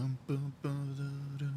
Bum, bum, bum, da, da.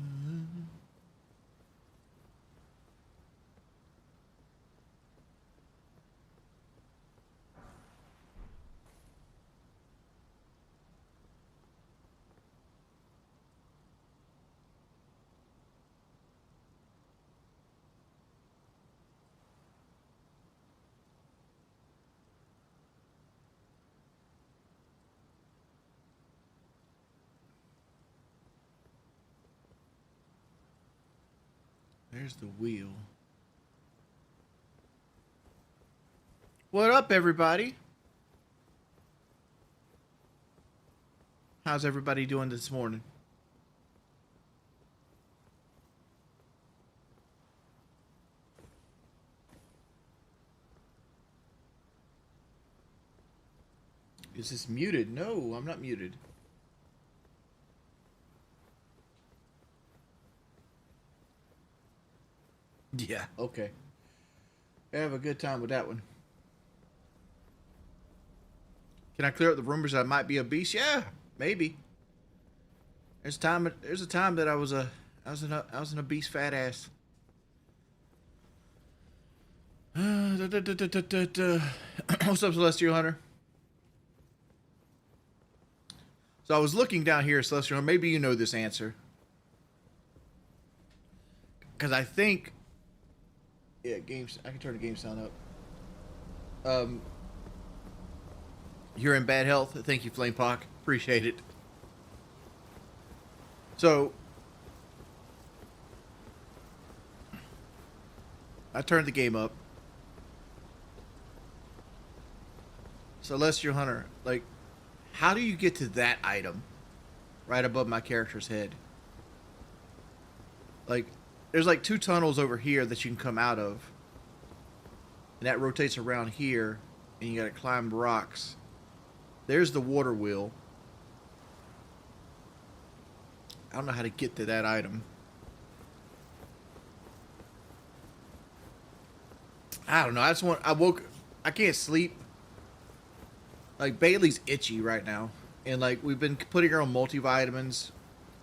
There's the wheel. What up, everybody? How's everybody doing this morning? Is this muted? No, I'm not muted. Yeah, okay. Have a good time with that one. Can I clear up the rumors that I might be a beast? Yeah, maybe. There's a time that I was an obese fat ass. What's up, Celestial Hunter? So I was looking down here, Celestial Hunter. Maybe you know this answer. Because I think... Yeah, games. I can turn the game sound up. You're in bad health. Thank you, Flamepock. Appreciate it. So... I turned the game up. Celestial Hunter, like, how do you get to that item right above my character's head? Like, there's like 2 tunnels over here that you can come out of. And that rotates around here. And you gotta climb rocks. There's the water wheel. I don't know how to get to that item. I don't know. I can't sleep. Like, Bailey's itchy right now. And, like, we've been putting her on multivitamins.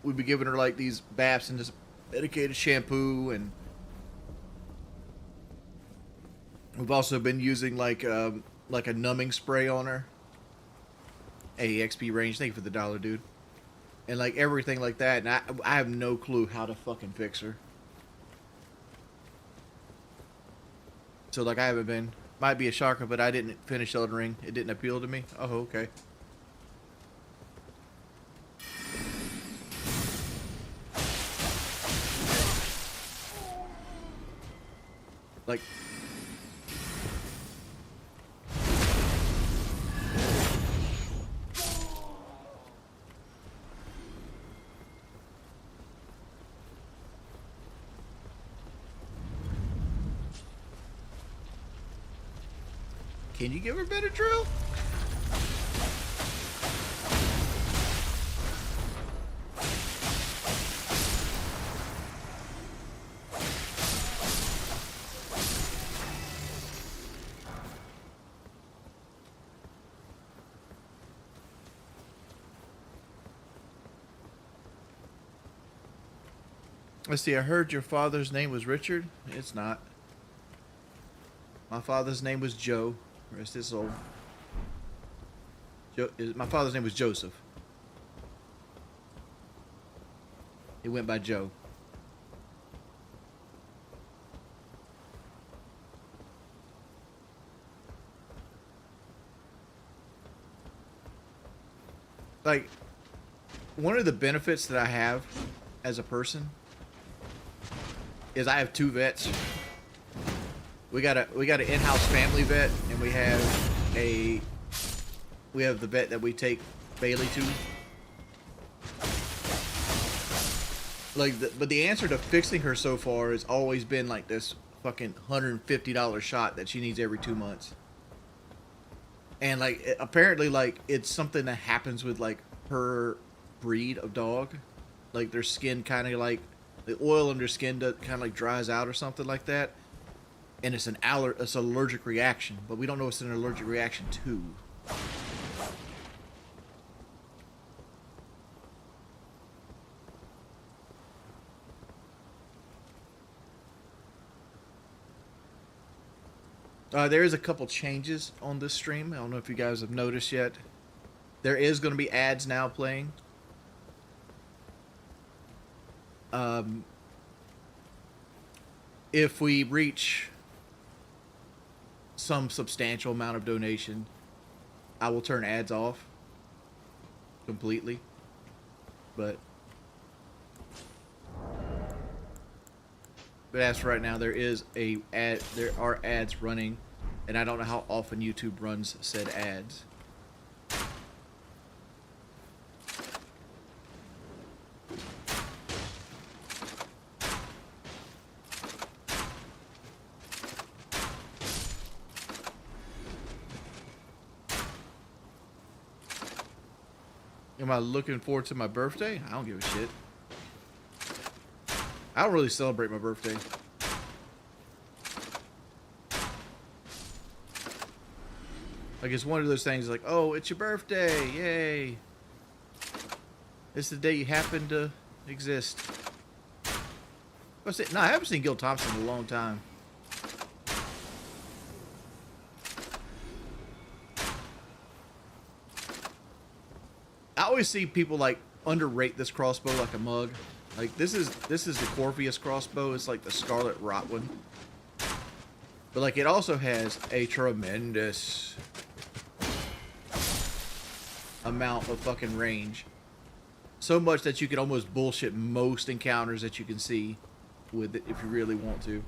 We've been giving her, like, these baths and this medicated shampoo. And we've also been using, like a numbing spray on her. Hey, XP range. Thank you for the $1, dude. And, like, everything like that. And I have no clue how to fucking fix her. So, like, I haven't been... Might be a shocker, but I didn't finish Elden Ring. It didn't appeal to me. Oh, okay. Like... Can you give her a better drill? Let's see, I heard your father's name was Richard. It's not. My father's name was Joe. Rest his soul. My father's name was Joseph. He went by Joe. Like, one of the benefits that I have as a person is I have 2 vets. We got an in-house family vet, and we have the vet that we take Bailey to. Like, but the answer to fixing her so far has always been like this fucking $150 shot that she needs every 2 months. And like, apparently, like, it's something that happens with like her breed of dog. Like, their skin kind of like, the oil in their skin kind of like dries out or something like that. And it's an allergic reaction, but we don't know what it's an allergic reaction to. There is a couple changes on this stream. I don't know if you guys have noticed yet. There is going to be ads now playing. If we reach some substantial amount of donation, I will turn ads off completely. But as for right now, there are ads running, and I don't know how often YouTube runs said ads. Am I looking forward to my birthday? I don't give a shit. I don't really celebrate my birthday. Like, it's one of those things like, oh, it's your birthday, yay. It's the day you happen to exist. What's it? No, I haven't seen Gil Thompson in a long time. I always see people like underrate this crossbow like a mug. Like this is the Corvius crossbow. It's like the Scarlet Rot one. But like it also has a tremendous amount of fucking range. So much that you can almost bullshit most encounters that you can see with it if you really want to.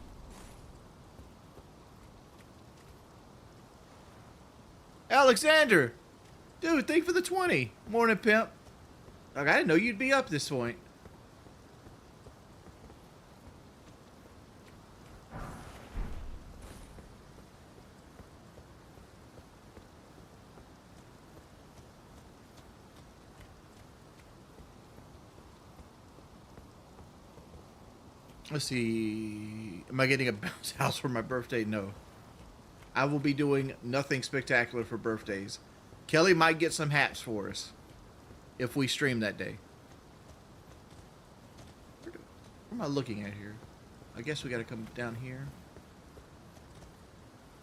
Alexander! Dude, thank you for the 20. Morning, pimp. Like, I didn't know you'd be up this point. Let's see. Am I getting a bounce house for my birthday? No. I will be doing nothing spectacular for birthdays. Kelly might get some hats for us if we stream that day. What am I looking at here? I guess we got to come down here.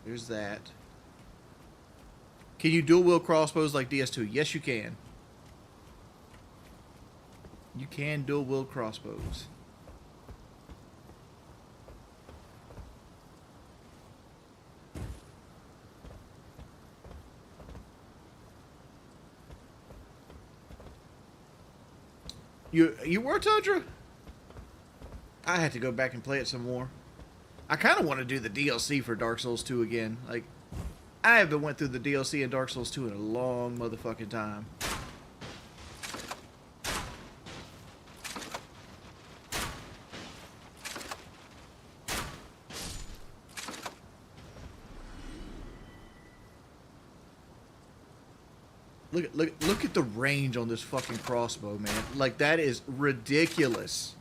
There's that. Can you dual wield crossbows like DS2? Yes, you can. You can dual wield crossbows. You were, Tundra? I had to go back and play it some more. I kind of want to do the DLC for Dark Souls 2 again. Like, I haven't went through the DLC in Dark Souls 2 in a long motherfucking time. Look at the range on this fucking crossbow, man. Like, that is ridiculous.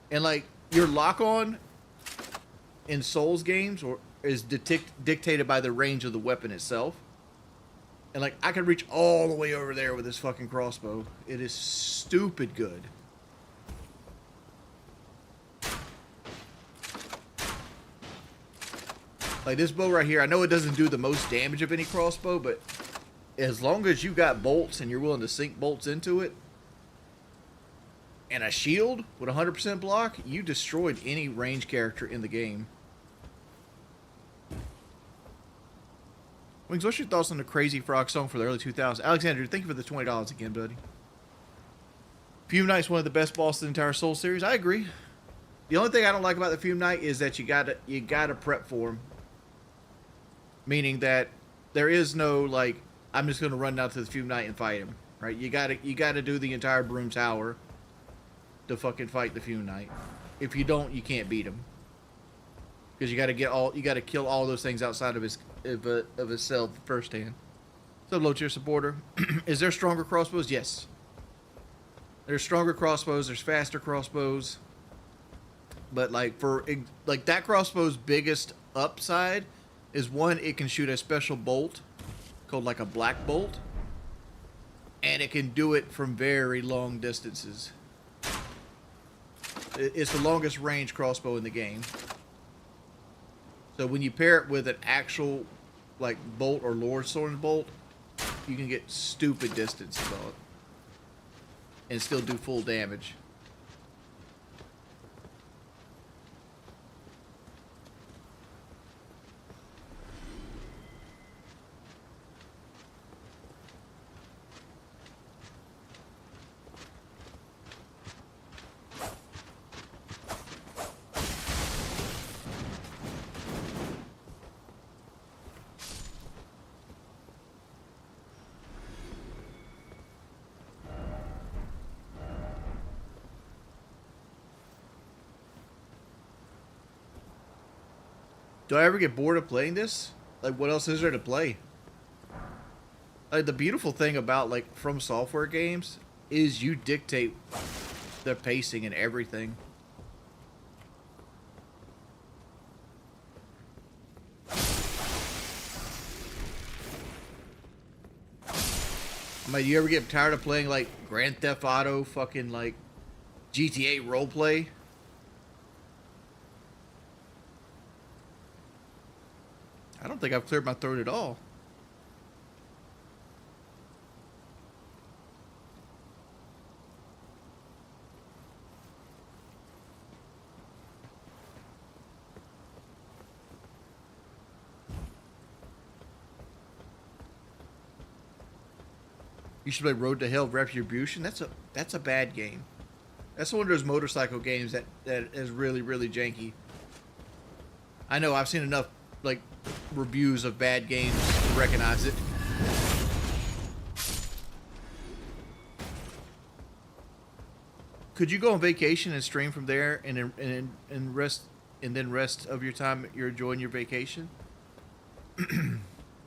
And like, your lock-on in Souls games is dictated by the range of the weapon itself. And like, I can reach all the way over there with this fucking crossbow. It is stupid good. Like, this bow right here, I know it doesn't do the most damage of any crossbow, but as long as you got bolts and you're willing to sink bolts into it, and a shield with 100% block, you destroyed any range character in the game. Wings, what's your thoughts on the Crazy Frog song for the early 2000s? Alexander, thank you for the $20 again, buddy. Fume Knight's one of the best bosses in the entire Soul series. I agree. The only thing I don't like about the Fume Knight is that you gotta prep for him. Meaning that there is no, like, I'm just gonna run down to the Fume Knight and fight him, right? You gotta do the entire Broom Tower to fucking fight the Fume Knight. If you don't, you can't beat him, because you gotta kill all those things outside of his cell firsthand. So, low tier supporter, is there stronger crossbows? Yes. There's stronger crossbows. There's faster crossbows. But like that crossbow's biggest upside is one, it can shoot a special bolt called like a black bolt, and it can do it from very long distances. It's the longest range crossbow in the game. So when you pair it with an actual like bolt or lore sword bolt, you can get stupid distances on it and still do full damage. Do I ever get bored of playing this? Like, what else is there to play? Like, the beautiful thing about, like, From Software games is you dictate the pacing and everything. I mean, you ever get tired of playing, like, Grand Theft Auto, fucking, like, GTA roleplay? I don't think I've cleared my throat at all. You should play Road to Hell Retribution. That's a bad game. That's one of those motorcycle games that is really, really janky. I know, I've seen enough, like, reviews of bad games to recognize it. Could you go on vacation and stream from there and rest, and then rest of your time you're enjoying your vacation?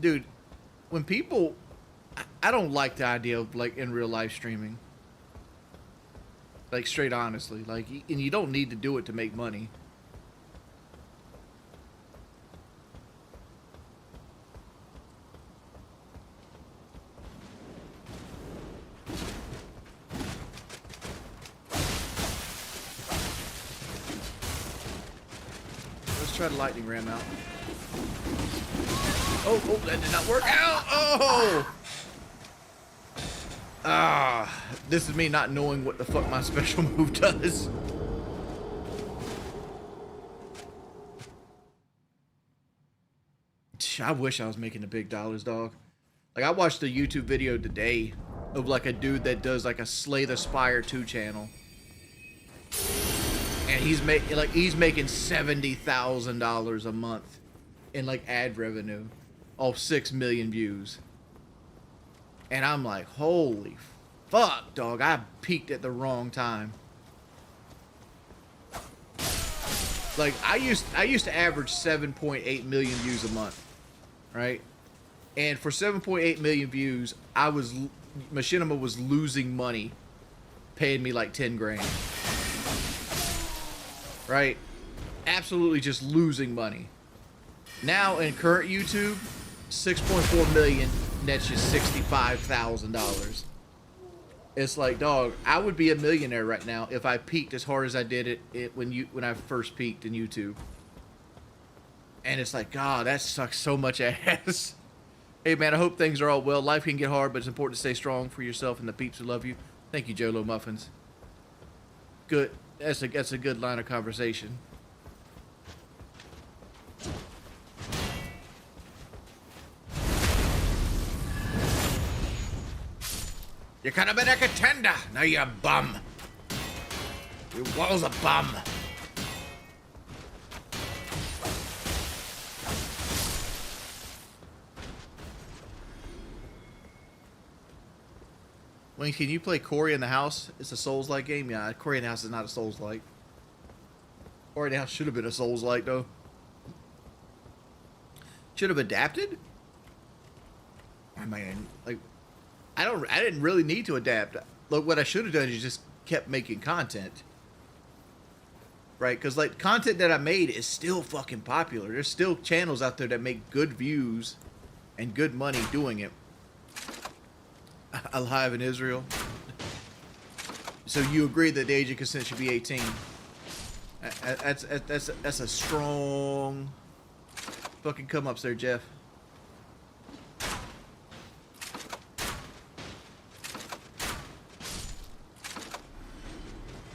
Dude, when people, I don't like the idea of, like, in real life streaming. Like, straight honestly, like, and you don't need to do it to make money. Try the lightning ram out. Oh, that did not work out. Oh! Ah, this is me not knowing what the fuck my special move does. I wish I was making the big dollars, dog. Like, I watched a YouTube video today of, like, a dude that does, like, a Slay the Spire 2 channel. And he's making $70,000 a month in, like, ad revenue off 6 million views. And I'm like, holy fuck, dog, I peaked at the wrong time. Like, I used to average 7.8 million views a month, right? And for 7.8 million views, Machinima was losing money, paying me like 10 grand. Right? Absolutely just losing money. Now, in current YouTube, 6.4 million nets you $65,000. It's like, dog, I would be a millionaire right now if I peaked as hard as I did it when I first peaked in YouTube. And it's like, God, that sucks so much ass. Hey, man, I hope things are all well. Life can get hard, but it's important to stay strong for yourself and the peeps who love you. Thank you, Jolo Muffins. Good. That's a good line of conversation. You could have been a contender. Now you're a bum. You was a bum. Wayne, can you play Cory in the House? It's a Souls-like game. Yeah, Cory in the House is not a Souls-like. Cory in the House should have been a Souls-like, though. Should have adapted? I mean, like, I didn't really need to adapt. Look, what I should have done is just kept making content. Right? Because, like, content that I made is still fucking popular. There's still channels out there that make good views and good money doing it. Alive in Israel. So you agree that the age of consent should be 18? That's a strong Fucking come ups there, Jeff.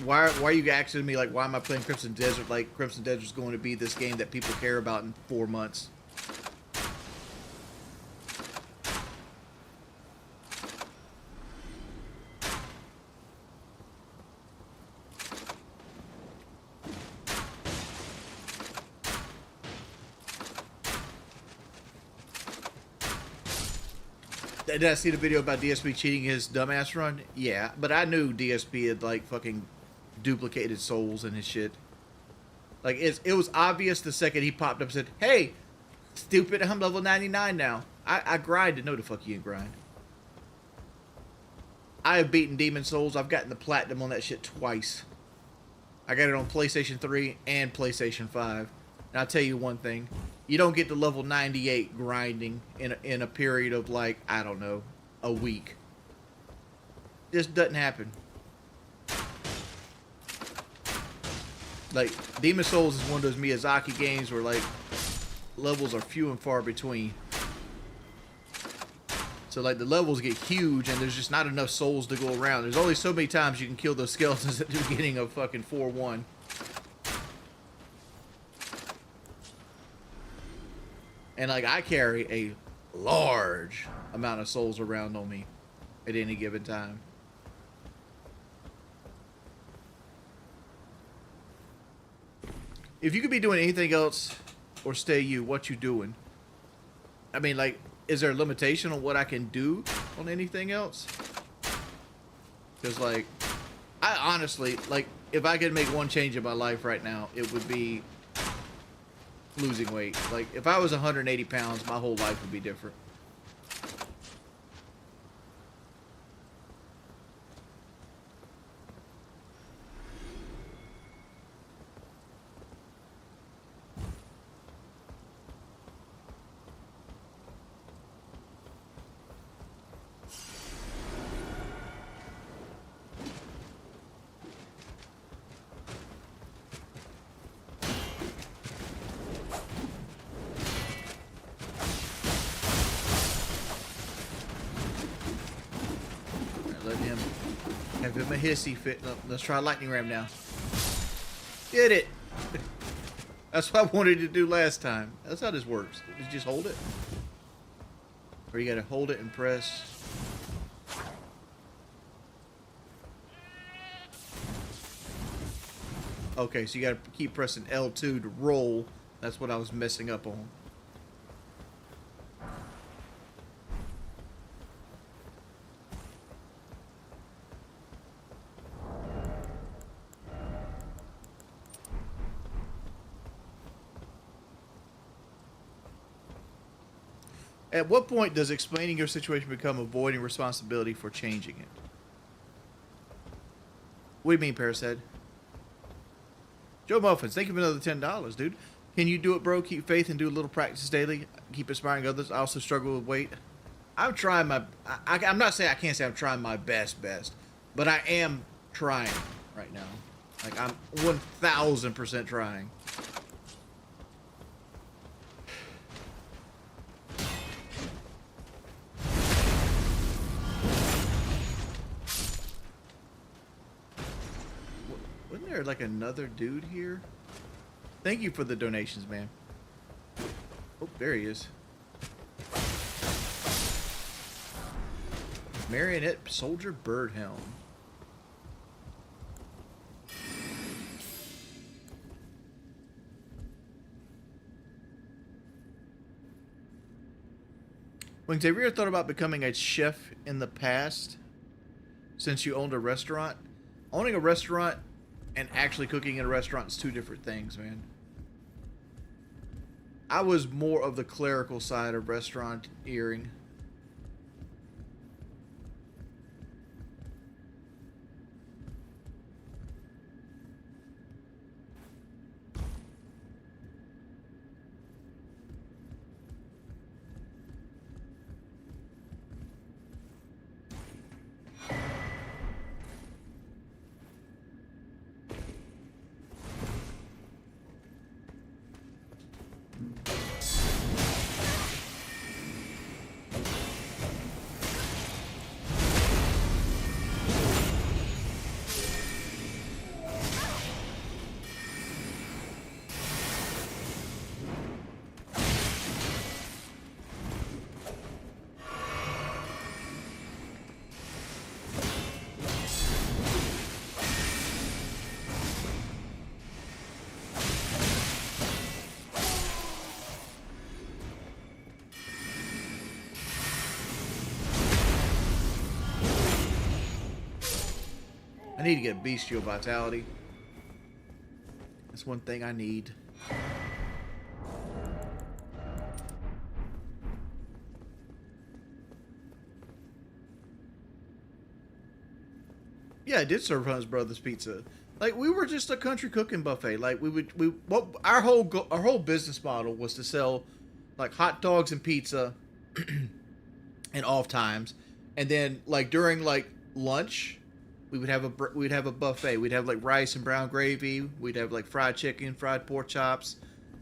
Why are you asking me, like, why am I playing Crimson Desert? Like, Crimson Desert's going to be this game that people care about in 4 months. Did I see the video about DSP cheating his dumbass run? Yeah, but I knew DSP had, like, fucking duplicated souls and his shit. Like, it was obvious the second he popped up and said, hey, stupid, I'm level 99 now. I grinded. No, the fuck you ain't grind. I have beaten Demon Souls. I've gotten the platinum on that shit twice. I got it on PlayStation 3 and PlayStation 5. And I'll tell you one thing. You don't get to level 98 grinding in a period of, like, I don't know, a week. This doesn't happen. Like, Demon Souls is one of those Miyazaki games where, like, levels are few and far between. So, like, the levels get huge and there's just not enough souls to go around. There's only so many times you can kill those skeletons at the beginning of fucking 4-1. And, like, I carry a large amount of souls around on me at any given time. If you could be doing anything else or stay you, what you doing? I mean, like, is there a limitation on what I can do on anything else? Because, like, I honestly, like, if I could make one change in my life right now, it would be losing weight. Like, if I was 180 pounds, my whole life would be different. Let him have him a hissy fit. Let's try lightning ram now. Get it. That's what I wanted to do last time. That's how this works. You just hold it. Or you gotta hold it and press. Okay, so you gotta keep pressing L2 to roll. That's what I was messing up on. At what point does explaining your situation become avoiding responsibility for changing it? What do you mean, Parasad? Joe Muffins, thank you for another $10, dude. Can you do it, bro? Keep faith and do a little practice daily. Keep inspiring others. I also struggle with weight. I'm trying my... I'm not saying I can't say I'm trying my best, but I am trying right now. Like, I'm 1,000% trying. Wasn't there like another dude here? Thank you for the donations, man. Oh, there he is. Marionette Soldier Bird Helm. Wings, have you ever thought about becoming a chef in the past since you owned a restaurant? Owning a restaurant and actually cooking in a restaurant is two different things, man. I was more of the clerical side of restaurant-earing. need to get bestial vitality. That's one thing I need. Yeah, I did serve Hunt's Brothers Pizza. Like, we were just a country cooking buffet. Like, our whole business model was to sell like hot dogs and pizza and off times, and then like during like lunch, we'd have a buffet. We'd have like rice and brown gravy. We'd have like fried chicken, fried pork chops,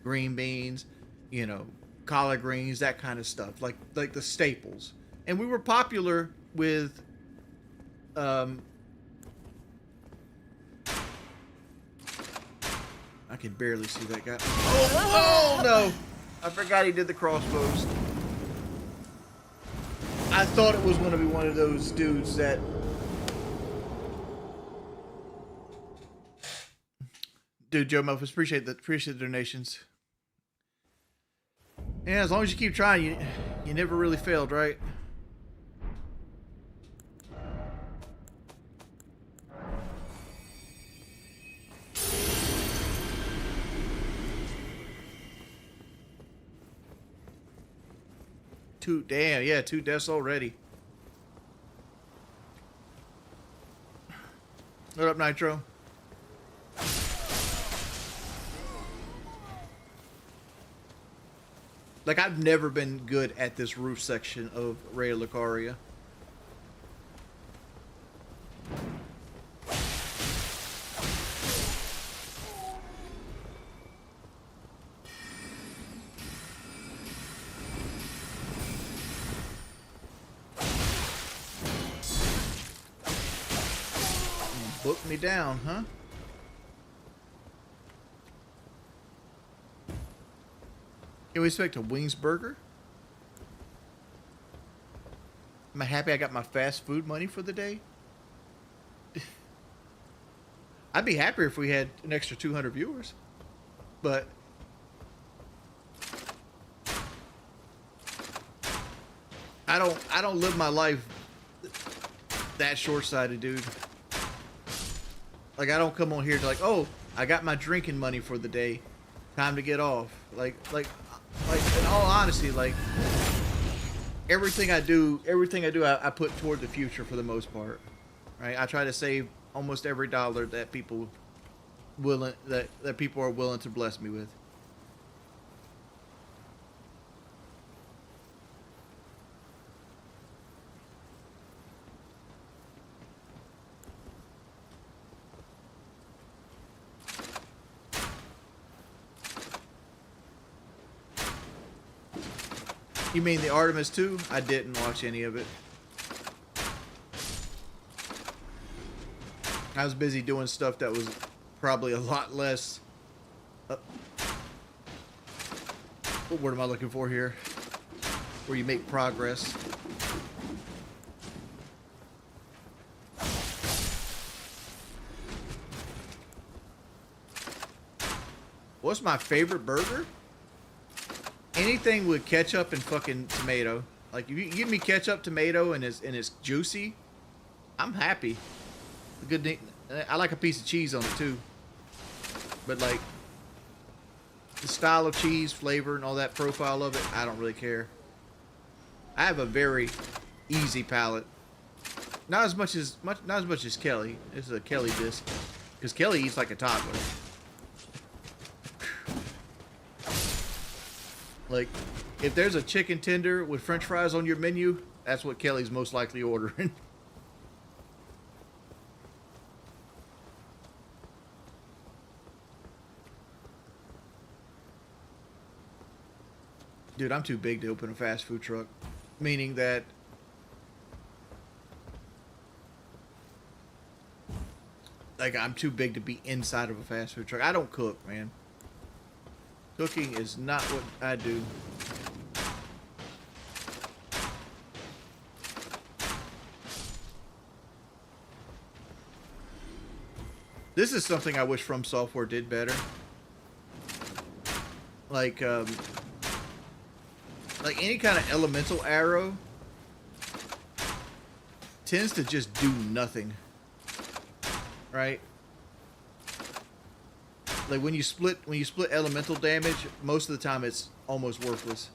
green beans, you know, collard greens, that kind of stuff. Like the staples. And we were popular with I can barely see that guy. Oh no! I forgot he did the crossbows. I thought it was going to be one of those dudes that... Dude, Joe Memphis, appreciate the donations. Yeah, as long as you keep trying, you never really failed, right? Two deaths already. What up, Nitro? Like, I've never been good at this roof section of Raya Lucaria. Book me down, huh? Can we expect a Wings burger? Am I happy I got my fast food money for the day? I'd be happier if we had an extra 200 viewers. But I don't live my life that short-sighted, dude. Like, I don't come on here to like, oh, I got my drinking money for the day. Time to get off. Like, in all honesty, like, everything I do, I put toward the future for the most part. Right? I try to save almost every dollar that people are willing to bless me with. You mean the Artemis 2? I didn't watch any of it. I was busy doing stuff that was probably a lot less... what word am I looking for here? Where you make progress. What's my favorite burger? Anything with ketchup and fucking tomato. Like, if you give me ketchup, tomato, and it's juicy, I'm happy. A good, I like a piece of cheese on it too. But like, the style of cheese, flavor, and all that profile of it, I don't really care. I have a very easy palate. Not as much as Kelly. This is a Kelly disc, because Kelly eats like a toddler. Like, if there's a chicken tender with French fries on your menu, that's what Kelly's most likely ordering. Dude, I'm too big to open a fast food truck. Meaning that... like, I'm too big to be inside of a fast food truck. I don't cook, man. Cooking is not what I do. This is something I wish From Software did better. Like any kind of elemental arrow tends to just do nothing. right? Like when you split elemental damage, most of the time it's almost worthless.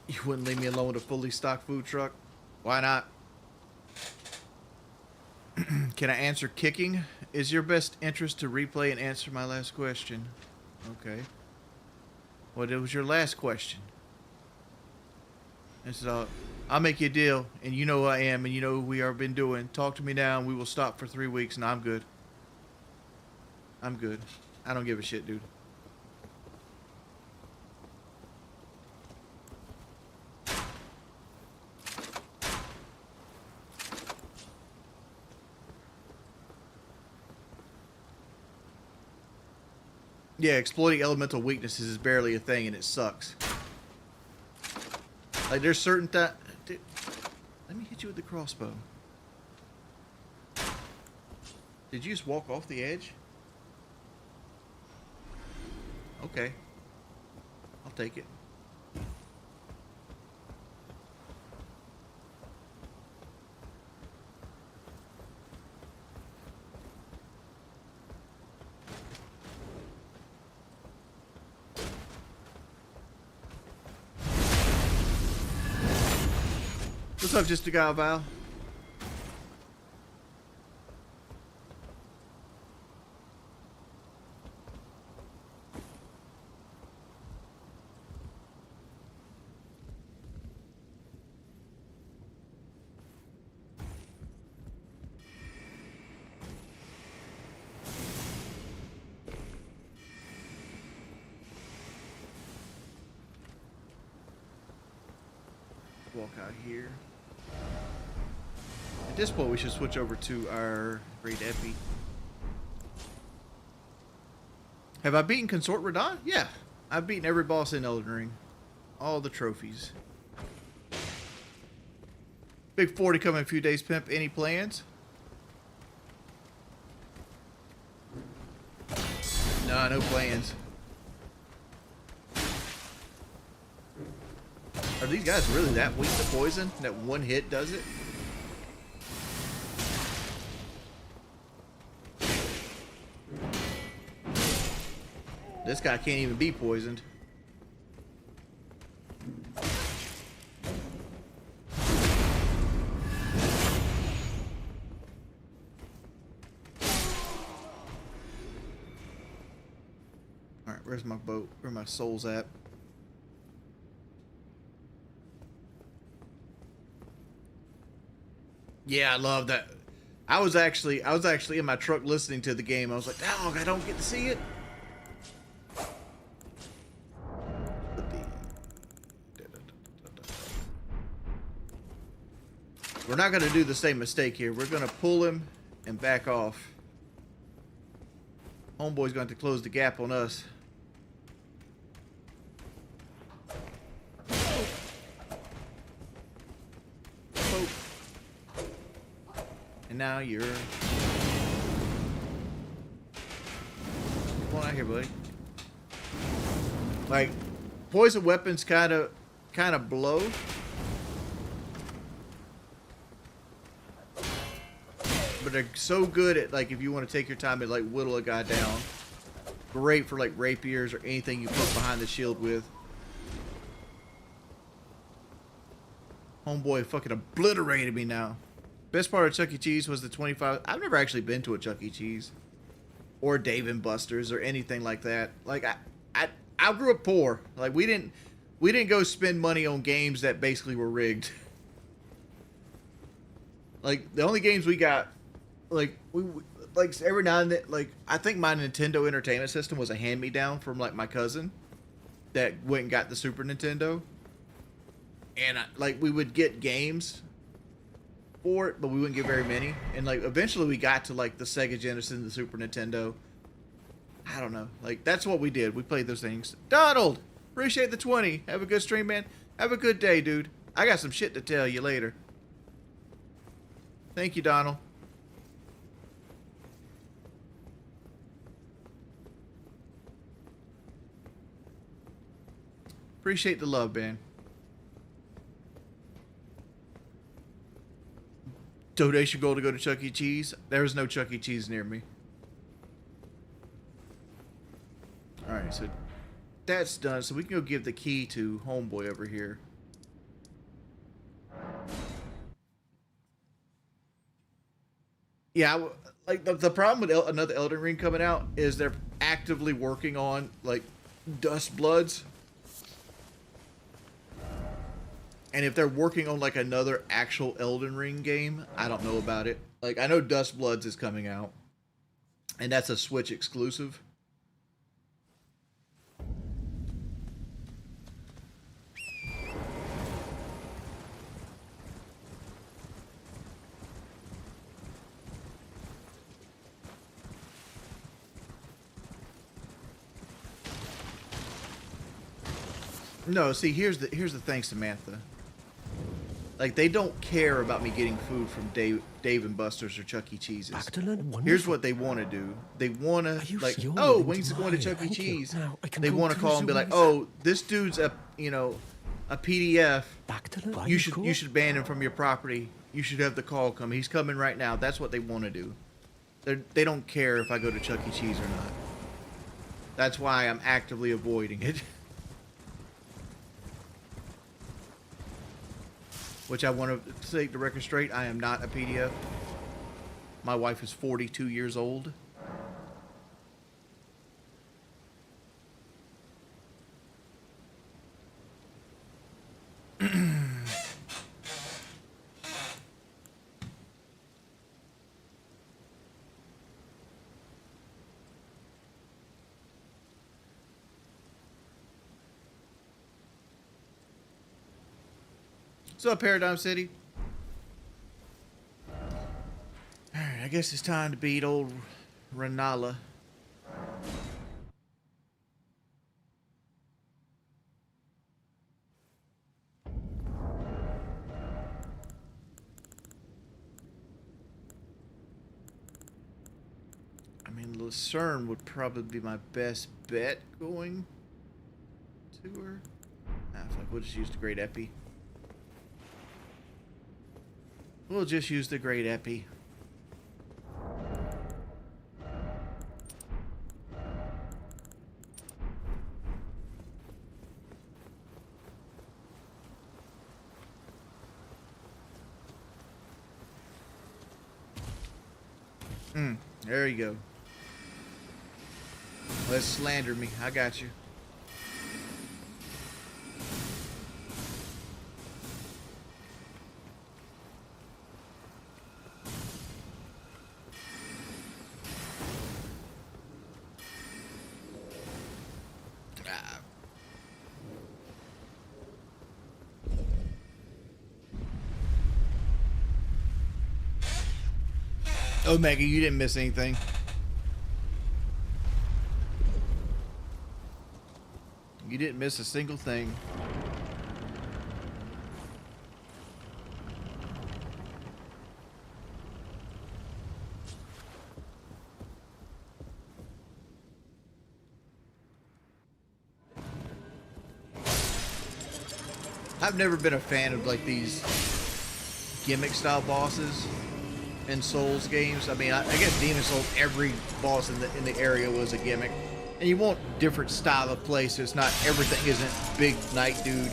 You wouldn't leave me alone with a fully stocked food truck? Why not? Can I answer kicking? Is your best interest to replay and answer my last question? Okay. What was your last question? And so I'll make you a deal, and you know who I am, and you know who we have been doing. Talk to me now, and we will stop for 3 weeks, and I'm good. I'm good. I don't give a shit, dude. Yeah, exploiting elemental weaknesses is barely a thing, and it sucks. Like, there's certain Dude, let me hit you with the crossbow. Did you just walk off the edge? Okay. I'll take it. What's up, just a guy, Val? Walk out here. At this point, we should switch over to our Great Epi. Have I beaten Consort Radon? Yeah. I've beaten every boss in Elden Ring. All the trophies. Big 40 coming in a few days, Pimp. Any plans? Nah, no plans. Are these guys really that weak to poison? That one hit does it? This guy can't even be poisoned. Alright, where's my boat? Where my souls at? Yeah, I love that. I was actually in my truck listening to the game. I was like, dog, I don't get to see it. We're not going to do the same mistake here. We're going to pull him and back off. Homeboy's going to close the gap on us. Oh. And now you're... Come on out here, buddy. Like, poison weapons kind of blow. But they're so good at, like, if you want to take your time and, like, whittle a guy down. Great for, like, rapiers or anything you put behind the shield with. Homeboy fucking obliterated me now. Best part of Chuck E. Cheese was the 25... I've never actually been to a Chuck E. Cheese. Or Dave & Buster's or anything like that. Like, I grew up poor. Like, we didn't go spend money on games that basically were rigged. Like, the only games we got... Like, like every now and then, like, I think my Nintendo Entertainment System was a hand-me-down from, like, my cousin that went and got the Super Nintendo. And, like, we would get games for it, but we wouldn't get very many. And, like, eventually we got to, like, the Sega Genesis and the Super Nintendo. I don't know. Like, that's what we did. We played those things. Donald, appreciate the 20. Have a good stream, man. Have a good day, dude. I got some shit to tell you later. Thank you, Donald. Appreciate the love, man. Donation goal to go to Chuck E. Cheese. There's no Chuck E. Cheese near me. Alright, so that's done. So we can go give the key to homeboy over here. Yeah, like the problem with another Elden Ring coming out is they're actively working on like Dust Bloods. And if they're working on like another actual Elden Ring game, I don't know about it. Like I know Dust Bloods is coming out, and that's a Switch exclusive. No, see, here's the thing, Samantha. Like, they don't care about me getting food from Dave and Buster's or Chuck E. Cheese's. Here's what they want to do. They want to, like, oh, Wings are going to Chuck E. Cheese. They want to call and be like, oh, this dude's a PDF. You should ban him from your property. You should have the call come. He's coming right now. That's what they want to do. They don't care if I go to Chuck E. Cheese or not. That's why I'm actively avoiding it. Which I want to take the record straight, I am not a PDF. My wife is 42 years old. What's up, Paradigm City? Alright, I guess it's time to beat old Rennala. I mean, Lucerne would probably be my best bet going to her. Nah, fuck, we'll just use the Great Epi. We'll just use the Great Epi. There you go. Let's slander me. I got you. Omega, you didn't miss anything. You didn't miss a single thing. I've never been a fan of like these gimmick style bosses in Souls games. I mean, I guess Demon Souls, every boss in the area was a gimmick, and you want different style of play, so it's not everything isn't big knight dude.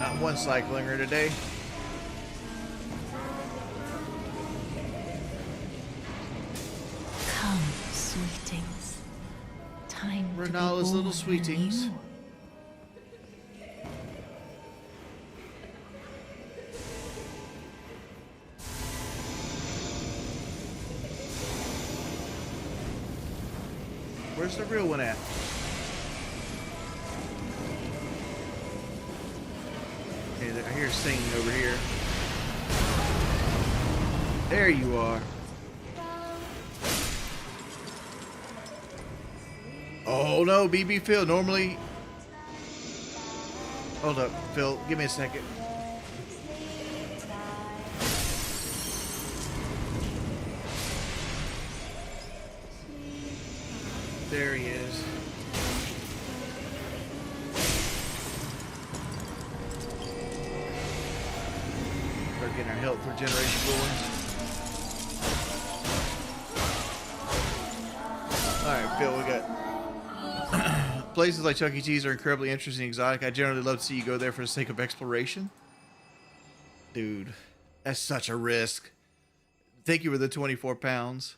Not one cyclinger today. Come, sweetings. Time Rennala's little sweetings. anew. Where's the real one at? Okay, I hear singing over here. There you are. Oh no, BB Phil. Normally, hold up, Phil. Give me a second. There he is. Start getting our health regeneration going. Alright, Phil, we got places like Chuck E. Cheese are incredibly interesting and exotic. I generally love to see you go there for the sake of exploration. Dude, that's such a risk. Thank you for the 24 pounds.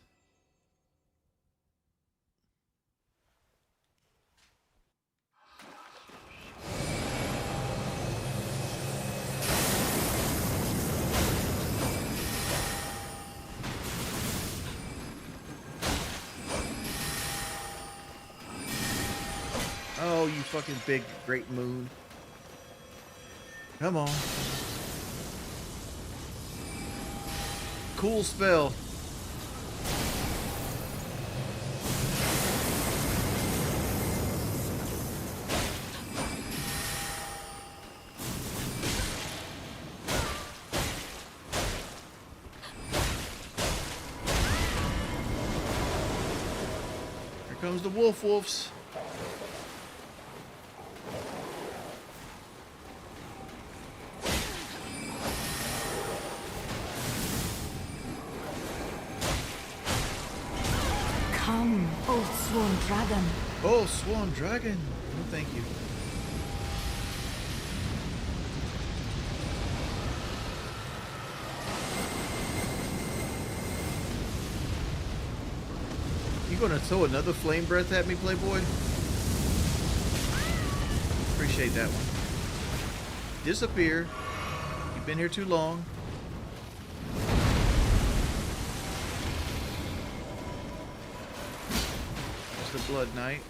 Oh, you fucking big, great moon. Come on. Cool spell. Here comes the wolves. Come, old sworn dragon. Oh, swan dragon. No, thank you. You gonna throw another flame breath at me, Playboy? Appreciate that one. Disappear. You've been here too long. The Blood Knight.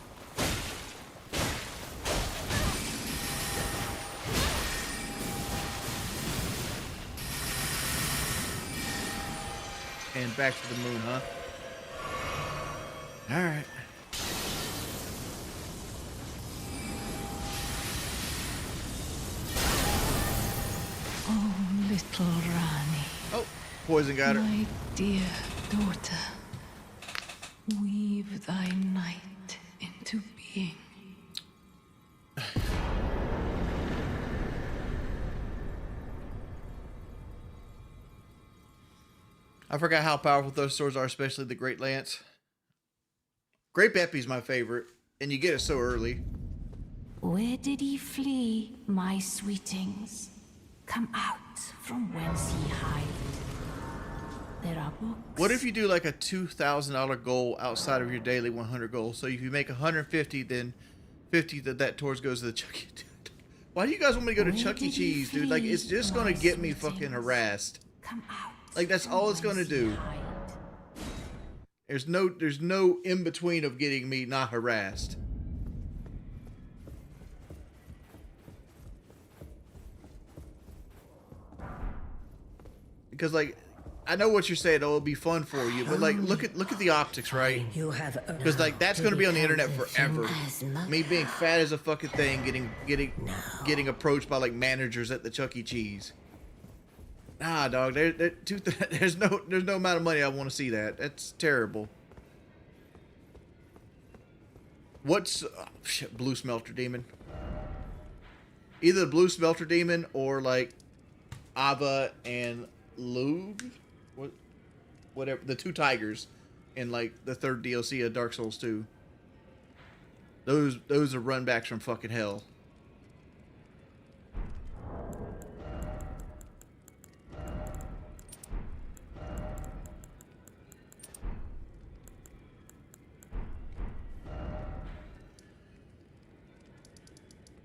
And back to the moon, huh? Alright. Oh, little Rani. Oh, poison got her. My dear daughter. Weave thy night into being. I forgot how powerful those swords are, especially the Great Lance. Grape Epi's my favorite, and you get it so early. Where did he flee, my sweetings? Come out from whence ye hide. There are books. What if you do like a $2,000 goal outside of your daily 100 goal? So if you make 150, then 50 that towards goes to the Chuck E. Why do you guys want me to go to Chuck E. Cheese, dude? Like, it's just gonna get me fucking harassed. Come out. Like, that's all it's gonna do. There's no in between of getting me not harassed. Because like, I know what you're saying. Oh, it'll be fun for you, but like, look at the optics, right? Because like, that's gonna be on the internet forever. Me being fat as a fucking thing, getting approached by like managers at the Chuck E. Cheese. Nah, dog. There's no amount of money I want to see that. That's terrible. What's shit, Blue Smelter Demon? Either the Blue Smelter Demon or like Ava and Lug, whatever, the two tigers in like the third DLC of Dark Souls 2. Those are runbacks from fucking hell.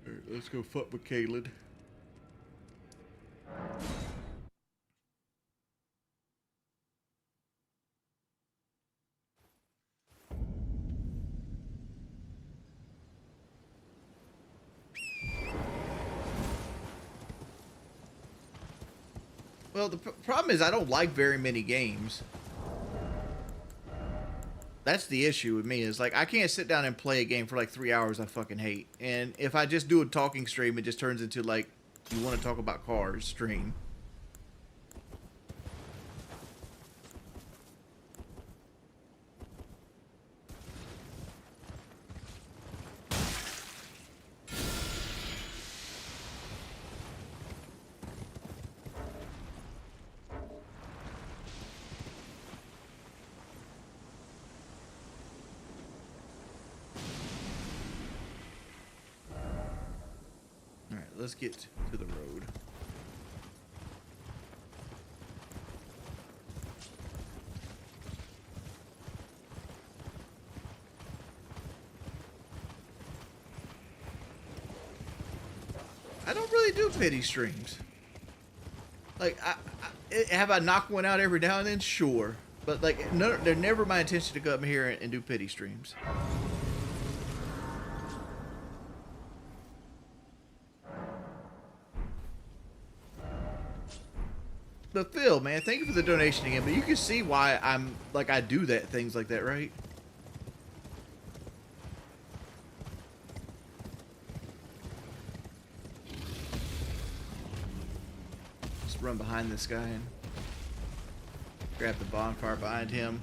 Alright, let's go fuck with Caelid. Well, the problem is I don't like very many games. That's the issue with me, is like I can't sit down and play a game for like 3 hours I fucking hate. And if I just do a talking stream, it just turns into like, you want to talk about cars stream. Alright, let's get to the road. I don't really do pity streams. Like, have I knocked one out every now and then? Sure. But, like, no, they're never my intention to come here and do pity streams. But Phil, man, thank you for the donation again. But you can see why I'm, like, I do that, things like that, right? Just run behind this guy and grab the bonfire behind him.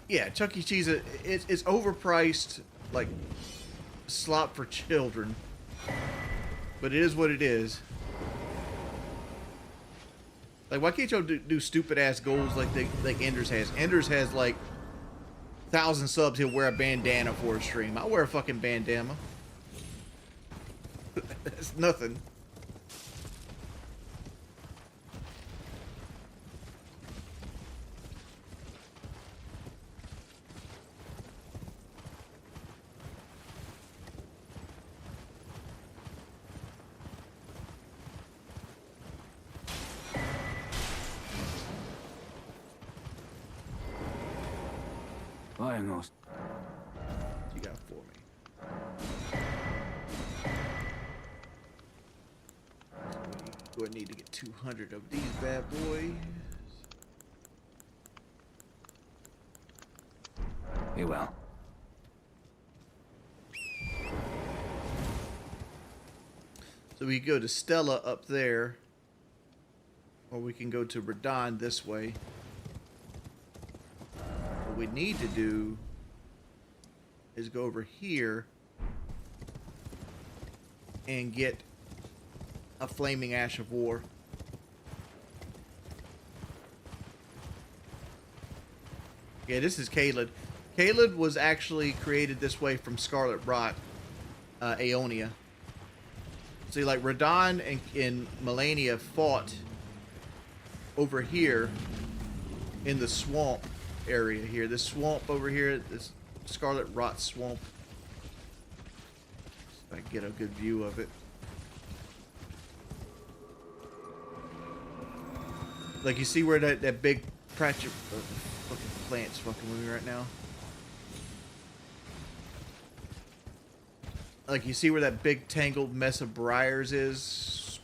Yeah, Chuck E. Cheese, it's overpriced, like, slop for children. But it is what it is. Like, why can't y'all do stupid ass goals like Enders has? Enders has like 1,000 subs. He'll wear a bandana for a stream. I'll wear a fucking bandana. That's nothing. Vamos. You got for me. So we need to get 200 of these bad boys. Be well. So we go to Stella up there, or we can go to Radon this way. What we need to do is go over here and get a flaming ash of war. Yeah, this is Caelid. Caelid was actually created this way from Scarlet Rot, Aeonia. See, like, Radon and Melania fought over here in the swamp area here. This swamp over here, this Scarlet Rot swamp. If I can get a good view of it. Like, you see where that big patch of fucking plant's fucking with me right now? Like, you see where that big tangled mess of briars is?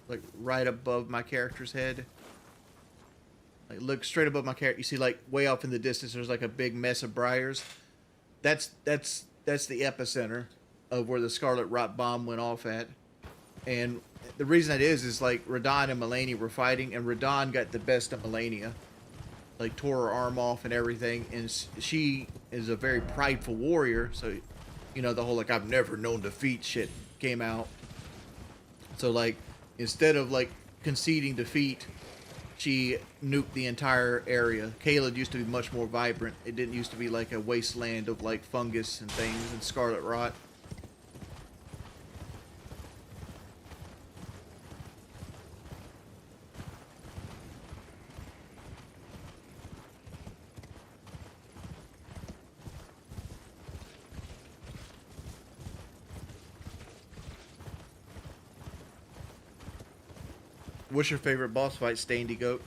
Like, right above my character's head. Like, look straight above my character. You see, like, way off in the distance, there's like a big mess of briars. That's the epicenter of where the Scarlet Rot bomb went off at. And the reason that is like Radon and Melania were fighting, and Radon got the best of Melania. Like, tore her arm off and everything. And she is a very prideful warrior, so, you know, the whole, like, I've never known defeat shit came out. So, like, instead of, like, conceding defeat, she nuked the entire area. Caelid used to be much more vibrant. It didn't used to be like a wasteland of, like, fungus and things and Scarlet Rot. What's your favorite boss fight, Stainedy Goat?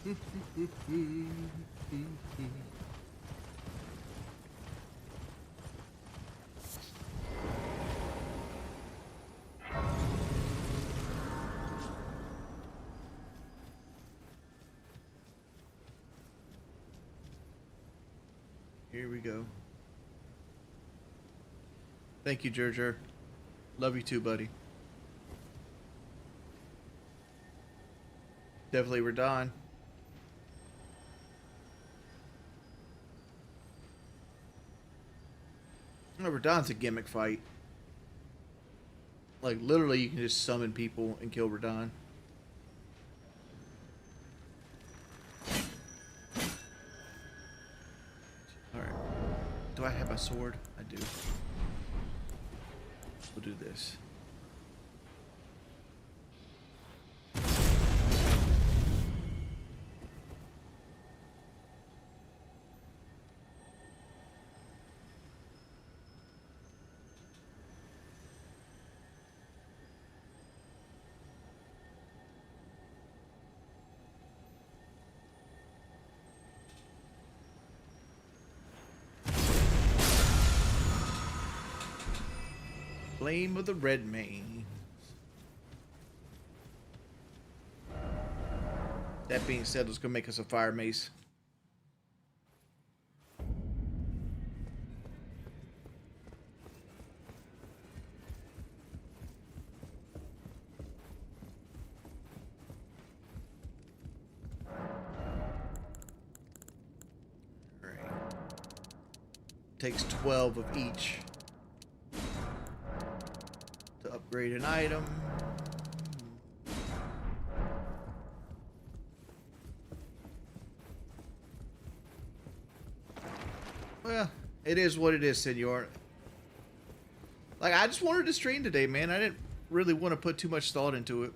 Here we go. Thank you, Gerger. Love you too, buddy. Definitely Radon. No, Radon's a gimmick fight. Like, literally, you can just summon people and kill Radon. Alright. Do I have my sword? I do. We'll do this. Flame of the Red Mane. That being said, let's go make us a fire mace. Alright. Takes 12 of each to upgrade an item. Well, it is what it is, senor. Like, I just wanted to stream today, man. I didn't really want to put too much thought into it.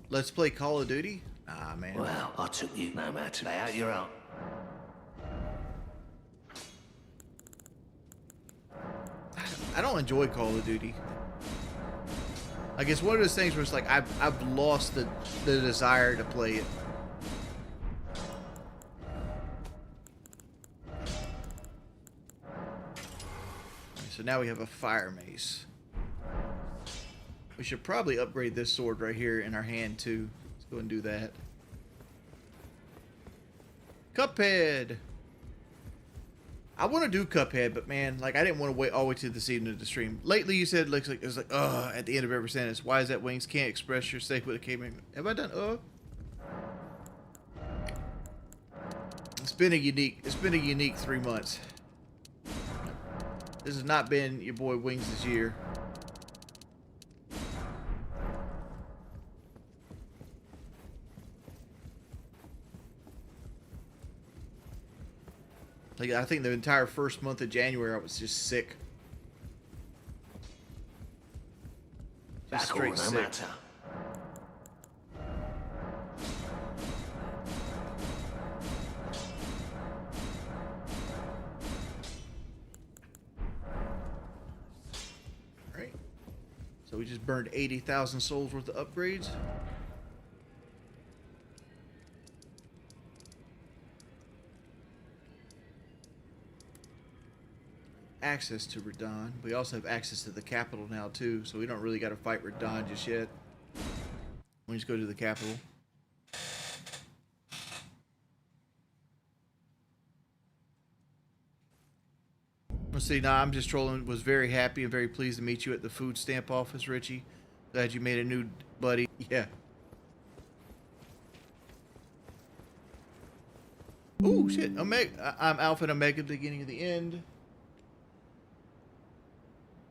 Let's play Call of Duty? Ah, man. Well, I took you no matter. Lay out your own. I don't enjoy Call of Duty. Like, it's one of those things where it's like I've lost the desire to play it. So now we have a fire mace. We should probably upgrade this sword right here in our hand too. Let's go and do that. Cuphead! I want to do Cuphead, but man, like, I didn't want to wait all the way to this evening to stream. Lately, you said looks like it was like at the end of every sentence. Why is that Wings can't express your sake with a K-Man? Have I done It's been a unique 3 months. This has not been your boy Wings this year. Like, I think the entire first month of January, I was just sick. Just straight sick. Matter. Alright. So we just burned 80,000 souls worth of upgrades. Access to Radon. We also have access to the capital now too, so we don't really got to fight Radon just yet. We just go to the capital. Let's see. Nah, I'm just trolling. Was very happy and very pleased to meet you at the food stamp office, Richie. Glad you made a new buddy. Yeah. Oh shit! Omega. I'm Alpha and Omega, the beginning of the end.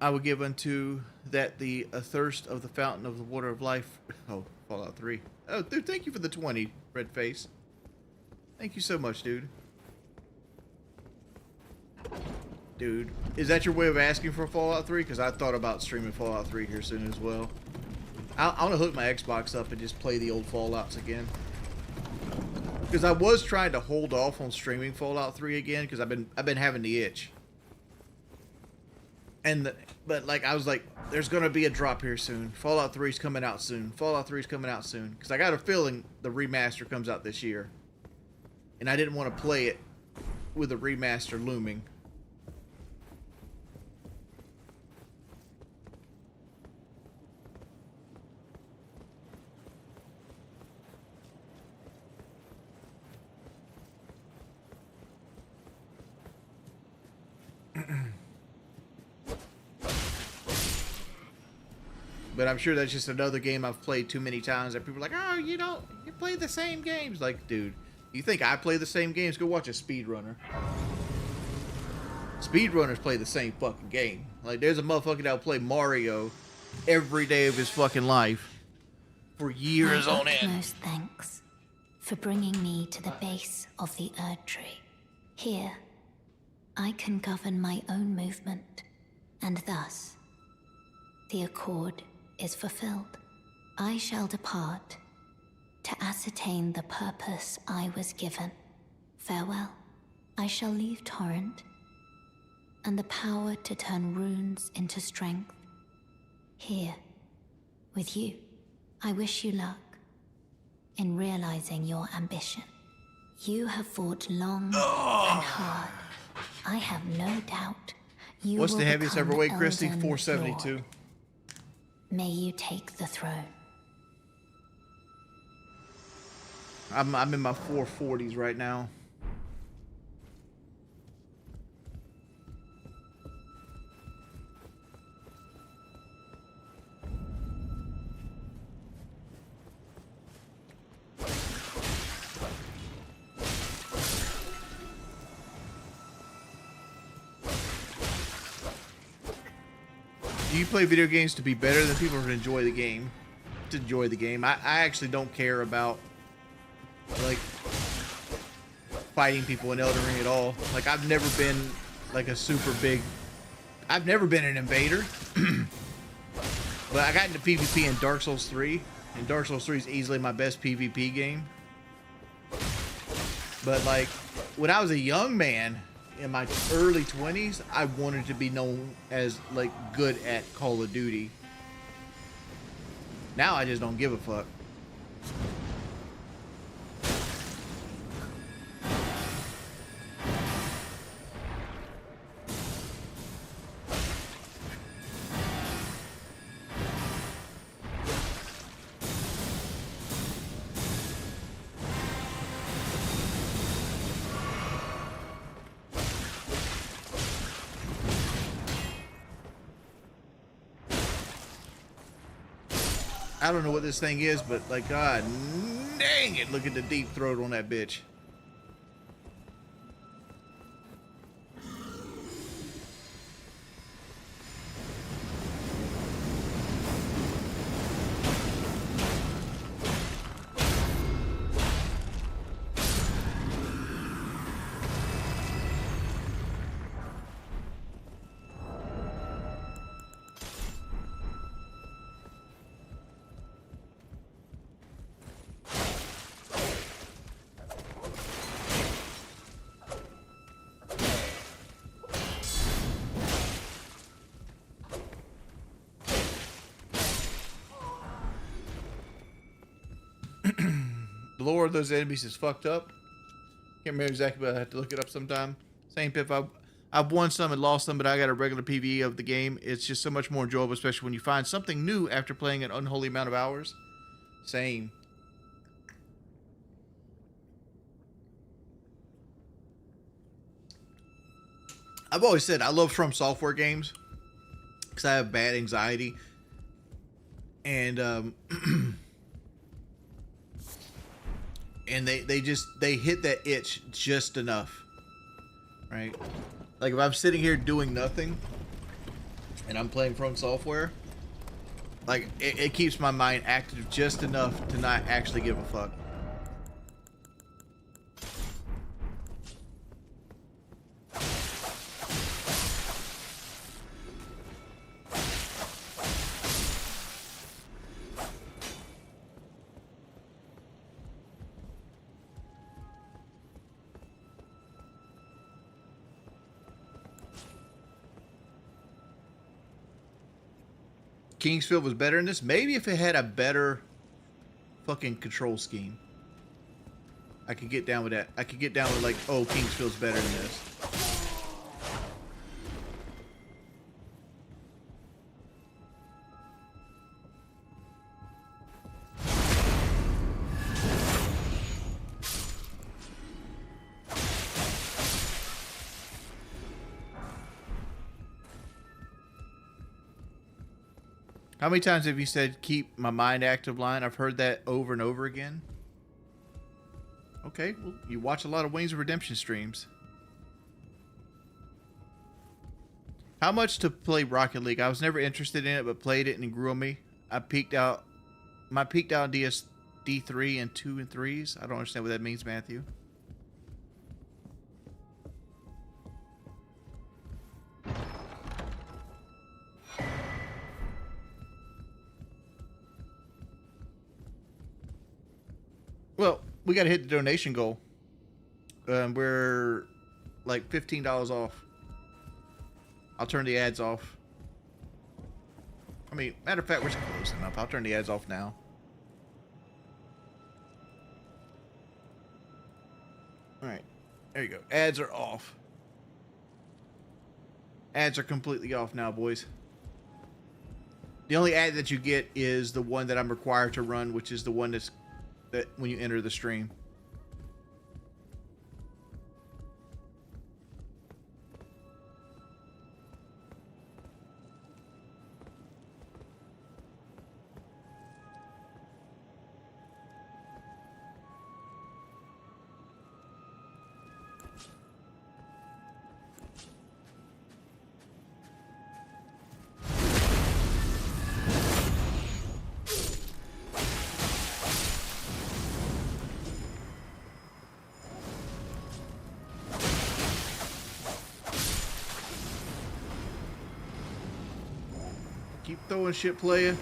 I will give unto that the thirst of the fountain of the water of life. Oh, Fallout 3. Oh, dude, thank you for the 20, red face. Thank you so much, dude. Dude, is that your way of asking for Fallout 3? Because I thought about streaming Fallout 3 here soon as well. I want to hook my Xbox up and just play the old Fallouts again. Because I was trying to hold off on streaming Fallout 3 again because I've been having the itch. But like I was like, there's gonna be a drop here soon. Fallout 3's coming out soon. Fallout 3's coming out soon. Because I got a feeling the remaster comes out this year. And I didn't want to play it with a remaster looming. But I'm sure that's just another game I've played too many times that people are like, oh, you play the same games. Like, dude, you think I play the same games? Go watch a speedrunner. Speedrunners play the same fucking game. Like, there's a motherfucker that'll play Mario every day of his fucking life for years on end. Utmost thanks for bringing me to the base of the Erd Tree. Here, I can govern my own movement, and thus, the accord is fulfilled. I shall depart to ascertain the purpose I was given. Farewell. I shall leave Torrent and the power to turn runes into strength. Here, with you, I wish you luck in realizing your ambition. You have fought long and hard. I have no doubt you What's will the heaviest become ever weight, Christy? Elden 472. Lord. May you take the throne. I'm in my 440s right now. Do you play video games to be better than people or to enjoy the game? To enjoy the game. I actually don't care about like fighting people in Elden Ring at all. Like I've never been like a super big I've never been an invader. But I got into PvP in Dark Souls 3, and Dark Souls 3 is easily my best PvP game. But like when I was a young man in my early 20s, I wanted to be known as like good at Call of Duty. Now I just don't give a fuck. I don't know what this thing is, but like, god dang it, look at the deep throat on that bitch. The lore of those enemies is fucked up. Can't remember exactly, but I have to look it up sometime. Same Pip, I've won some and lost some, but I got a regular PvE of the game. It's just so much more enjoyable, especially when you find something new after playing an unholy amount of hours. Same. I've always said I love From Software games because I have bad anxiety. And and they hit that itch just enough, right? Like if I'm sitting here doing nothing and I'm playing From Software, like it keeps my mind active just enough to not actually give a fuck. Kingsfield was better in this. Maybe if it had a better fucking control scheme. I could get down with that. I could get down with like, oh, Kingsfield's better than this. How many times have you said keep my mind active line? I've heard that over and over again. Okay, well, you watch a lot of Wings of Redemption streams. How much to play Rocket League? I was never interested in it, but played it and it grew on me. I peaked out. My peaked out DS D3 and 2 and 3s. I don't understand what that means, Matthew. Well, we got to hit the donation goal. We're like $15 off. I'll turn the ads off. I mean, matter of fact, we're close enough. I'll turn the ads off now. All right. There you go. Ads are off. Ads are completely off now, boys. The only ad that you get is the one that I'm required to run, which is the one that when you enter the stream. Keep throwing shit, player.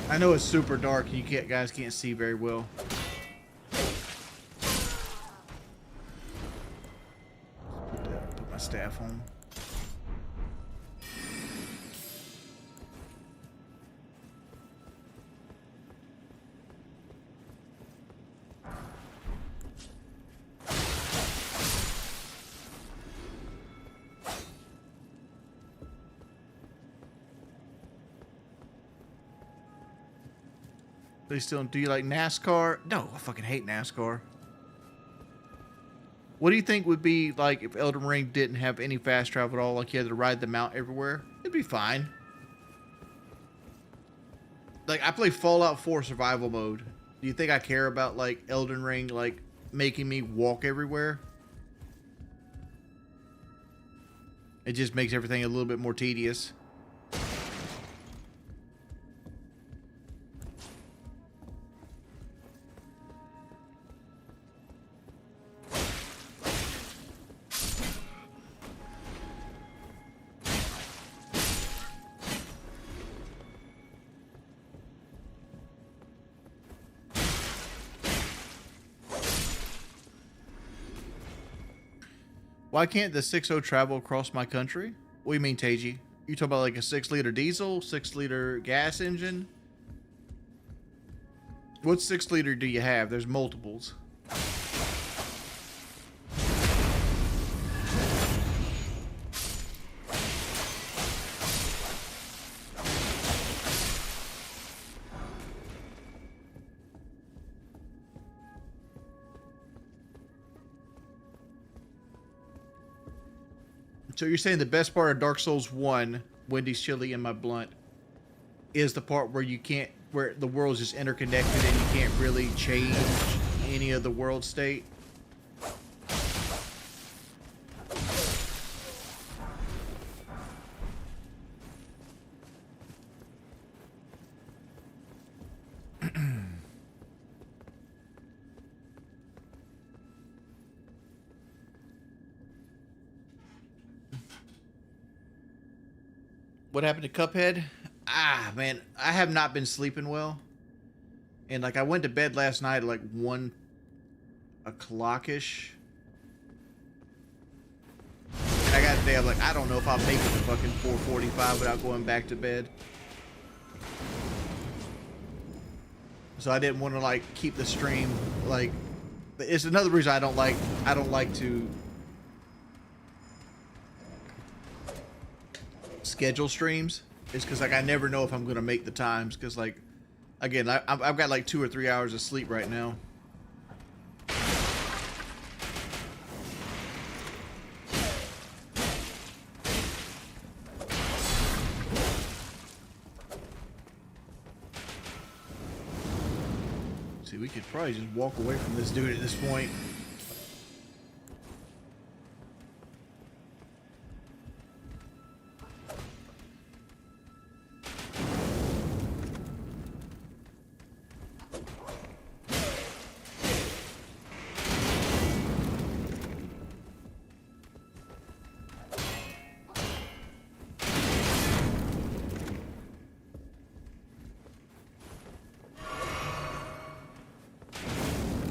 I know it's super dark and you guys can't see very well. Put my staff on. They still do you like NASCAR? No, I fucking hate NASCAR. What do you think would be like if Elden Ring didn't have any fast travel at all? Like you had to ride the mount everywhere? It'd be fine. Like I play Fallout 4 survival mode. Do you think I care about like Elden Ring like making me walk everywhere? It just makes everything a little bit more tedious. Why can't the 6.0 travel across my country? What do you mean, Teiji? You talking about like a 6-liter diesel, 6-liter gas engine? What 6-liter do you have? There's multiples. So you're saying the best part of Dark Souls 1, Wendy's chili and my blunt, is the part where you can't, where the world's just interconnected and you can't really change any of the world state? What happened to Cuphead? Ah, man, I have not been sleeping well. And like I went to bed last night at like 1 o'clock-ish. And I got today, I'm like, I don't know if I'll make it to fucking 4:45 without going back to bed. So I didn't want to like keep the stream like, it's another reason I don't like to schedule streams, is because like I never know if I'm gonna make the times, because like again I've got like 2 or 3 hours of sleep right now. See, we could probably just walk away from this dude at this point.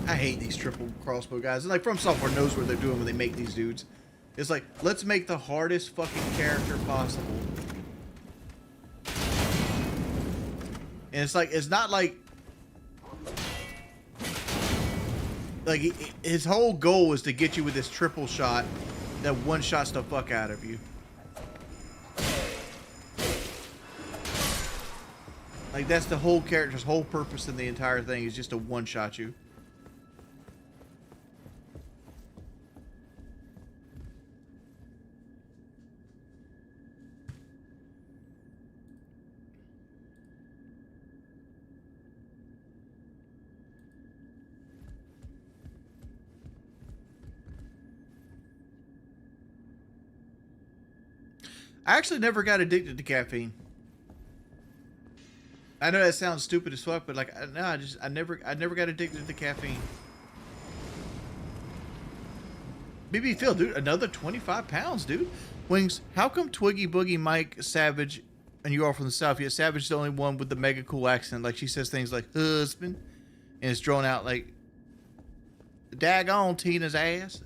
I hate these triple crossbow guys. And like From Software knows what they're doing when they make these dudes. It's like, let's make the hardest fucking character possible. And it's like, it's not like his whole goal is to get you with this triple shot that one-shots the fuck out of you. Like that's the whole character's whole purpose in the entire thing, is just to one-shot you. I actually never got addicted to caffeine. I know that sounds stupid as fuck, but like, no, I never got addicted to caffeine. BB Phil, dude, another 25 pounds, dude. Wings, how come Twiggy Boogie Mike Savage, and you are from the South, yet Savage is the only one with the mega cool accent? Like, she says things like, husband, and it's drawn out like, daggone Tina's ass.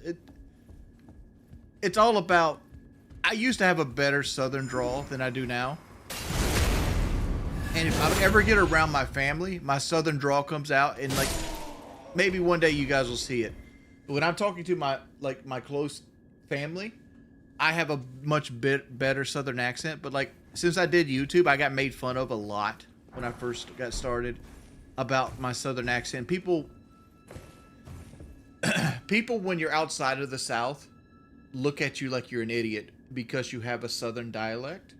It's all about, I used to have a better southern drawl than I do now. And if I ever get around my family, my southern drawl comes out, and like, maybe one day you guys will see it. But when I'm talking to my close family, I have a much better southern accent. But like, since I did YouTube, I got made fun of a lot when I first got started about my southern accent. People when you're outside of the South look at you like you're an idiot because you have a southern dialect.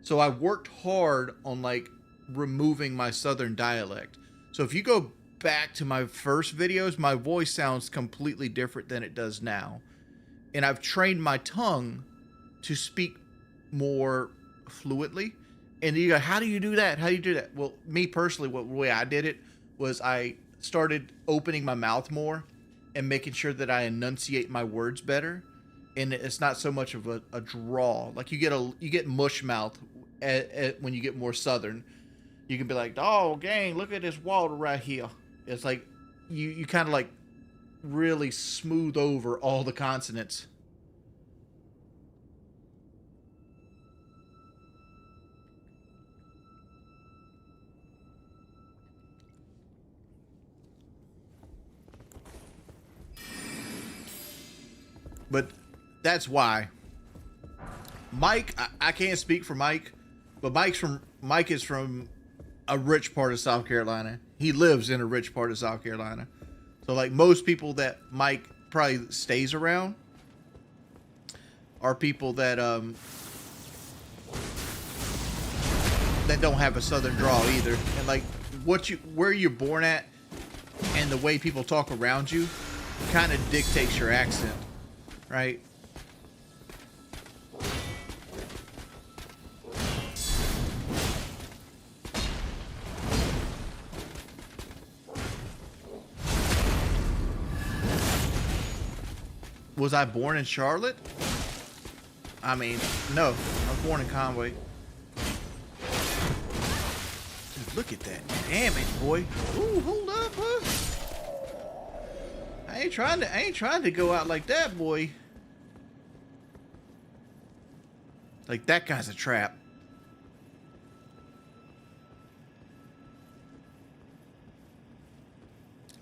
So I worked hard on like removing my southern dialect. So if you go back to my first videos, my voice sounds completely different than it does now. And I've trained my tongue to speak more fluently. And you go, how do you do that? How do you do that? Well, me personally, the way I did it was I started opening my mouth more and making sure that I enunciate my words better. And it's not so much of a drawl. Like you get mush mouth when you get more southern. You can be like, oh, gang, look at this water right here. It's like you kind of like really smooth over all the consonants. But that's why. Mike, I can't speak for Mike, but Mike is from a rich part of South Carolina. He lives in a rich part of South Carolina. So like most people that Mike probably stays around are people that that don't have a southern drawl either. And like where you're born at and the way people talk around you kind of dictates your accent, right? Was I born in Charlotte? I mean, no. I was born in Conway. Dude, look at that damage, boy. Ooh, hold up, huh? I ain't trying to go out like that, boy. Like that guy's a trap.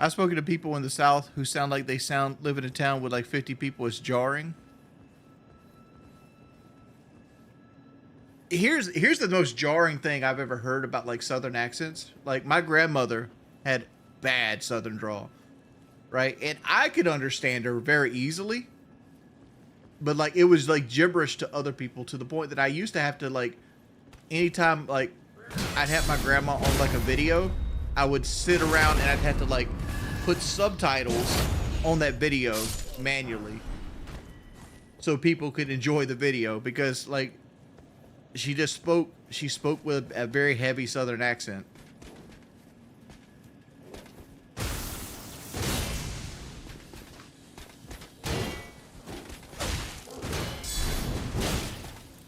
I've spoken to people in the South who sound like they live in a town with like 50 people. It's jarring. Here's the most jarring thing I've ever heard about like Southern accents. Like my grandmother had bad Southern drawl, right? And I could understand her very easily, but like it was like gibberish to other people to the point that I used to have to like, anytime like I'd have my grandma on like a video, I would sit around and I'd have to like put subtitles on that video manually so people could enjoy the video, because like she spoke with a very heavy Southern accent.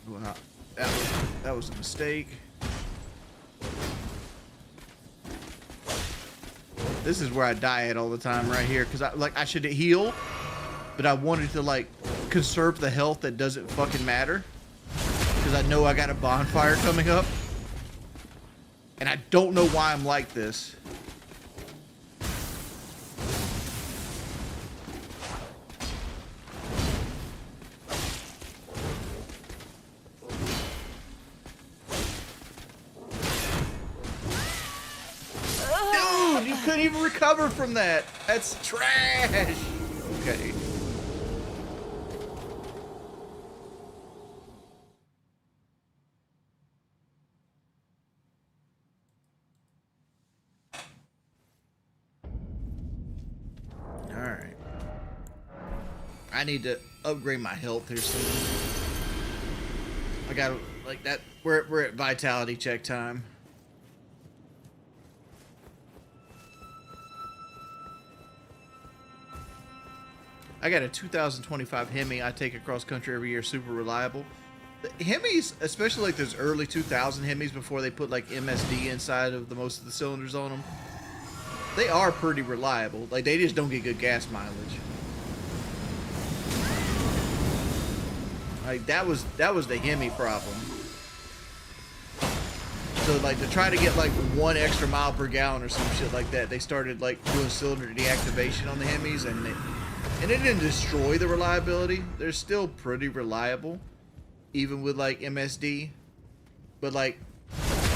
Wow, that was a mistake. This is where I die at all the time right here, because I should heal, but I wanted to like conserve the health that doesn't fucking matter, because I know I got a bonfire coming up, and I don't know why I'm like this. You couldn't even recover from that. That's trash. Okay. All right. I need to upgrade my health here soon. I got like that. We're at vitality check time. I got a 2025 Hemi I take across country every year, super reliable. The Hemis, especially like those early 2000 Hemis before they put like MSD inside of most of the cylinders on them, they are pretty reliable. Like they just don't get good gas mileage. Like that was the Hemi problem. So like to try to get like 1 extra mile per gallon or some shit like that, they started like doing cylinder deactivation on the Hemis, and it didn't destroy the reliability. They're still pretty reliable, even with like MSD. But like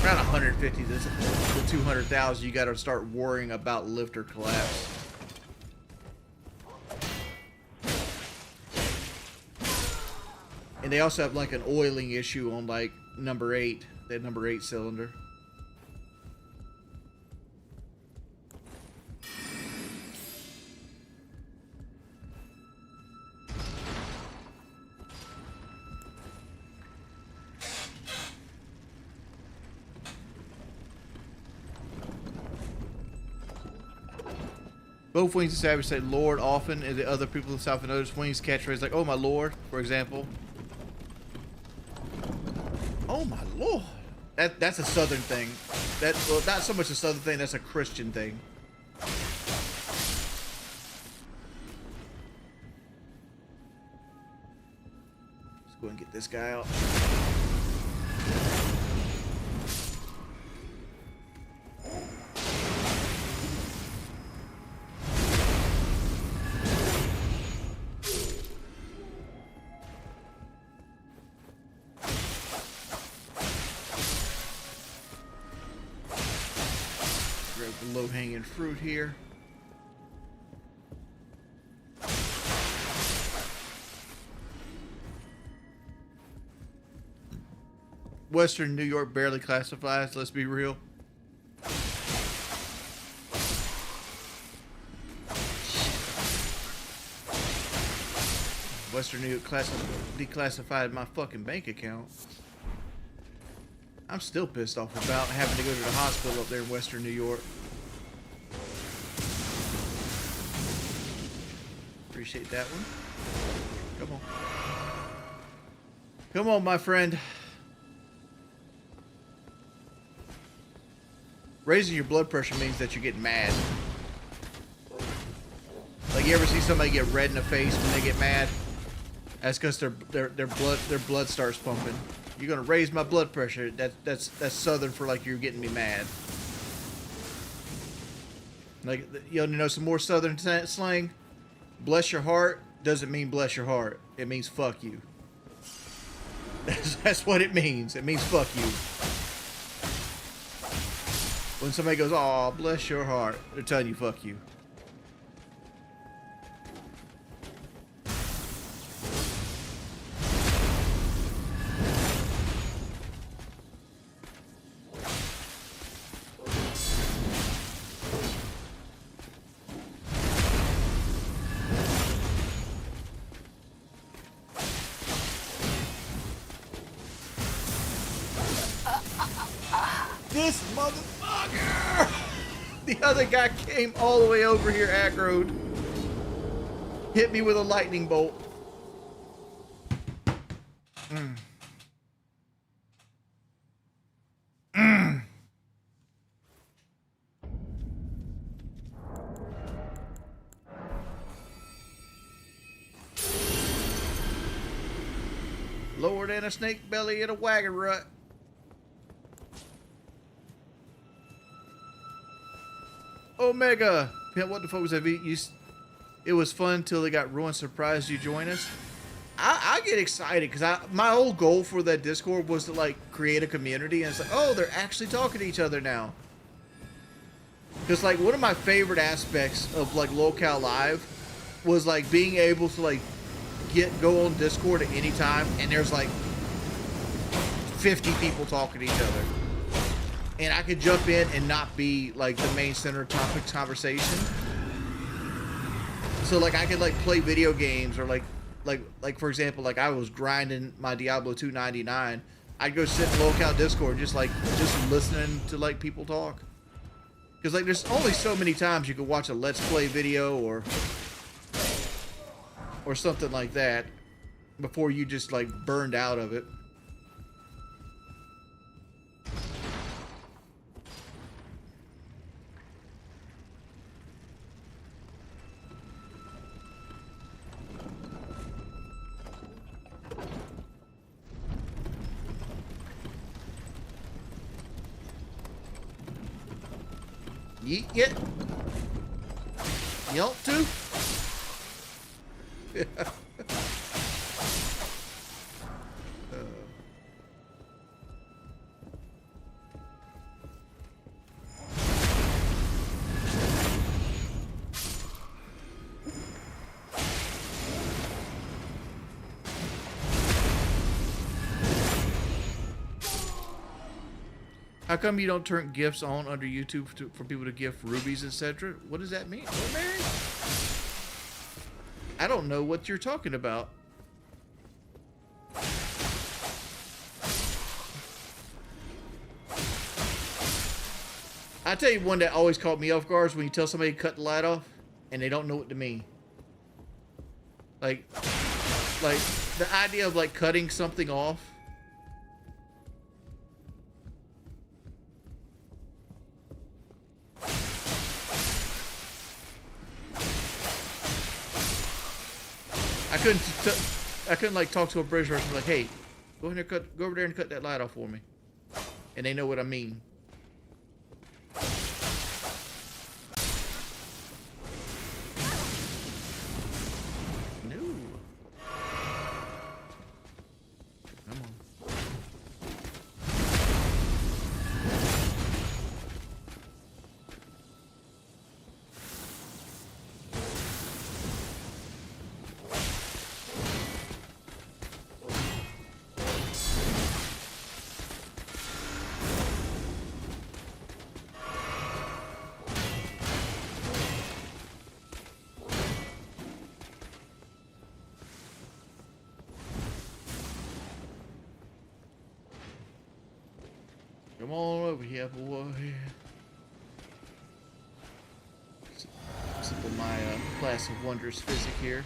around 150 to 200,000, you got to start worrying about lifter collapse. And they also have like an oiling issue on like number 8, that number 8 cylinder. Both Wings and Savage say Lord often, and the other people in the South have noticed Wings' catchphrase like, oh my Lord, for example. Oh my Lord. That's a Southern thing. Well, not so much a Southern thing, that's a Christian thing. Let's go and get this guy out. low-hanging fruit here. Western New York barely classifies, let's be real. Western New York declassified my fucking bank account. I'm still pissed off about having to go to the hospital up there in Western New York. Appreciate that one. Come on. Come on, my friend. Raising your blood pressure means that you're getting mad. Like, you ever see somebody get red in the face when they get mad? That's because their blood starts pumping. You're gonna raise my blood pressure. That's Southern for like you're getting me mad. Like, you know some more Southern slang? Bless your heart doesn't mean bless your heart. It means fuck you. That's what it means. It means fuck you. When somebody goes, "Oh, bless your heart," they're telling you fuck you. This motherfucker! The other guy came all the way over here, aggroed. Hit me with a lightning bolt. Lower than a snake belly in a wagon rut. Omega! Pimp, what the fuck was that? It was fun till it got ruined. Surprised you join us. I get excited because my whole goal for that Discord was to like create a community, and it's like, oh, they're actually talking to each other now. Because like one of my favorite aspects of like Locale Live was like being able to like go on Discord at any time, and there's like 50 people talking to each other. And I could jump in and not be like the main center topic conversation. So like I could like play video games, or like for example, like I was grinding my Diablo 299. I'd go sit in Locale Discord just listening to like people talk. Because like there's only so many times you could watch a Let's Play video or something like that before you just like burned out of it. Yeet it. You want to? How come you don't turn gifts on under YouTube for people to gift rubies, etc.? What does that mean? What, Mary? I don't know what you're talking about. I tell you one that always caught me off guard is when you tell somebody to cut the light off and they don't know what to mean. Like the idea of like cutting something off. I couldn't like talk to a British person like, hey, go over there and cut that light off for me, and they know what I mean. No. Come on. Come on over here, boy. Simple my class of wondrous physic here.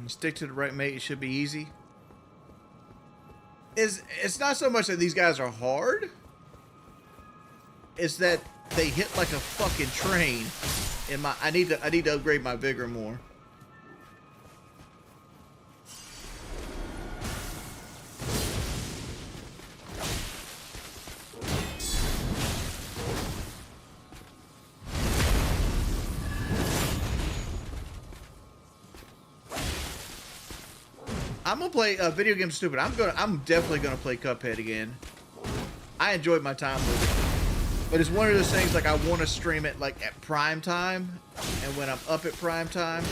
Stick to the right mate, it should be easy. It's not so much that these guys are hard, it's that they hit like a fucking train. And I need to upgrade my vigor more. I'm gonna play video game stupid. I'm definitely gonna play Cuphead again. I enjoyed my time with it, but it's one of those things like I want to stream it like at prime time, and when I'm up at prime time.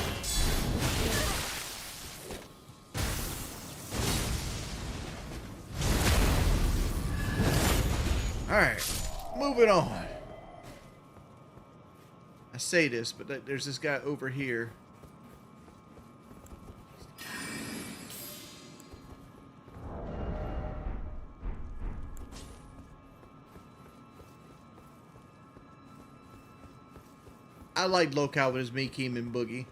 All right, moving on. I say this, but there's this guy over here. I like Locale with his me, Keem, and Boogie.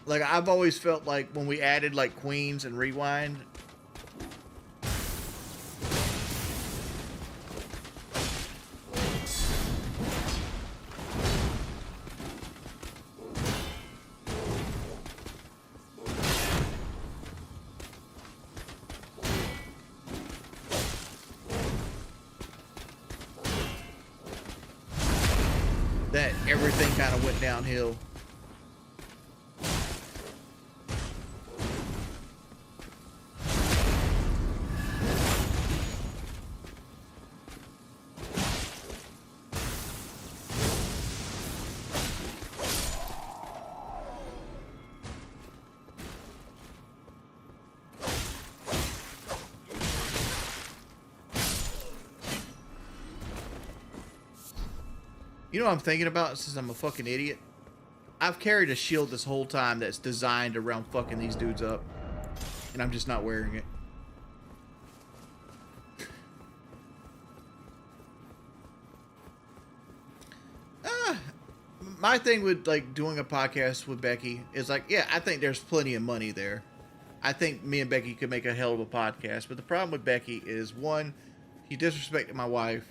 Like, I've always felt like when we added, like, Queens and Rewind. That everything kind of went downhill. You know what I'm thinking about since I'm a fucking idiot? I've carried a shield this whole time that's designed around fucking these dudes up. And I'm just not wearing it. My thing with like doing a podcast with Becky is like, yeah, I think there's plenty of money there. I think me and Becky could make a hell of a podcast. But the problem with Becky is, one, she disrespected my wife.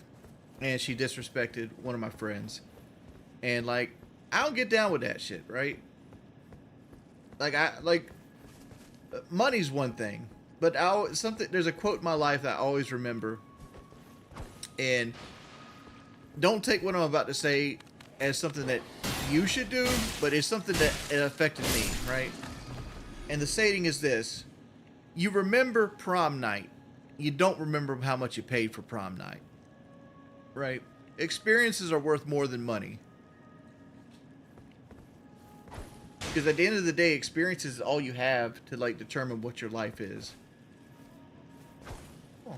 And she disrespected one of my friends. And, like, I don't get down with that shit, right? Like, money's one thing. But there's a quote in my life that I always remember. And don't take what I'm about to say as something that you should do, but it's something that it affected me, right? And the saying is this: you remember prom night. You don't remember how much you paid for prom night. Right? Experiences are worth more than money. Because at the end of the day, experiences is all you have to like determine what your life is. Oh.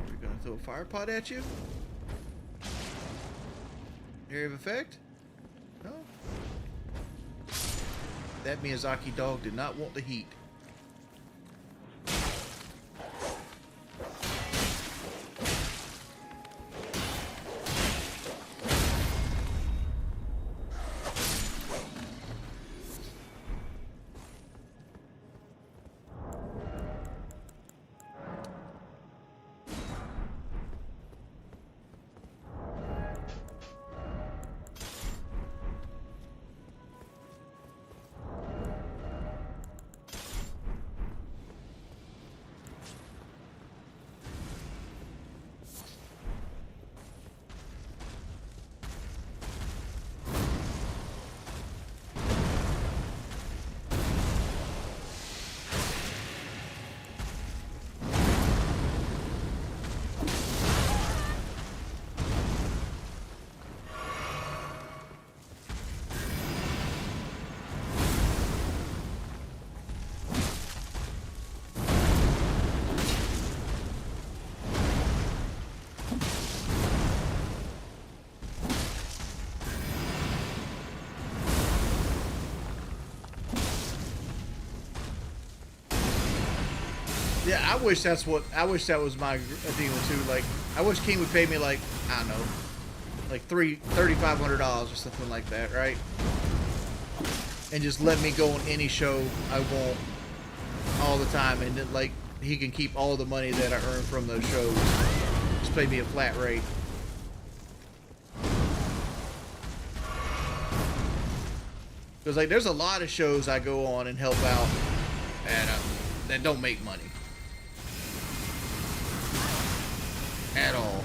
We're gonna throw a fire pot at you? Area of effect? No. That Miyazaki dog did not want the heat. Yeah, I wish that was my deal too. Like, I wish King would pay me like, I don't know, like $3,500 or something like that, right? And just let me go on any show I want all the time, and then, like, he can keep all the money that I earn from those shows. Just pay me a flat rate. Because, like, there's a lot of shows I go on and help out that don't make money. At all.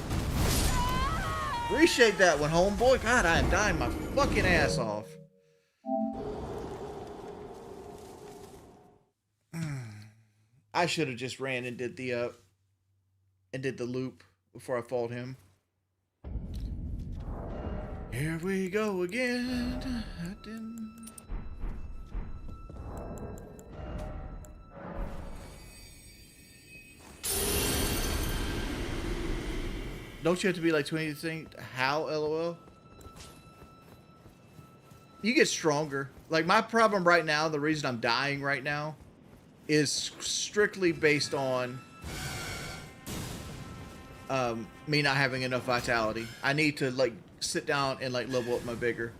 Appreciate that one, homeboy. God, I am dying my fucking ass off. I should have just ran and did the loop before I fought him. Here we go again. I didn't... Don't you have to be like 20 to think how, LOL? You get stronger. Like, my problem right now, the reason I'm dying right now, is strictly based on me not having enough vitality. I need to, like, sit down and, like, level up my vigor.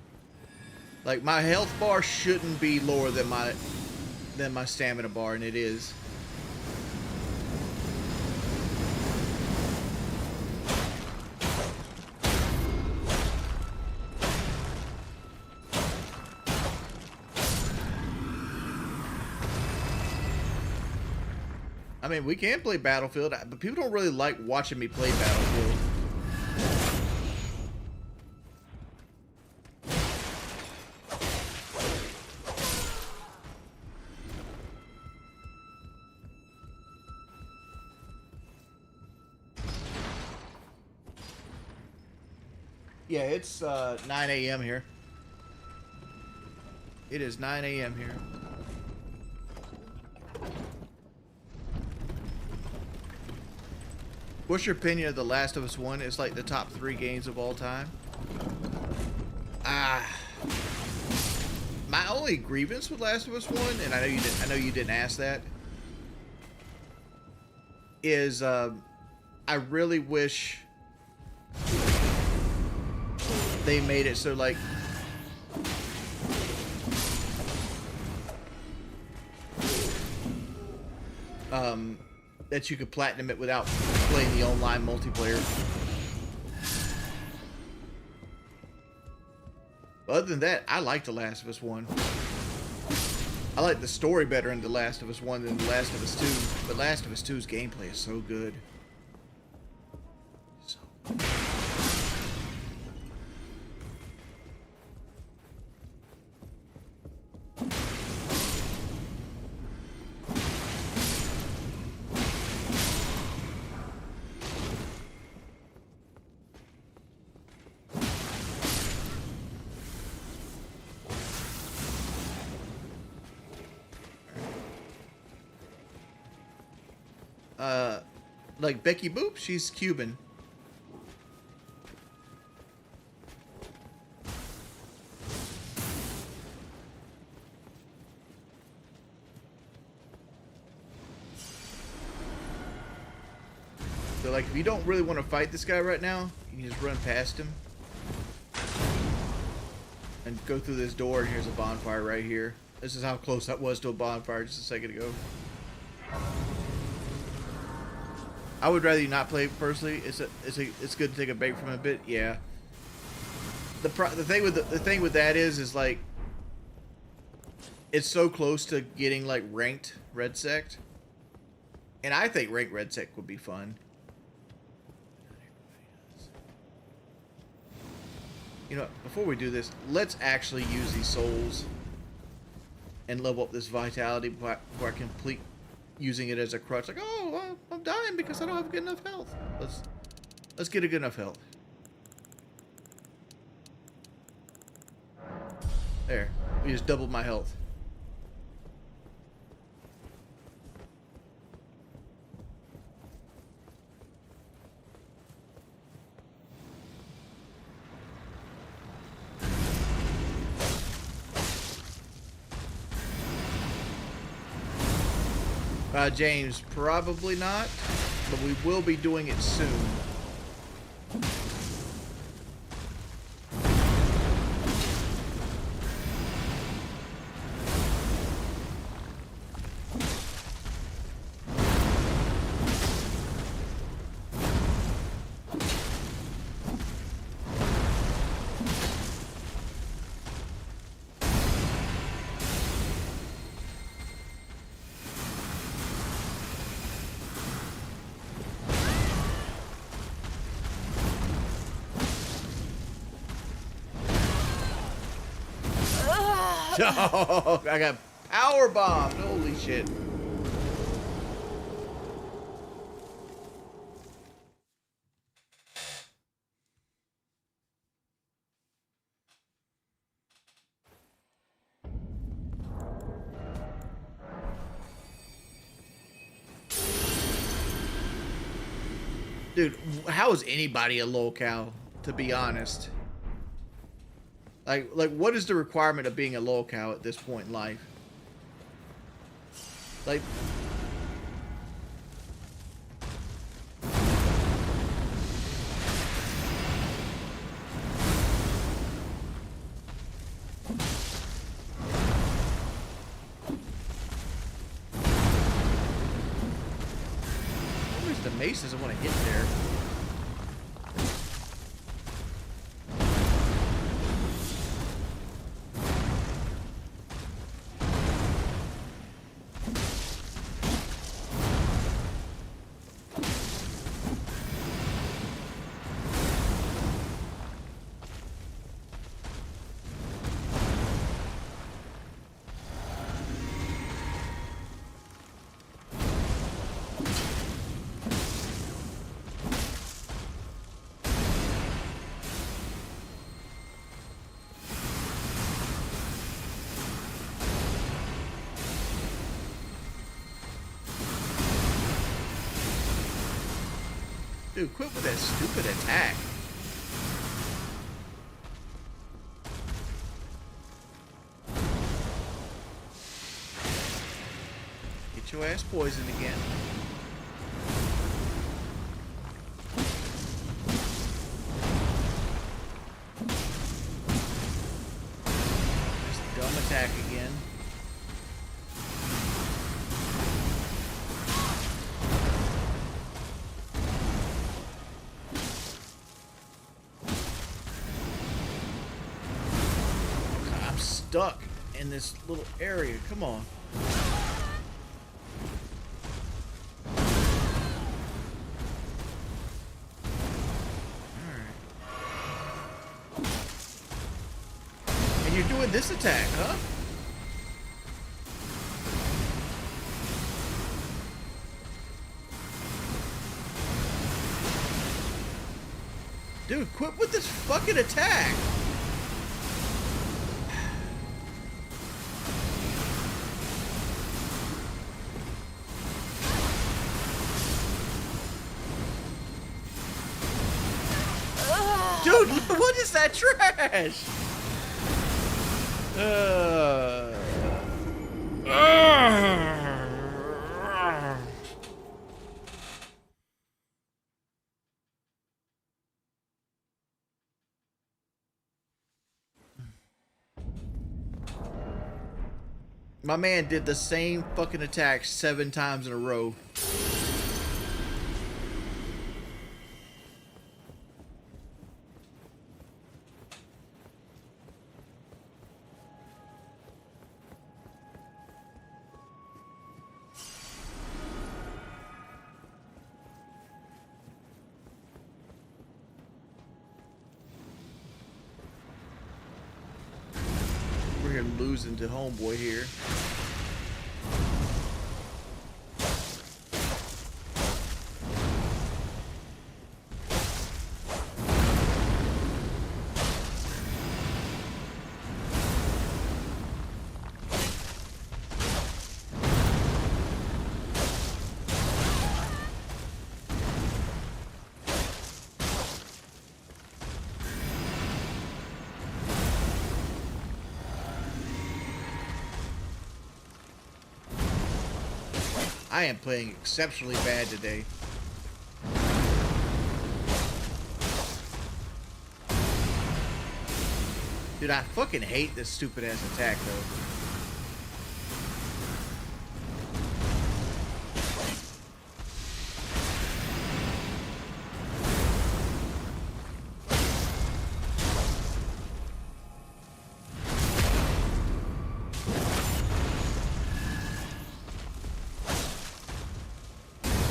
Like, my health bar shouldn't be lower than my stamina bar, and it is. I mean, we can play Battlefield, but people don't really like watching me play Battlefield. Yeah, it's 9 a.m. here. It is 9 a.m. here. What's your opinion of The Last of Us 1? It's like the top 3 games of all time. My only grievance with Last of Us 1, and I know you didn't ask that, is I really wish they made it so, like, that you could platinum it without playing the online multiplayer. Other than that, I like The Last of Us 1. I like the story better in The Last of Us 1 than The Last of Us 2. But Last of Us 2's gameplay is so good. So good. Like Becky Boop, she's Cuban. So, like, if you don't really want to fight this guy right now, you can just run past him and go through this door, and here's a bonfire right here. This is how close I was to a bonfire just a second ago. I would rather you not play personally. It's good to take a break from it a bit. Yeah. The thing with that is like, it's so close to getting like ranked red sect, and I think ranked red sect would be fun. You know what, before we do this, let's actually use these souls and level up this vitality before I complete using it as a crutch. Like, oh, I'm dying because I don't have good enough health. Let's get a good enough health. There, we just doubled my health. James, probably not, but we will be doing it soon. Oh, I got power bombed. Holy shit. Dude, how is anybody a lolcow, to be honest? Like, what is the requirement of being a lolcow at this point in life? Like, where's the mace doesn't want to hit there? Dude, quit with that stupid attack. Get your ass poisoned again. This dumb attack again. Stuck in this little area. Come on. Alright. And you're doing this attack, huh? Dude, quit with this fucking attack. Dude, what is that trash? My man did the same fucking attack 7 times in a row. We're losing to homeboy here. I am playing exceptionally bad today. Dude, I fucking hate this stupid ass attack though.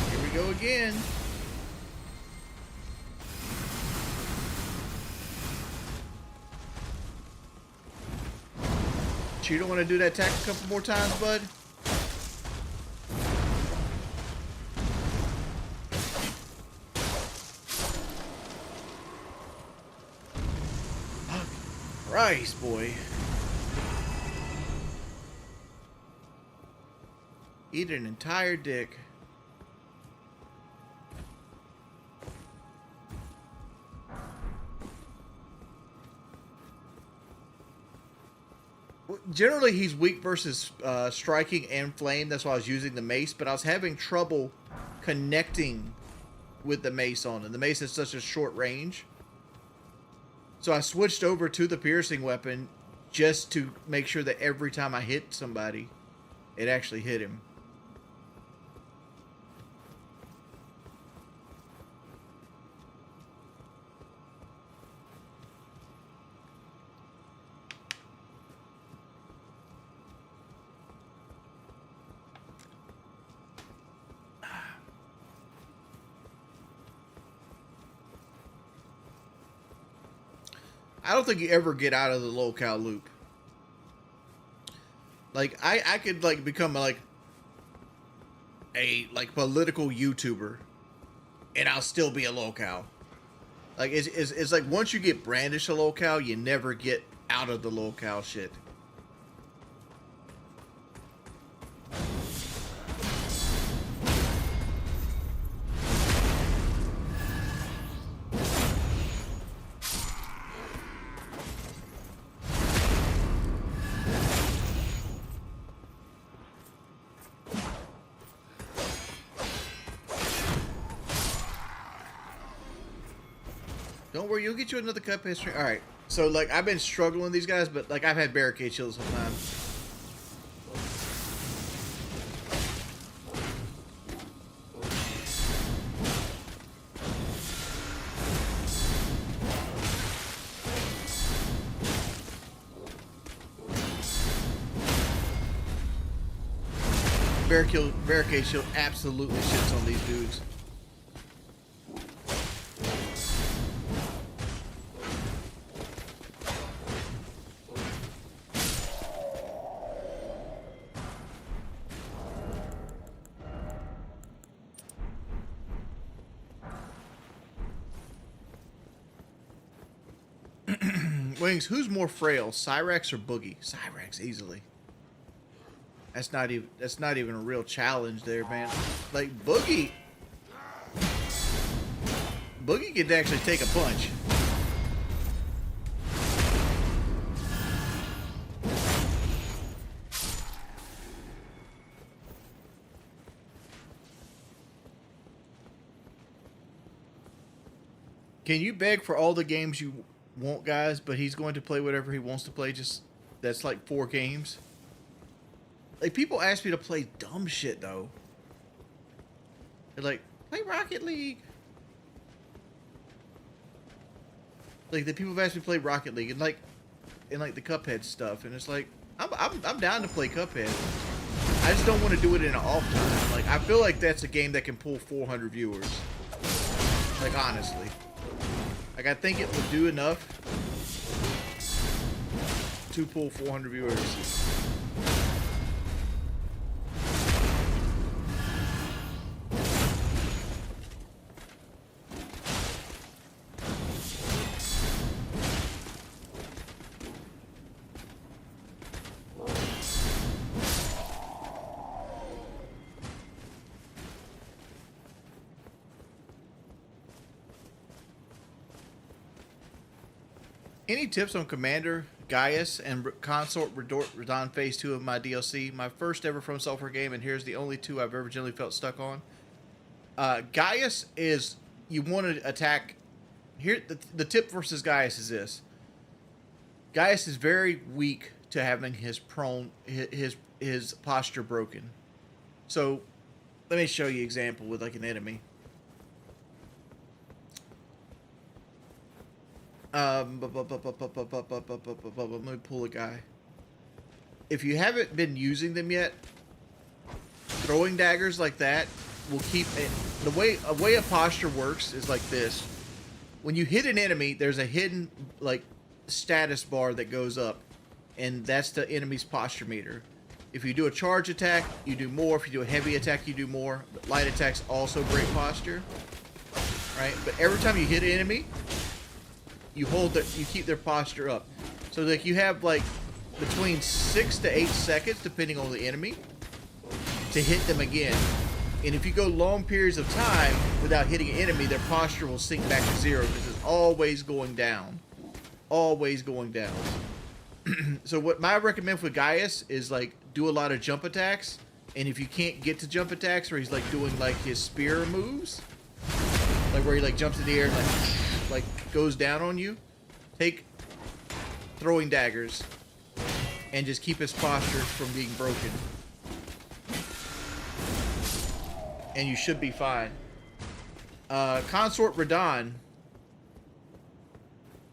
Here we go again. You don't want to do that attack a couple more times, bud? Christ, boy. Eat an entire dick. Generally, he's weak versus striking and flame. That's why I was using the mace, but I was having trouble connecting with the mace on it. The mace has such a short range. So I switched over to the piercing weapon just to make sure that every time I hit somebody, it actually hit him. I don't think you ever get out of the locale loop. Like I could like become like a political YouTuber, and I'll still be a locale. Like it's like once you get brandished a locale, you never get out of the locale shit. Don't worry, you'll get you another cup history. All right. So like I've been struggling with these guys, but like I've had barricade shields sometimes. Barricade shield absolutely shits on these dudes. Wings, who's more frail, Cyrax or Boogie? Cyrax easily. That's not even a real challenge there, man. Like Boogie can actually take a punch. Can you beg for all the games you want, guys, but he's going to play whatever he wants to play? Just that's like 4 games. Like people ask me to play dumb shit though. They're like, play Rocket League. Like the people have asked me to play Rocket League and like the Cuphead stuff, and it's like I'm down to play Cuphead. I just don't want to do it in an off time. Like I feel like that's a game that can pull 400 viewers. Like honestly. Like I think it would do enough to pull 400 viewers. Any tips on Commander Gaius and Consort Radon Phase 2 of my DLC. My first ever From Software game, and here's the only two I've ever generally felt stuck on. Gaius is, you want to attack... Here, the tip versus Gaius is this. Gaius is very weak to having his posture broken. So, let me show you an example with like an enemy. Let me pull a guy. If you haven't been using them yet, throwing daggers like that will keep it. The way a posture works is like this. When you hit an enemy, there's a hidden like status bar that goes up, and that's the enemy's posture meter. If you do a charge attack, you do more. If you do a heavy attack, you do more. But light attacks also break posture, right? But every time you hit an enemy, you keep their posture up. So like you have like between 6 to 8 seconds, depending on the enemy, to hit them again. And if you go long periods of time without hitting an enemy, their posture will sink back to 0 because it's always going down. Always going down. So what I recommend for Gaius is like do a lot of jump attacks. And if you can't get to jump attacks where he's like doing like his spear moves, like where he like jumps in the air and like goes down on you, take throwing daggers and just keep his posture from being broken. And you should be fine. Consort Radon.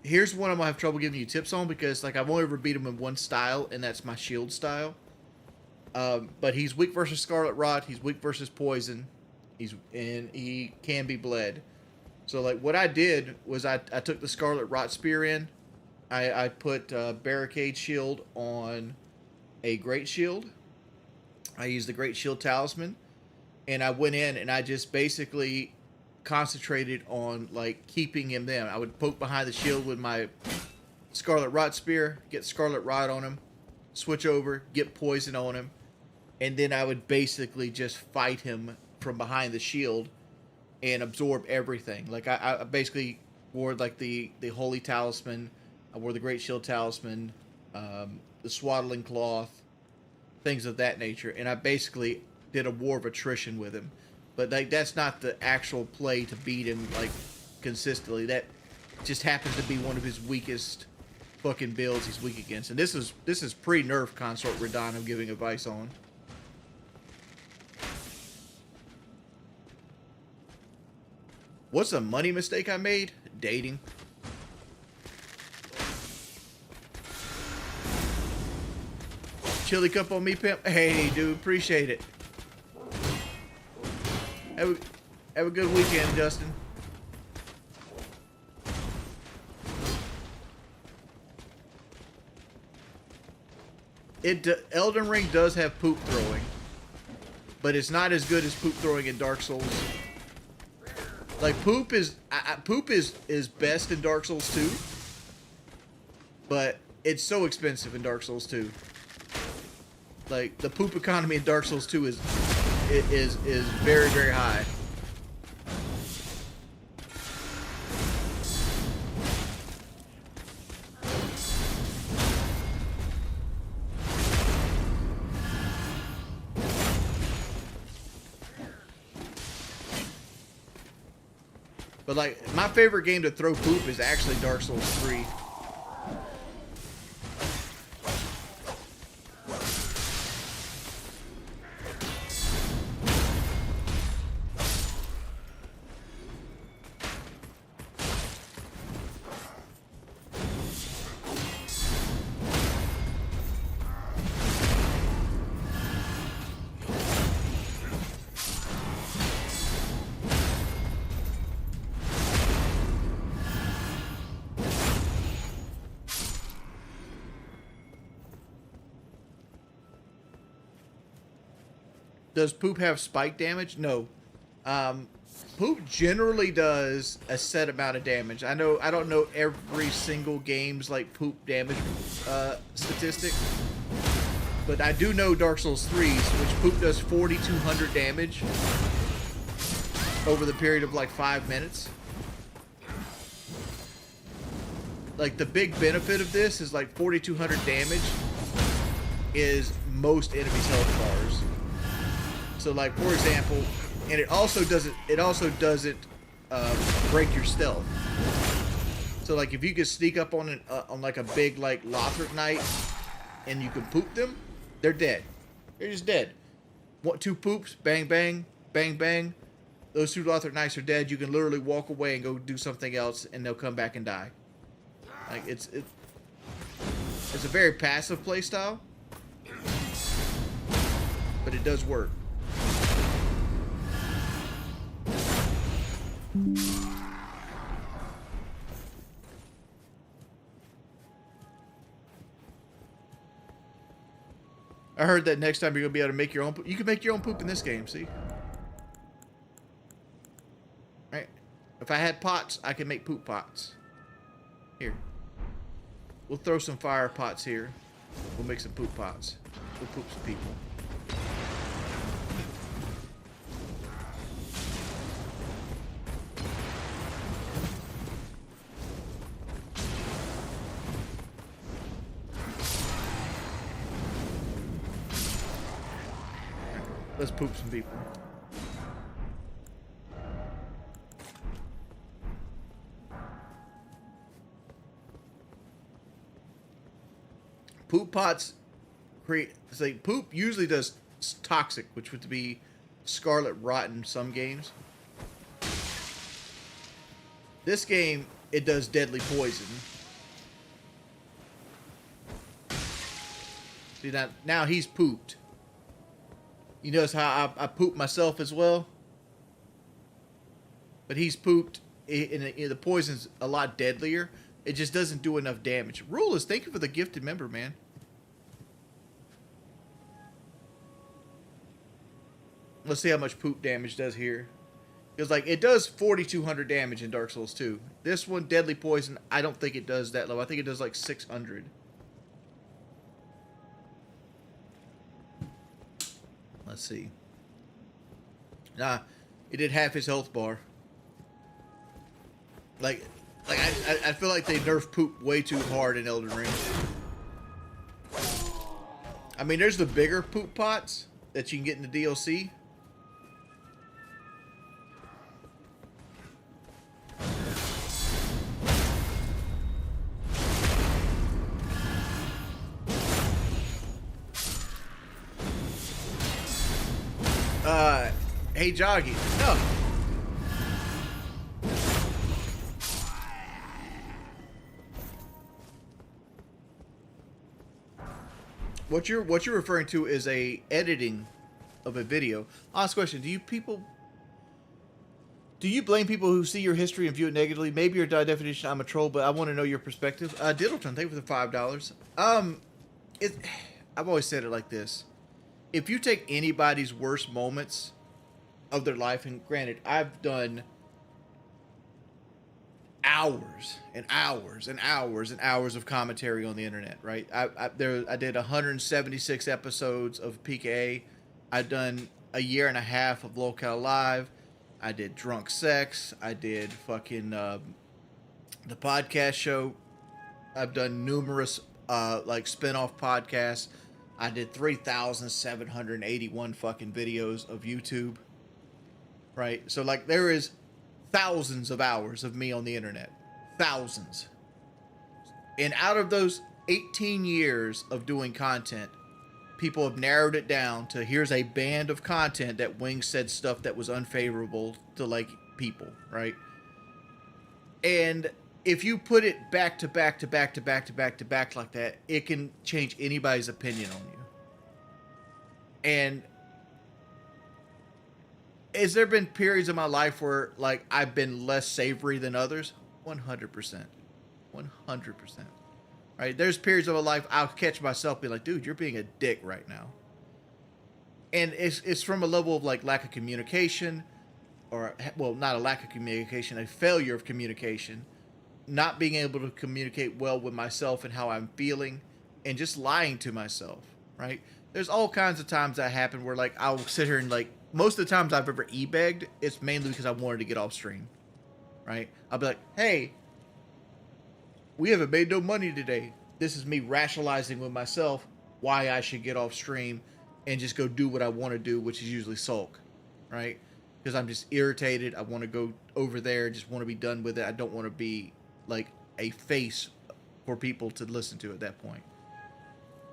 Here's one I'm gonna have trouble giving you tips on because like I've only ever beat him in one style, and that's my shield style. But he's weak versus Scarlet Rot. He's weak versus poison. And he can be bled. So like what I did was I took the Scarlet Rot Spear in. I put Barricade Shield on a Great Shield. I used the Great Shield Talisman. And I went in and I just basically concentrated on like keeping him there. I would poke behind the shield with my Scarlet Rot Spear, get Scarlet Rot on him, switch over, get poison on him, and then I would basically just fight him from behind the shield and absorb everything. Like I basically wore like the Holy Talisman, I wore the Great Shield Talisman, the Swaddling Cloth, things of that nature, and I basically did a war of attrition with him. But like that's not the actual play to beat him like consistently. That just happens to be one of his weakest fucking builds he's weak against. And this is pre-nerf Consort Radon I'm giving advice on. What's a money mistake I made? Dating. Chili cup on me, pimp. Hey, dude, appreciate it. Have a good weekend, Justin. Elden Ring does have poop throwing, but it's not as good as poop throwing in Dark Souls. Like poop is best in Dark Souls 2, but it's so expensive in Dark Souls 2. Like the poop economy in Dark Souls 2 is very, very high. But like my favorite game to throw poop is actually Dark Souls 3. Does poop have spike damage? No. Poop generally does a set amount of damage. I don't know every single game's like poop damage statistic, but I do know Dark Souls 3's, which poop does 4,200 damage over the period of like 5 minutes. like the big benefit of this is like 4,200 damage is most enemies' health bars. So like for example, and it also doesn't break your stealth. So like if you could sneak up on like a big like Lothric Knight and you can poop them, they're dead. They're just dead. One, two poops, bang bang, bang bang. Those two Lothric Knights are dead. You can literally walk away and go do something else, and they'll come back and die. Like it's a very passive playstyle, but it does work. I heard that next time you're gonna be able to make your own poop. You can make your own poop in this game, see? Right? If I had pots, I could make poop pots. Here. We'll throw some fire pots here. We'll make some poop pots. We'll poop some people. Let's poop some people. Poop pots create. Say poop usually does toxic, which would be scarlet rot in some games. This game, it does deadly poison. See that now he's pooped. You notice how I pooped myself as well? But he's pooped, and the poison's a lot deadlier. It just doesn't do enough damage. Rulers, thank you for the gifted member, man. Let's see how much poop damage does here. Because, like, it does 4,200 damage in Dark Souls 2. This one, Deadly Poison, I don't think it does that low. I think it does, like, 600. Let's see. Nah, it did half his health bar. Like I feel like they nerfed poop way too hard in Elden Ring. I mean, there's the bigger poop pots that you can get in the DLC. Hey, Joggy. No. What you're referring to is a editing of a video. Honest question: do you blame people who see your history and view it negatively? Maybe your definition, I'm a troll, but I want to know your perspective. Diddleton, thank you for the $5. I've always said it like this: if you take anybody's worst moments of their life, and granted, I've done hours and hours and hours and hours of commentary on the internet, right? I did 176 episodes of PKA. I've done a year and a half of Locale Live. I did Drunk Sex. I did fucking the podcast show. I've done numerous like spin-off podcasts. I did 3,781 fucking videos of YouTube. Right? So like there is thousands of hours of me on the internet. Thousands. And out of those 18 years of doing content, people have narrowed it down to here's a band of content that Wing said stuff that was unfavorable to like people, right? And if you put it back to back to back to back to back to back like that, it can change anybody's opinion on you. And has there been periods of my life where like I've been less savory than others? 100%. 100%. Right? There's periods of my life I'll catch myself being like, dude, you're being a dick right now. And it's from a level of like lack of communication, or well, not a lack of communication, a failure of communication, not being able to communicate well with myself and how I'm feeling, and just lying to myself, right? There's all kinds of times that happen where like I'll sit here and like, most of the times I've ever e-begged, it's mainly because I wanted to get off stream, right? I'll be like, hey, We haven't made no money today. This is me rationalizing with myself why I should get off stream and just go do what I want to do, which is usually sulk, right? Because I'm just irritated. I want to go over there, just want to be done with it. I don't want to be like a face for people to listen to at that point.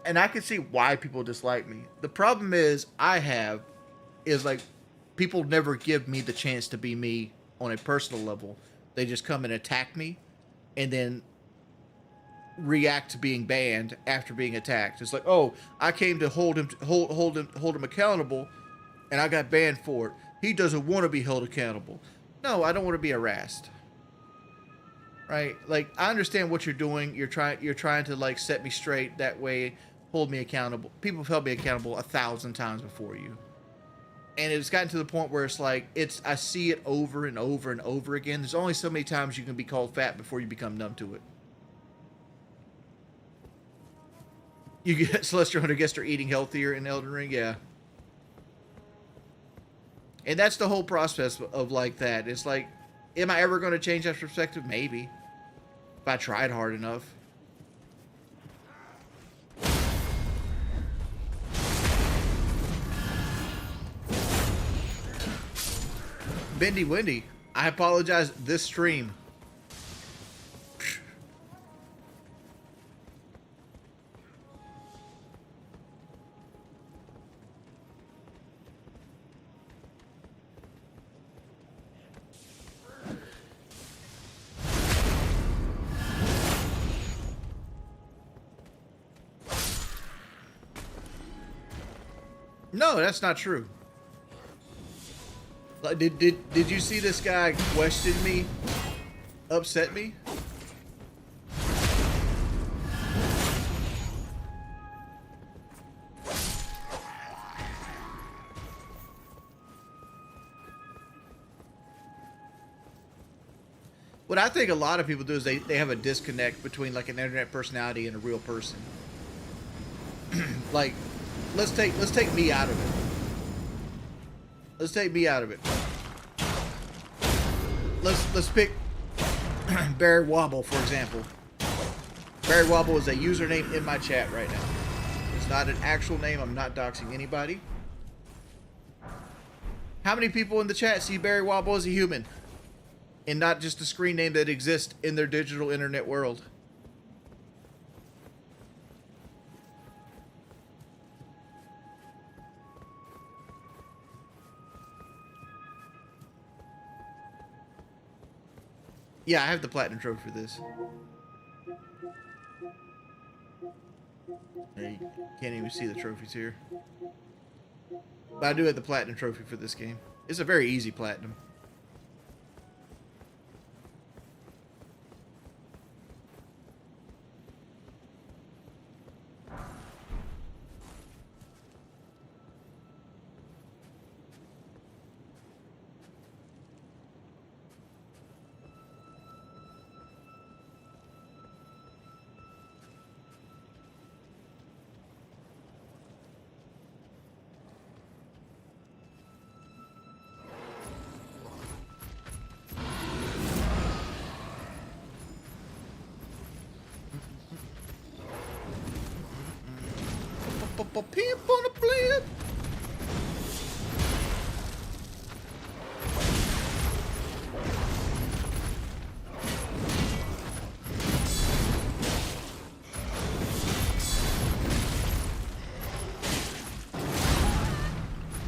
And I can see why people dislike me. The problem is like people never give me the chance to be me on a personal level. They just come and attack me and then react to being banned after being attacked. It's like, oh, I came to hold him accountable, and I got banned for it. He doesn't want to be held accountable. No, I don't want to be harassed. Right? Like, I understand what you're doing. You're trying to like set me straight. That way, hold me accountable. People have held me accountable 1,000 times before you. And it's gotten to the point where it's like, I see it over and over and over again. There's only so many times you can be called fat before you become numb to it. You get Celestial Hunter guests are eating healthier in Elden Ring, yeah. And that's the whole process of like that. It's like, am I ever going to change that perspective? Maybe. If I tried hard enough. Bendy Wendy, I apologize this stream. No, that's not true. Like, did you see this guy question me? Upset me? What I think a lot of people do is they have a disconnect between like an internet personality and a real person. Like, let's take me out of it. Let's take me out of it. Let's pick Barry Wobble, for example. Barry Wobble is a username in my chat right now. It's not an actual name. I'm not doxing anybody. How many people in the chat see Barry Wobble as a human and not just a screen name that exists in their digital internet world? Yeah, I have the platinum trophy for this. You can't even see the trophies here. But I do have the platinum trophy for this game. It's a very easy platinum. Pimp on a blade.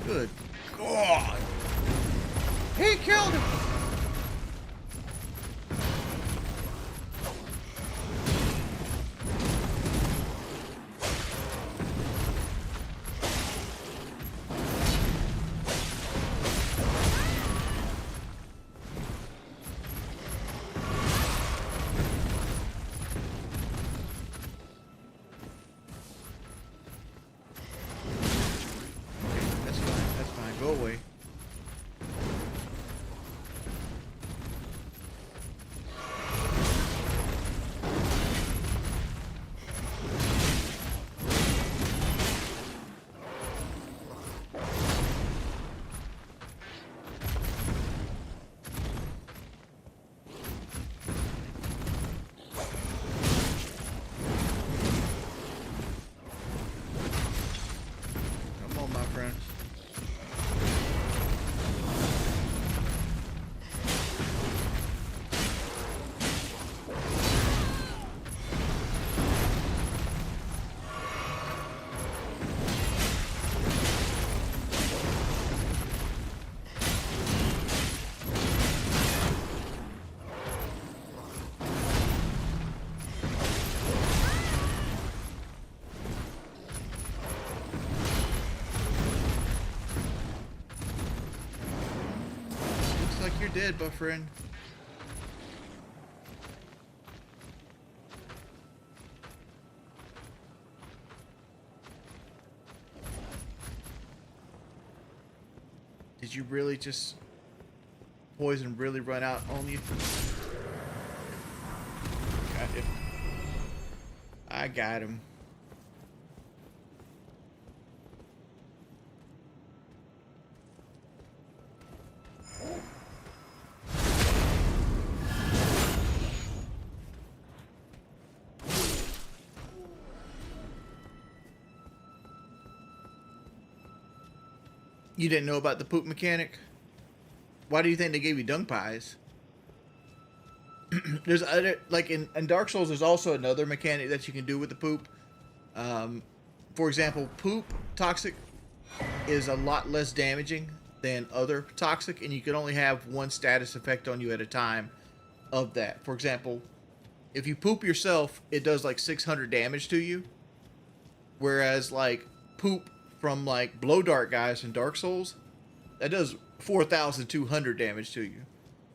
Good God. He killed him. Go away. you're dead, buff friend. Did you really just poison really run out on you? Got him. I got him. You didn't know about the poop mechanic? Why do you think they gave you dung pies? There's other, like in Dark Souls, there's also another mechanic that you can do with the poop. For example, poop toxic is a lot less damaging than other toxic, and you can only have one status effect on you at a time of that. For example, if you poop yourself, it does like 600 damage to you, whereas like poop from like blow dart guys in Dark Souls, that does 4,200 damage to you.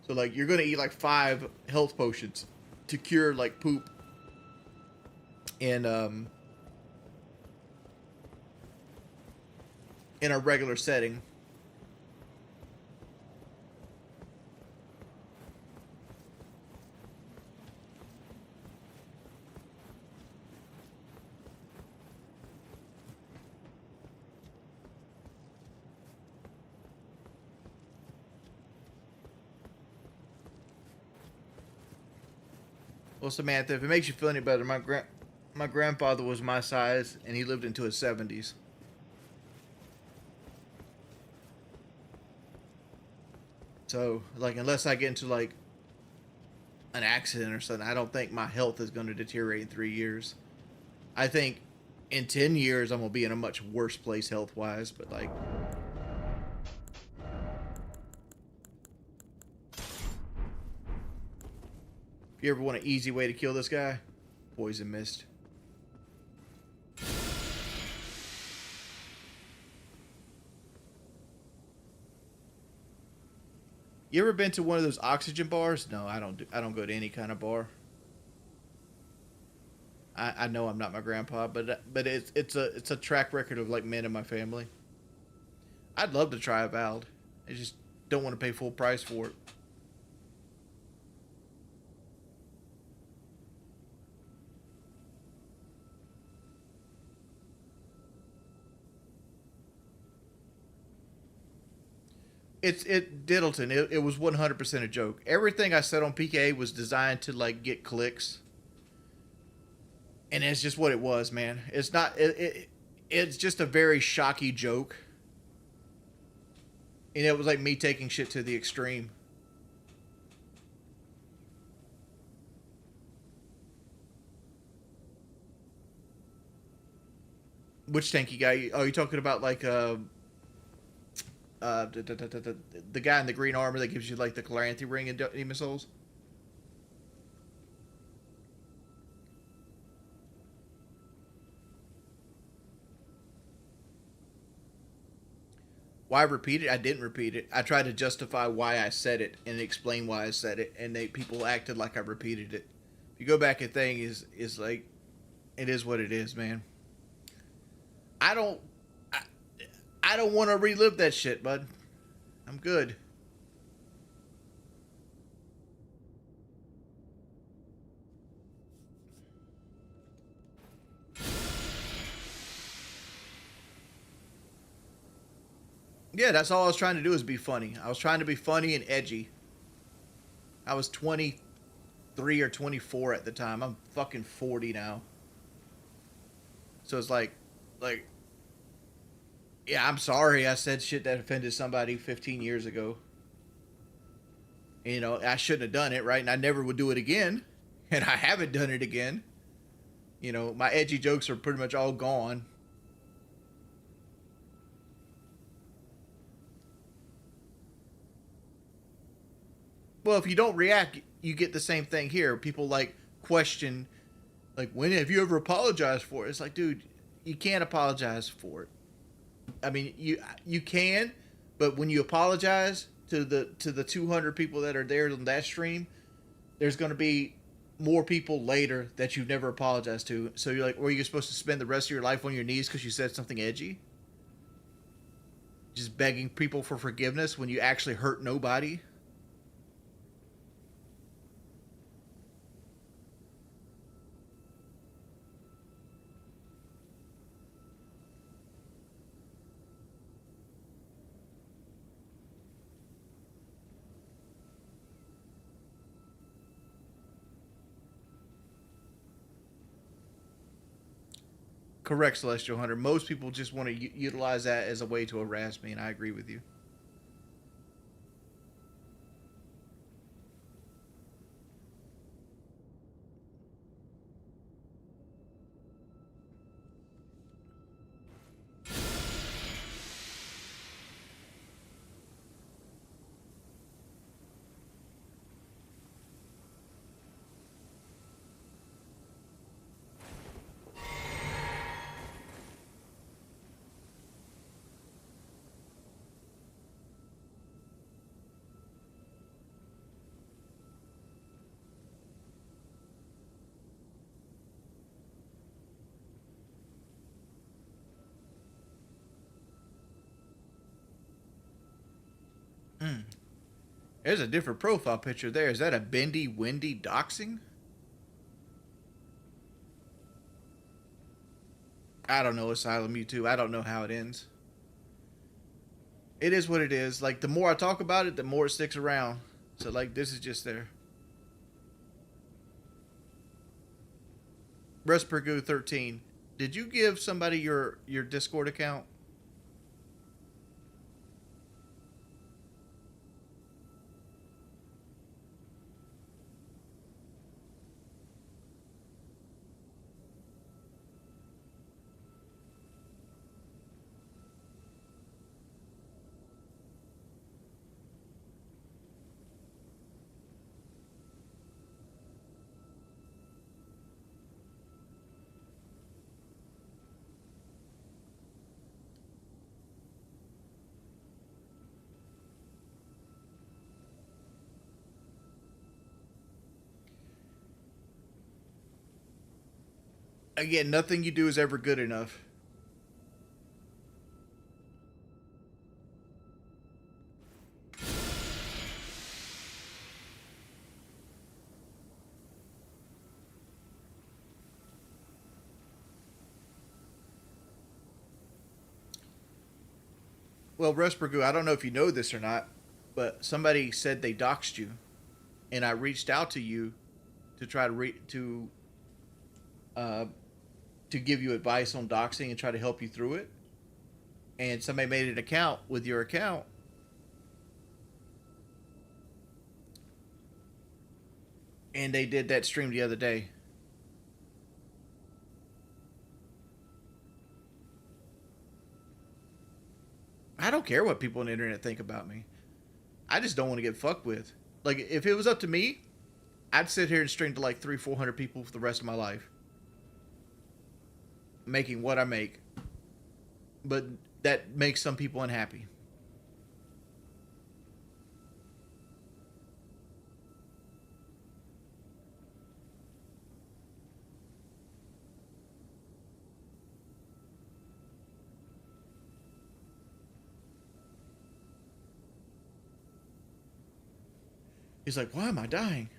So like you're gonna eat like 5 health potions to cure like poop in a regular setting. Well, Samantha, if it makes you feel any better, my grandfather was my size, and he lived into his 70s. So, like, unless I get into, like, an accident or something, I don't think my health is going to deteriorate in 3 years. I think in 10 years, I'm going to be in a much worse place health-wise, but, like... If you ever want an easy way to kill this guy, poison mist. You ever been to one of those oxygen bars? No, I don't go to any kind of bar. I know I'm not my grandpa, but it's a track record of like men in my family. I'd love to try a Vald. I just don't want to pay full price for it. It Diddleton. It was 100% a joke. Everything I said on PK was designed to like get clicks, and it's just what it was, man. It's not. It's just a very shocky joke, and it was like me taking shit to the extreme. Which tanky guy? Oh, you talking about like the guy in the green armor that gives you like the Calanthe ring and Demon Souls? Why repeat it? I didn't repeat it. I tried to justify why I said it and explain why I said it, and people acted like I repeated it. If you go back and think, is like, it is what it is, man. I don't want to relive that shit, bud. I'm good. Yeah, that's all I was trying to do is be funny. I was trying to be funny and edgy. I was 23 or 24 at the time. I'm fucking 40 now. So it's like, yeah, I'm sorry I said shit that offended somebody 15 years ago. You know, I shouldn't have done it, right? And I never would do it again. And I haven't done it again. You know, my edgy jokes are pretty much all gone. Well, if you don't react, you get the same thing here. People, like, question, like, when have you ever apologized for it? It's like, dude, you can't apologize for it. I mean, you can, but when you apologize, to the 200 people that are there on that stream, there's going to be more people later that you've never apologized to. So you're like, were you supposed to spend the rest of your life on your knees because you said something edgy? Just begging people for forgiveness when you actually hurt nobody? Correct, Celestial Hunter. Most people just want to utilize that as a way to harass me, and I agree with you. There's a different profile picture there. Is that a bendy, windy doxing? I don't know, Asylum YouTube. I don't know how it ends. It is what it is. Like, the more I talk about it, the more it sticks around. So, like, this is just there. Respergoo 13. Did you give somebody your Discord account? Again, nothing you do is ever good enough. Well, Respergoo, I don't know if you know this or not, but somebody said they doxed you, and I reached out to you to try to give you advice on doxing and try to help you through it. And somebody made an account with your account. And they did that stream the other day. I don't care what people on the internet think about me. I just don't want to get fucked with. Like, if it was up to me, I'd sit here and stream to like 300-400 people for the rest of my life, making what I make. But that makes some people unhappy. He's like, why am I dying?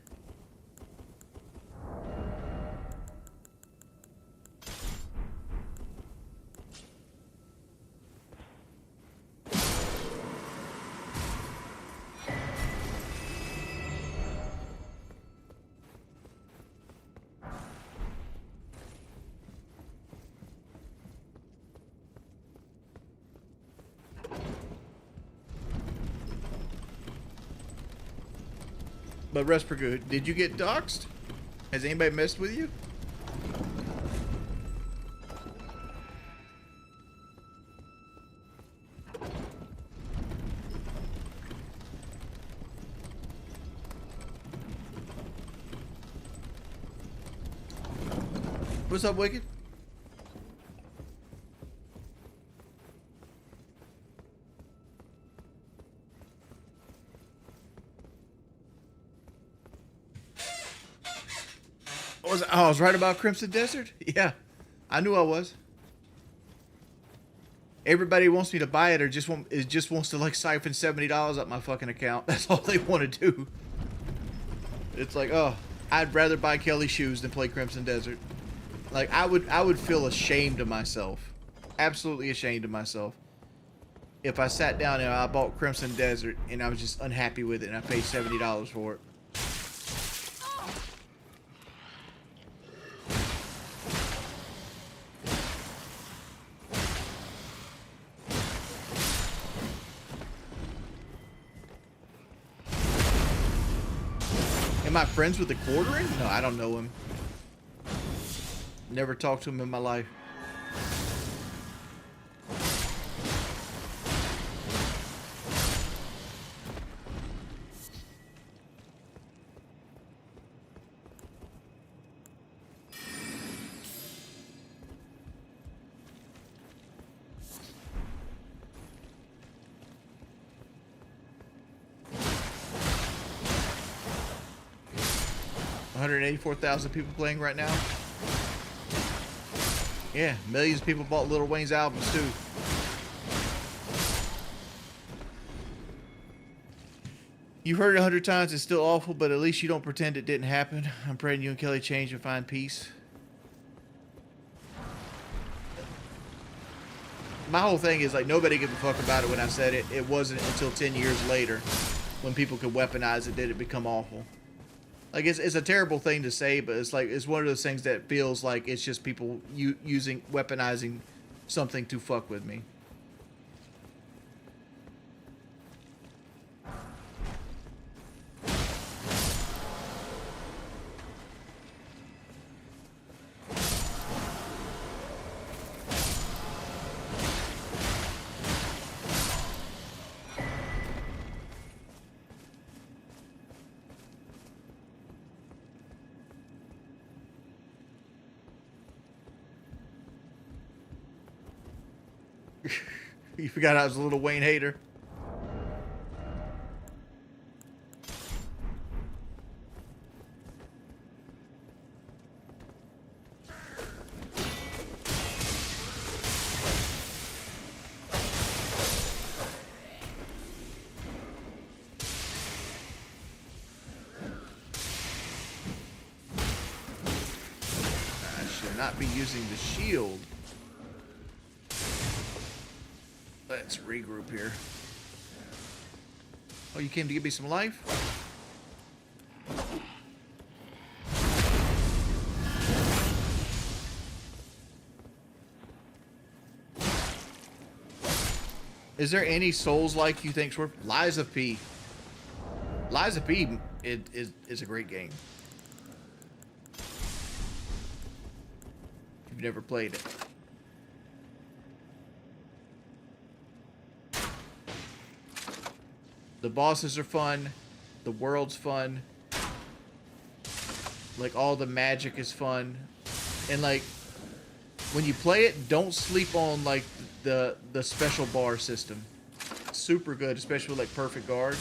But Respergoo, did you get doxxed? Has anybody messed with you? What's up, Wicked? I was right about Crimson Desert? Yeah, I knew I was. Everybody wants me to buy it or just wants to like siphon $70 out my fucking account. That's all they want to do. It's like, oh, I'd rather buy Kelly shoes than play Crimson Desert. Like I would feel ashamed of myself. Absolutely ashamed of myself. If I sat down and I bought Crimson Desert and I was just unhappy with it and I paid $70 for it. Am I friends with the Quartering? No, I don't know him. Never talked to him in my life. $184,000 people playing right now. Yeah, millions of people bought Lil Wayne's albums too. You've heard it 100 times, it's still awful, but at least you don't pretend it didn't happen. I'm praying you and Kelly change and find peace. My whole thing is like nobody gave a fuck about it when I said it. It wasn't until 10 years later when people could weaponize it did it become awful. Like it's a terrible thing to say, but it's like it's one of those things that feels like it's just people weaponizing something to fuck with me. You forgot I was a little Wayne hater. I should not be using the shield. Let's regroup here. Oh, you came to give me some life? Is there any Souls-like you think's worth? Lies of P. Lies of P is a great game. If you've never played it. The bosses are fun. The world's fun. Like, all the magic is fun. And, like, when you play it, don't sleep on, like, the special bar system. Super good, especially with, like, Perfect Guard.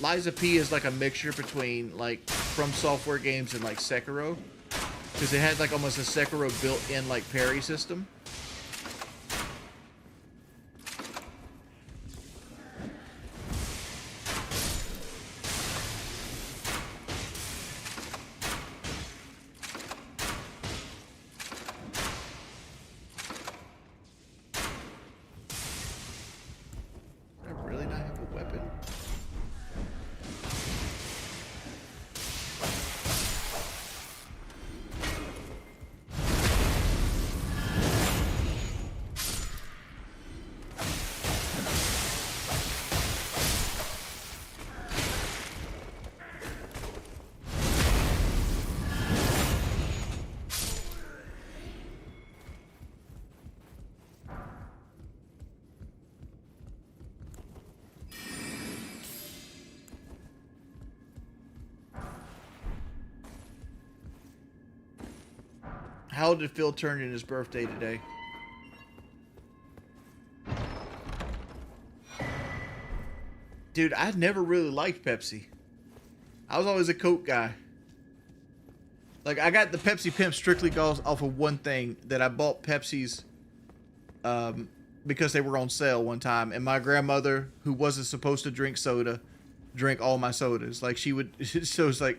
Lies of P is, like, a mixture between, like, From Software games and, like, Sekiro. Because it had, like, almost a Sekiro built-in, like, parry system. How did Phil turn in his birthday today? Dude, I never really liked Pepsi. I was always a Coke guy. Like, I got the Pepsi Pimp strictly goes off of one thing, that I bought Pepsi's because they were on sale one time, and my grandmother, who wasn't supposed to drink soda, drank all my sodas. Like, she would, so it's like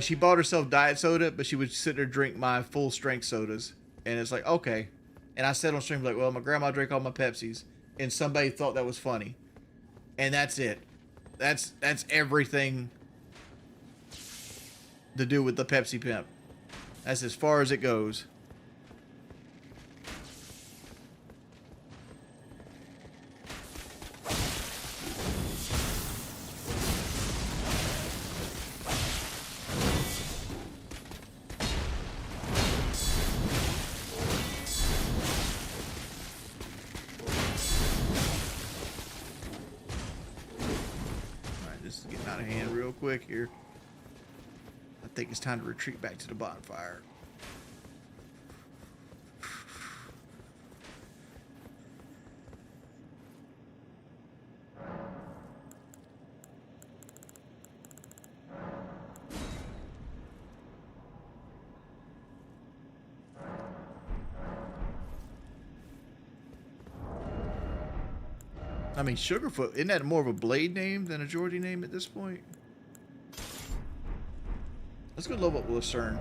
she bought herself diet soda, but she would sit there and drink my full strength sodas. And it's like, okay. And I said on stream, like, well, my grandma drank all my Pepsis, and somebody thought that was funny. And that's it. That's everything to do with the Pepsi Pimp. That's as far as it goes. This is getting out of hand real quick here. I think it's time to retreat back to the bonfire. I mean, Sugarfoot, isn't that more of a Blade name than a Geordie name at this point? Let's go level up Lucerne.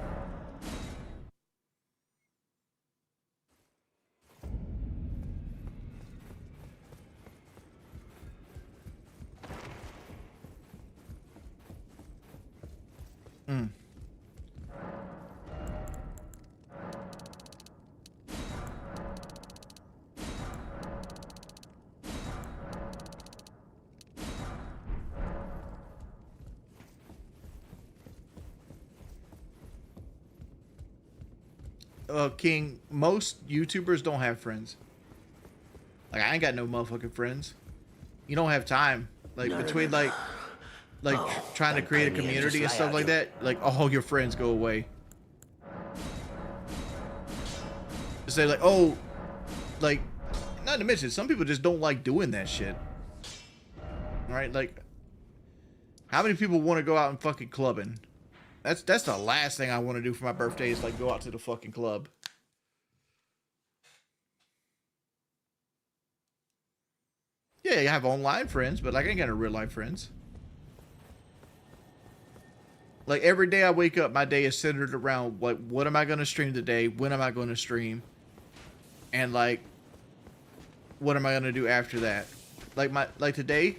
King, most YouTubers don't have friends. Like, I ain't got no motherfucking friends. You don't have time. Like, between, like trying to create a community and stuff like that, like, all your friends go away. Say, like, oh, like, not to mention, some people just don't like doing that shit. Right? Like, how many people want to go out and fucking clubbing? That's the last thing I want to do for my birthday is, like, go out to the fucking club. Yeah, you have online friends, but, like, I ain't got no real life friends. Like, every day I wake up, my day is centered around, like, what am I going to stream today? When am I going to stream? And, like, what am I going to do after that? Like today...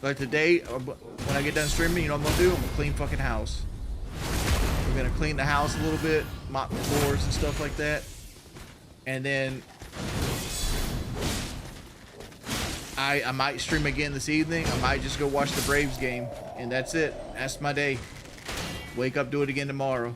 Like today, when I get done streaming, you know what I'm gonna do? I'm gonna clean fucking house. We're gonna clean the house a little bit, mop the floors and stuff like that. And then I might stream again this evening. I might just go watch the Braves game. And that's it. That's my day. Wake up, do it again tomorrow.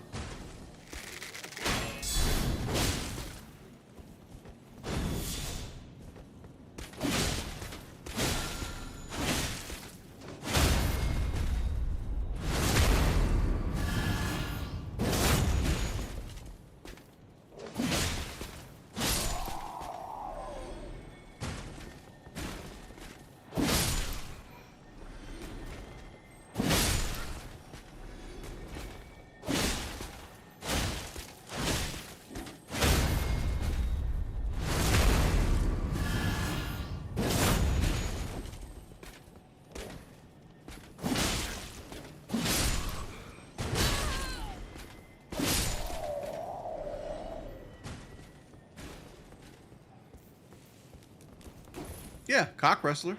Yeah, cock wrestler.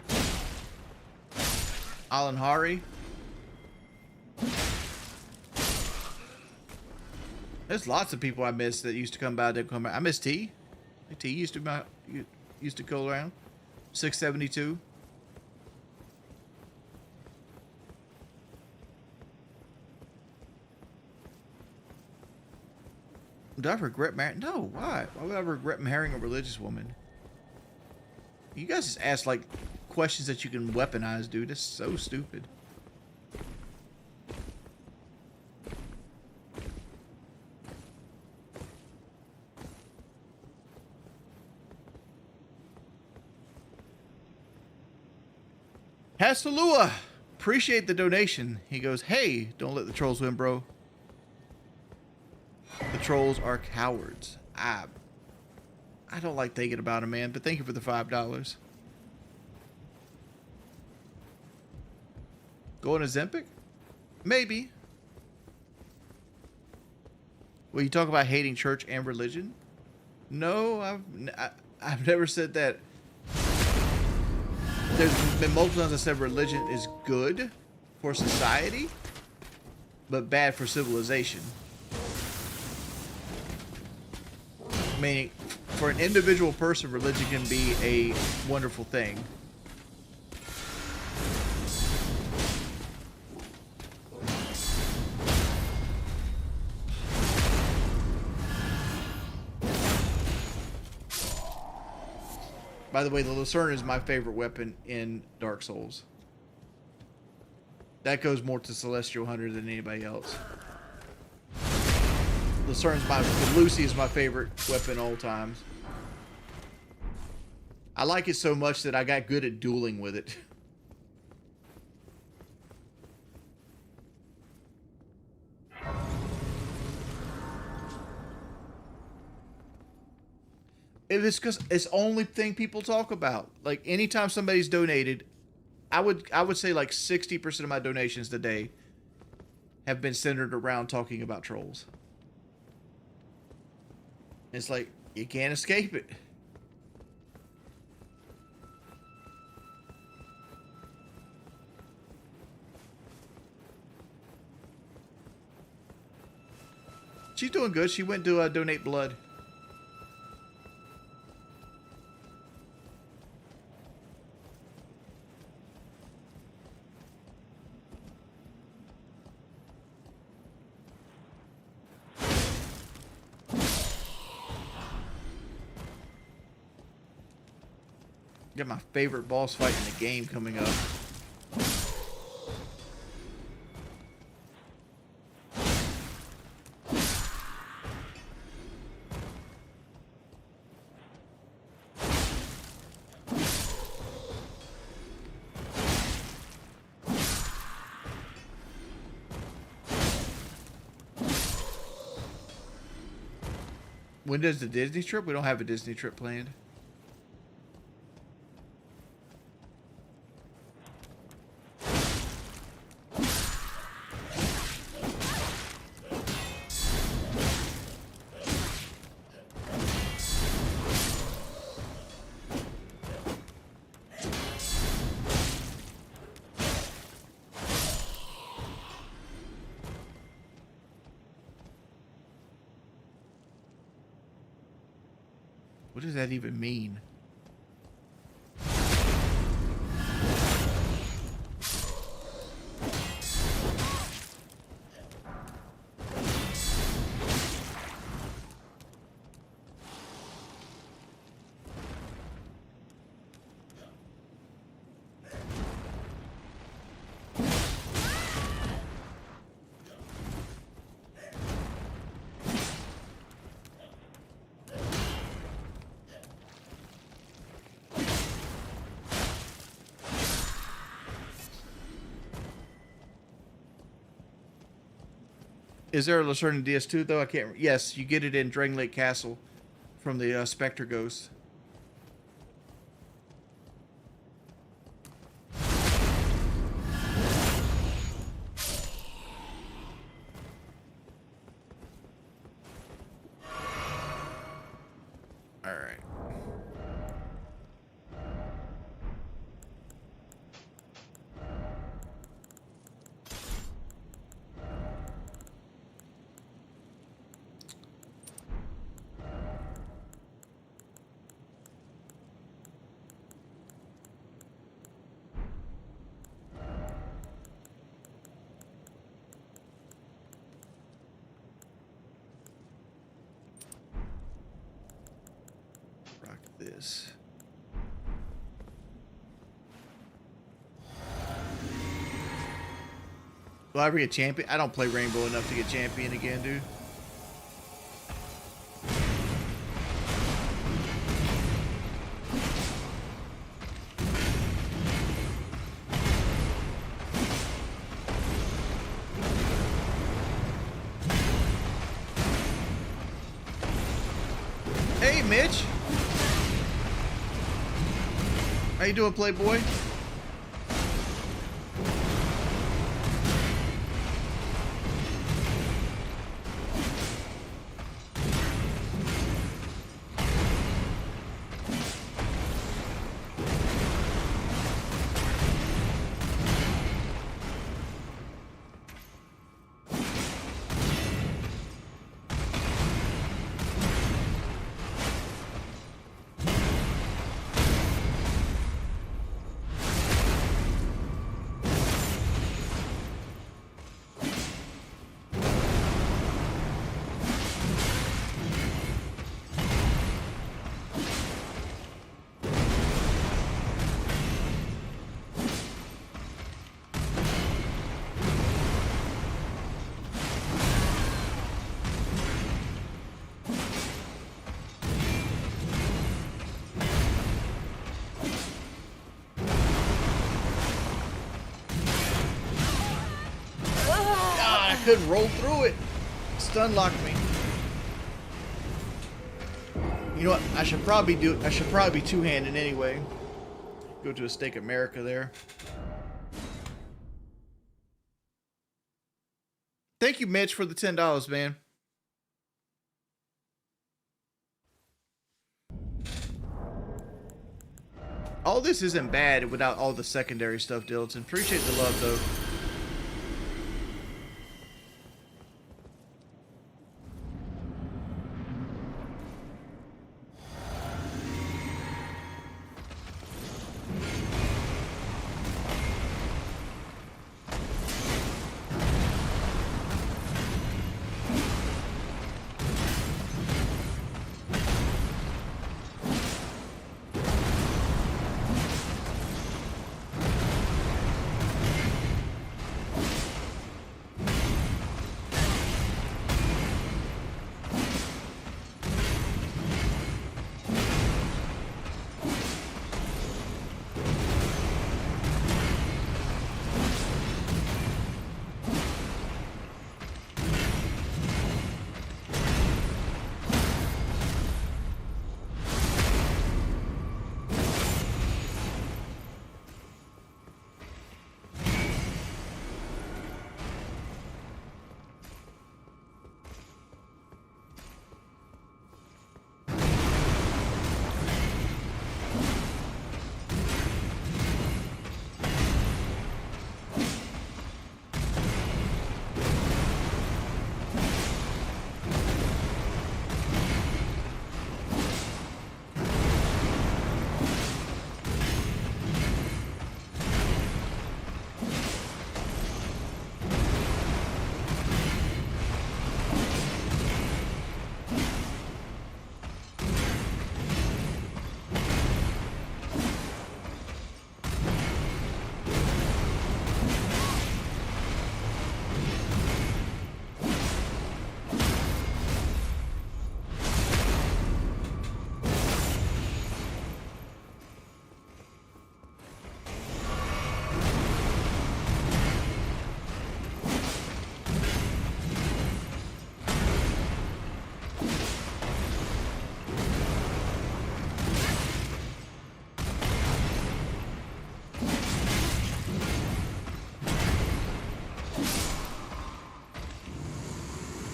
Alan Hari. There's lots of people I miss that used to come by. That come by. I miss T. T used to go around. 672. Do I regret marrying? No. Why? Why would I regret marrying a religious woman? You guys just ask, like, questions that you can weaponize, dude. That's so stupid. Hasalua, appreciate the donation. He goes, hey, don't let the trolls win, bro. The trolls are cowards. I don't like thinking about them, man, but thank you for the $5. Going to Zempic? Maybe. Well, you talk about hating church and religion? No, I've never said that. There's been multiple times I said religion is good for society, but bad for civilization. Meaning, for an individual person, religion can be a wonderful thing. By the way, the Lucerne is my favorite weapon in Dark Souls. That goes more to Celestial Hunter than anybody else. The Lucy is my favorite weapon all times. I like it so much that I got good at dueling with it. It's because it's the only thing people talk about. Like anytime somebody's donated, I would say like 60% of my donations today have been centered around talking about trolls. It's like you can't escape it. She's doing good. She went to donate blood. Got my favorite boss fight in the game coming up. When does the Disney trip? We don't have a Disney trip planned. What does that even mean? Is there a Lucerne in DS2 though? I can't. Yes, you get it in Dragon Lake Castle from the Spectre Ghost. All right. This. Will I ever get champion? I don't play Rainbow enough to get champion again, dude. Mitch. How you doing, Playboy? Couldn't roll through it. Stun locked me. You know what? I should probably be two-handed anyway. Go to a Steak America there. Thank you, Mitch, for the $10, man. All this isn't bad without all the secondary stuff, Diligent. Appreciate the love, though.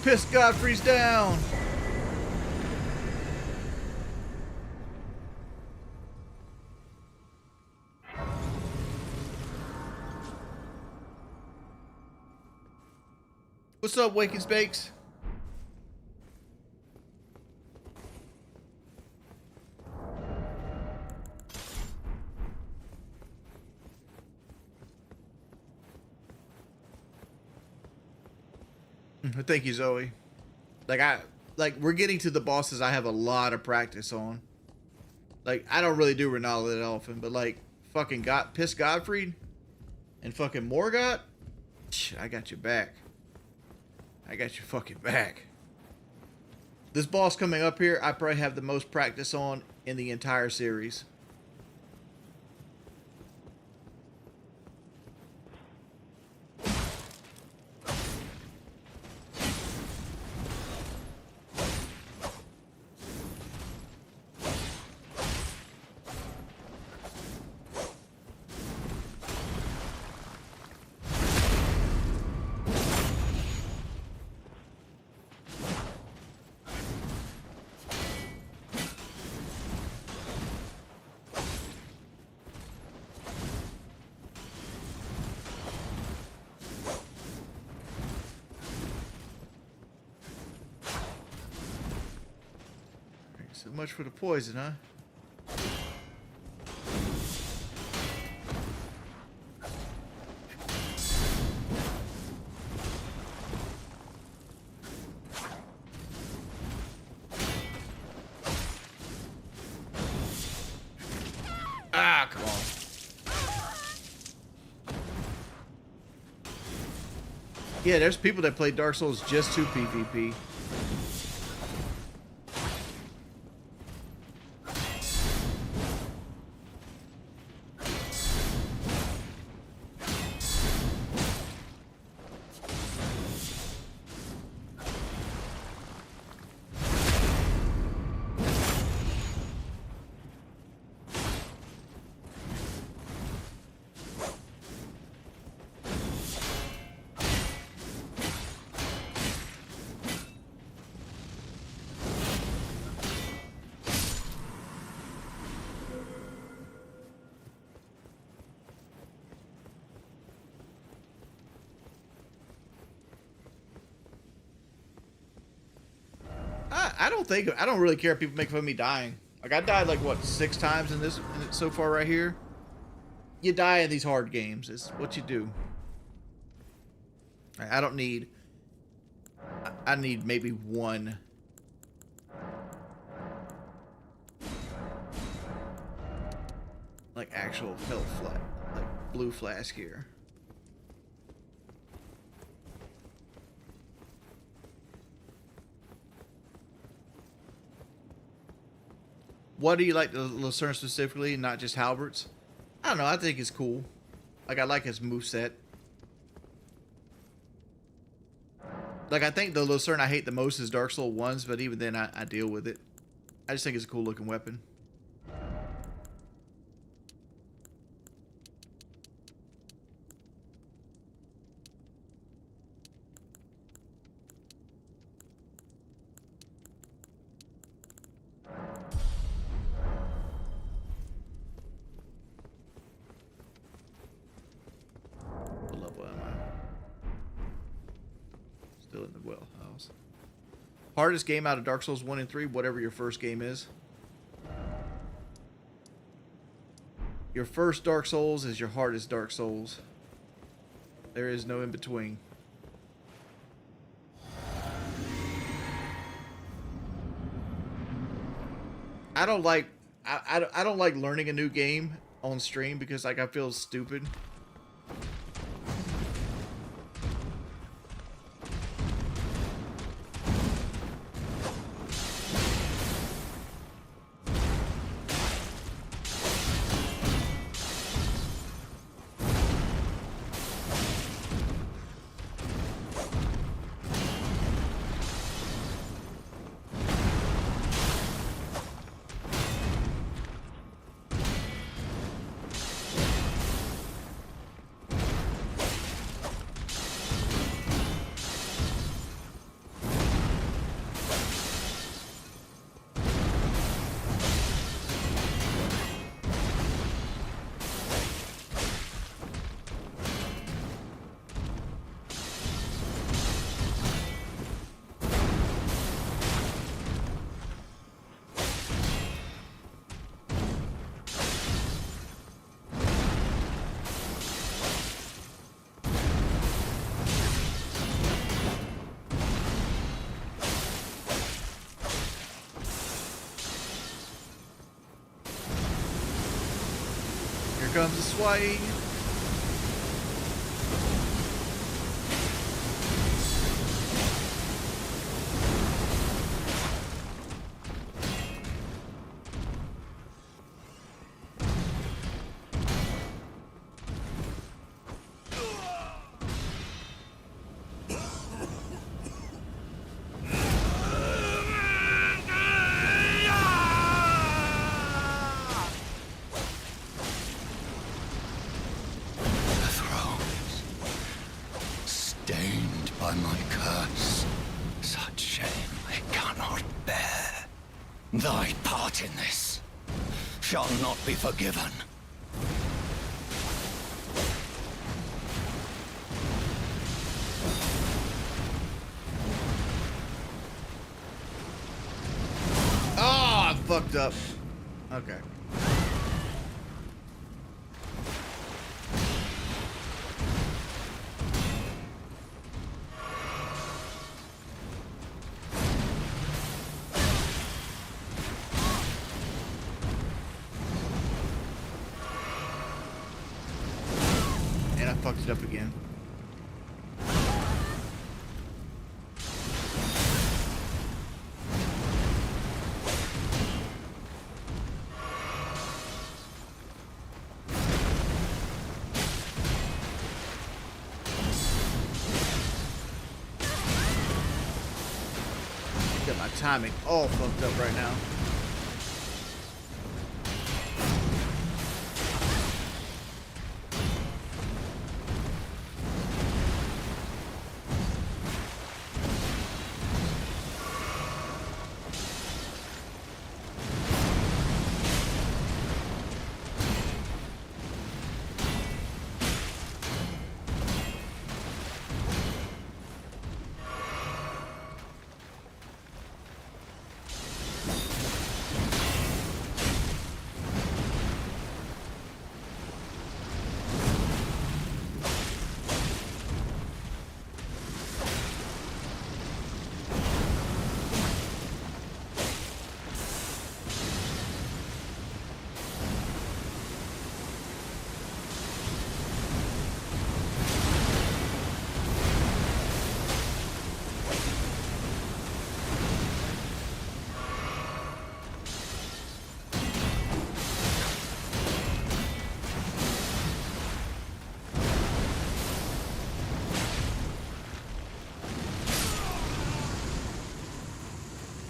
Piss Godfrey's down. What's up, Waking Spakes? Thank you, Zoe. Like we're getting to the bosses I have a lot of practice on. Like I don't really do Rennala that often, but like fucking Piss Godfrey and fucking Morgott, I got your back. I got your fucking back. This boss coming up here, I probably have the most practice on in the entire series. So much for the poison, huh? Ah, come on. Yeah, there's people that play Dark Souls just to PvP. I don't really care if people make fun of me dying. Like, I died like what 6 times in it so far right here. You die in these hard games. It's what you do. I don't need. I need maybe one. Like actual health flat, like blue flask here. What do you like the Lucerne specifically, not just halberds? I don't know. I think it's cool. Like, I like his moveset. Like, I think the Lucerne I hate the most is Dark Souls 1's, but even then I deal with it. I just think it's a cool looking weapon. What level am I? Still in the well house. Hardest game out of Dark Souls 1 and 3, whatever your first game is. Your first Dark Souls is your hardest Dark Souls. There is no in between. I don't like I don't like learning a new game on stream because like I feel stupid. Here comes the swing. by my curse. Such shame I cannot bear. Thy part in this shall not be forgiven. Oh, fucked up. Okay. And I fucked it up again. Got my timing all fucked up right now.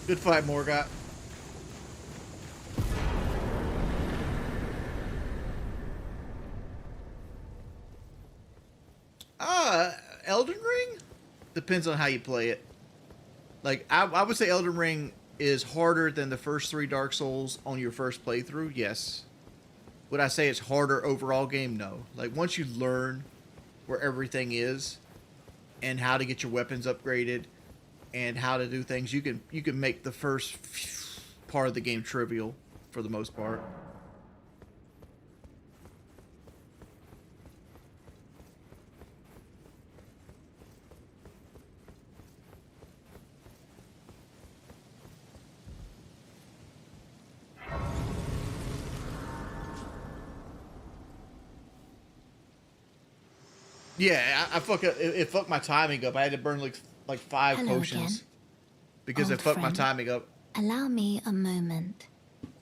Good fight, Morgott. Elden Ring? Depends on how you play it. Like, I would say Elden Ring is harder than the first 3 Dark Souls on your first playthrough, yes. Would I say it's harder overall game? No. Like, once you learn where everything is and how to get your weapons upgraded and how to do things, you can make the first part of the game trivial for the most part. Yeah, I it fucked my timing up. I had to burn like 5 Hello potions again, because it old fucked my friend. timing up. Allow me a moment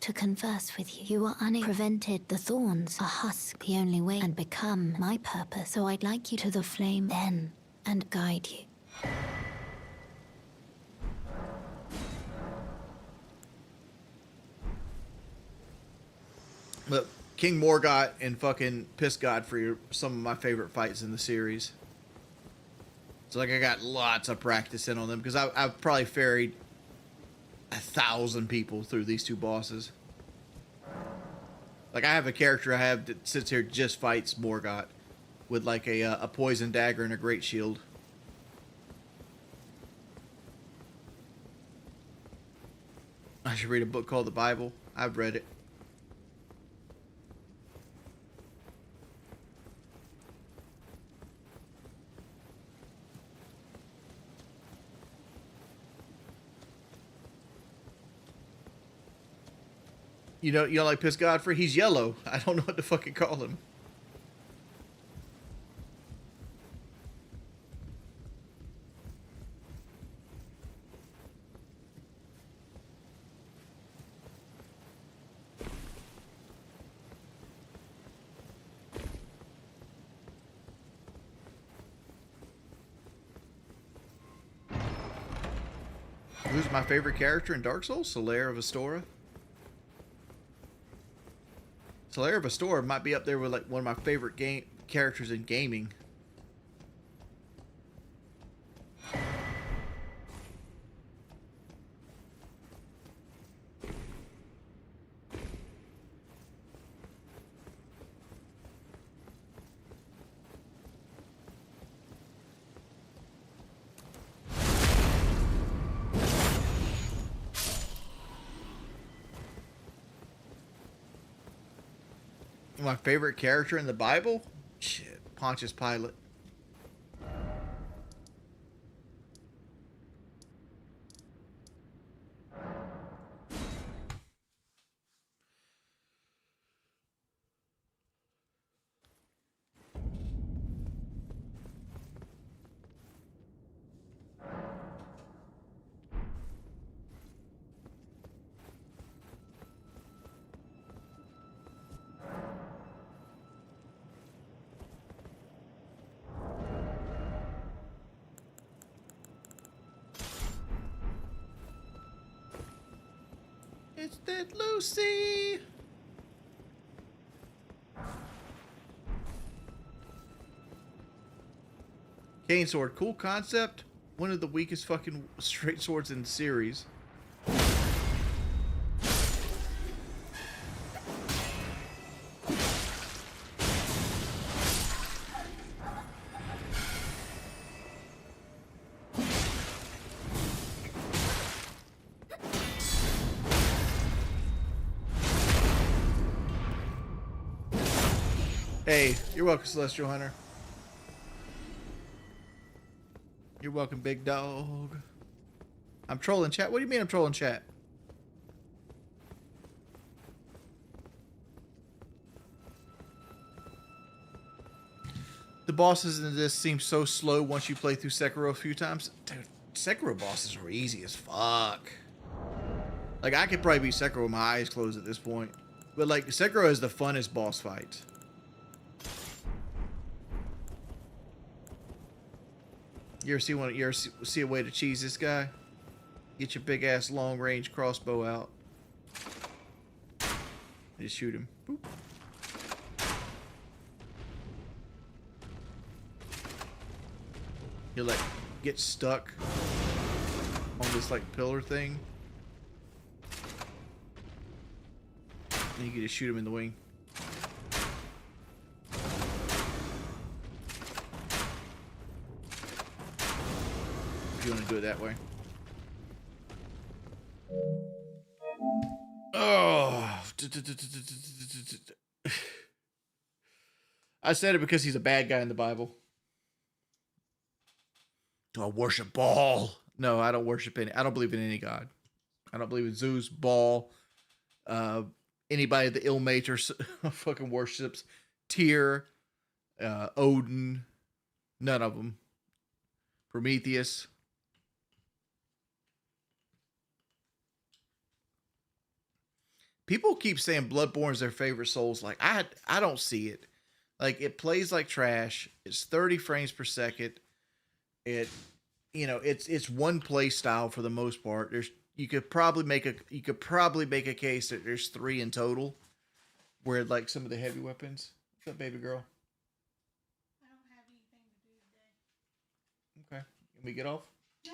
to converse with you. You were prevented the thorns, a husk, the only way, and become my purpose. So I'd like you to the flame then and guide you. But King Morgott and fucking Piss Godfrey are some of my favorite fights in the series. So like I got lots of practice in on them because I've probably ferried 1,000 people through these 2 bosses. Like I have a character I have that sits here just fights Morgott with like a poison dagger and a great shield. I should read a book called the Bible. I've read it. You don't like Piss Godfrey? He's yellow. I don't know what to fucking call him. Who's my favorite character in Dark Souls? Solaire of Astora. Solaire of Astora might be up there with like one of my favorite game characters in gaming. My favorite character in the Bible? Shit, Pontius Pilate. It's that Lucy. Cane sword, cool concept. One of the weakest fucking straight swords in the series. Hey, you're welcome, Celestial Hunter. You're welcome, big dog. I'm trolling chat. What do you mean I'm trolling chat? The bosses in this seem so slow once you play through Sekiro a few times. Dude, Sekiro bosses are easy as fuck. Like, I could probably beat Sekiro with my eyes closed at this point. But, like, Sekiro is the funnest boss fight. You ever see a way to cheese this guy? Get your big ass long range crossbow out. Just shoot him. Boop. He'll like get stuck on this like pillar thing. And you can just shoot him in the wing. If you want to do it that way. Oh. I said it because he's a bad guy in the Bible. Do I worship Baal? No, I don't worship any. I don't believe in any god. I don't believe in Zeus, Baal, anybody that Ilmater fucking worships, Tyr, Odin, none of them. Prometheus. People keep saying Bloodborne is their favorite Souls. Like, I don't see it. Like, it plays like trash. It's 30 frames per second. It's one play style for the most part. You could probably make a case that there's 3 in total, where like some of the heavy weapons. What's up, baby girl? I don't have anything to do today. Okay, can we get off? Yeah.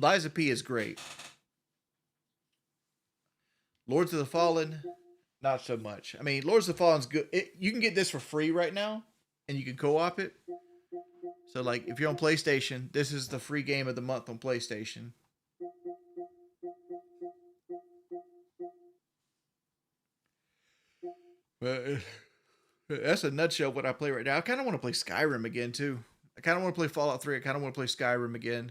Liza P is great. Lords of the Fallen, not so much. I mean, Lords of the Fallen's good. You can get this for free right now, and you can co-op it. So, like, if you're on PlayStation, this is the free game of the month on PlayStation. But that's a nutshell what I play right now. I kind of want to play Skyrim again, too. I kind of want to play Fallout 3. I kind of want to play Skyrim again.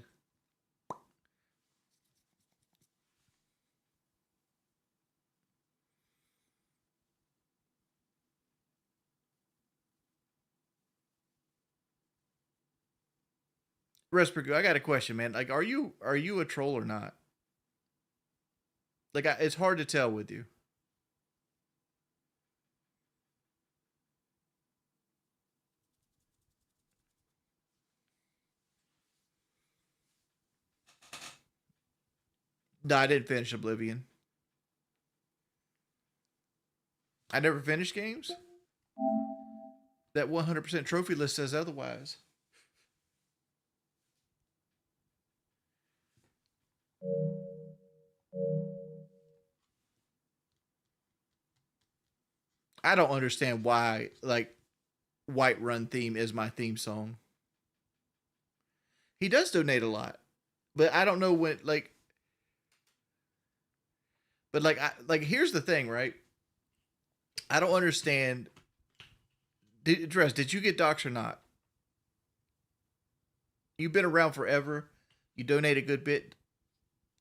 Respergo, I got a question, man. Like, are you a troll or not? Like, it's hard to tell with you. No, I didn't finish Oblivion. I never finished games. That 100% trophy list says otherwise. I don't understand why, like, Whiterun theme as my theme song. He does donate a lot, but I don't know when. Like, but like here's the thing, right? I don't understand. Did you get docs or not? You've been around forever. You donate a good bit.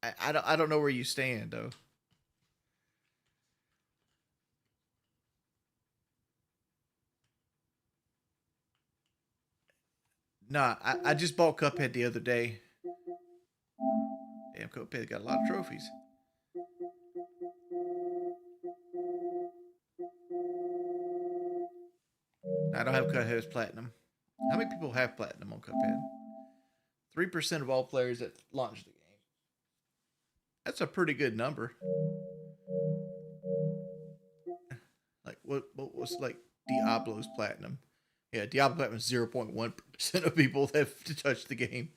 I don't know where you stand though. Nah, I just bought Cuphead the other day. Damn, Cuphead got a lot of trophies. I don't have Cuphead's platinum. How many people have platinum on Cuphead? 3% of all players that launched the game. That's a pretty good number. Like what was like Diablo's platinum? Yeah, Diablo platinum is 0.1% of people that have touched the game.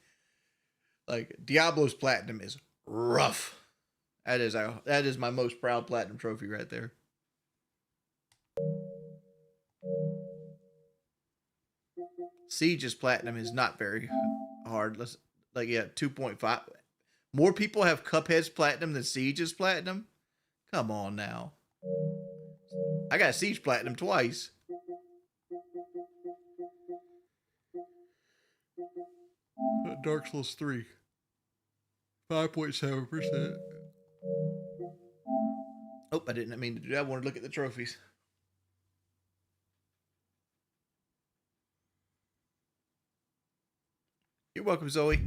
Like Diablo's platinum is rough. That is my most proud platinum trophy right there. Siege's platinum is not very hard. Let's 2.5. More people have Cuphead's platinum than Siege's platinum. Come on now. I got Siege platinum twice. Dark Souls 3. 5.7%. Oh, I didn't mean to do that. I wanted to look at the trophies. You're welcome, Zoe.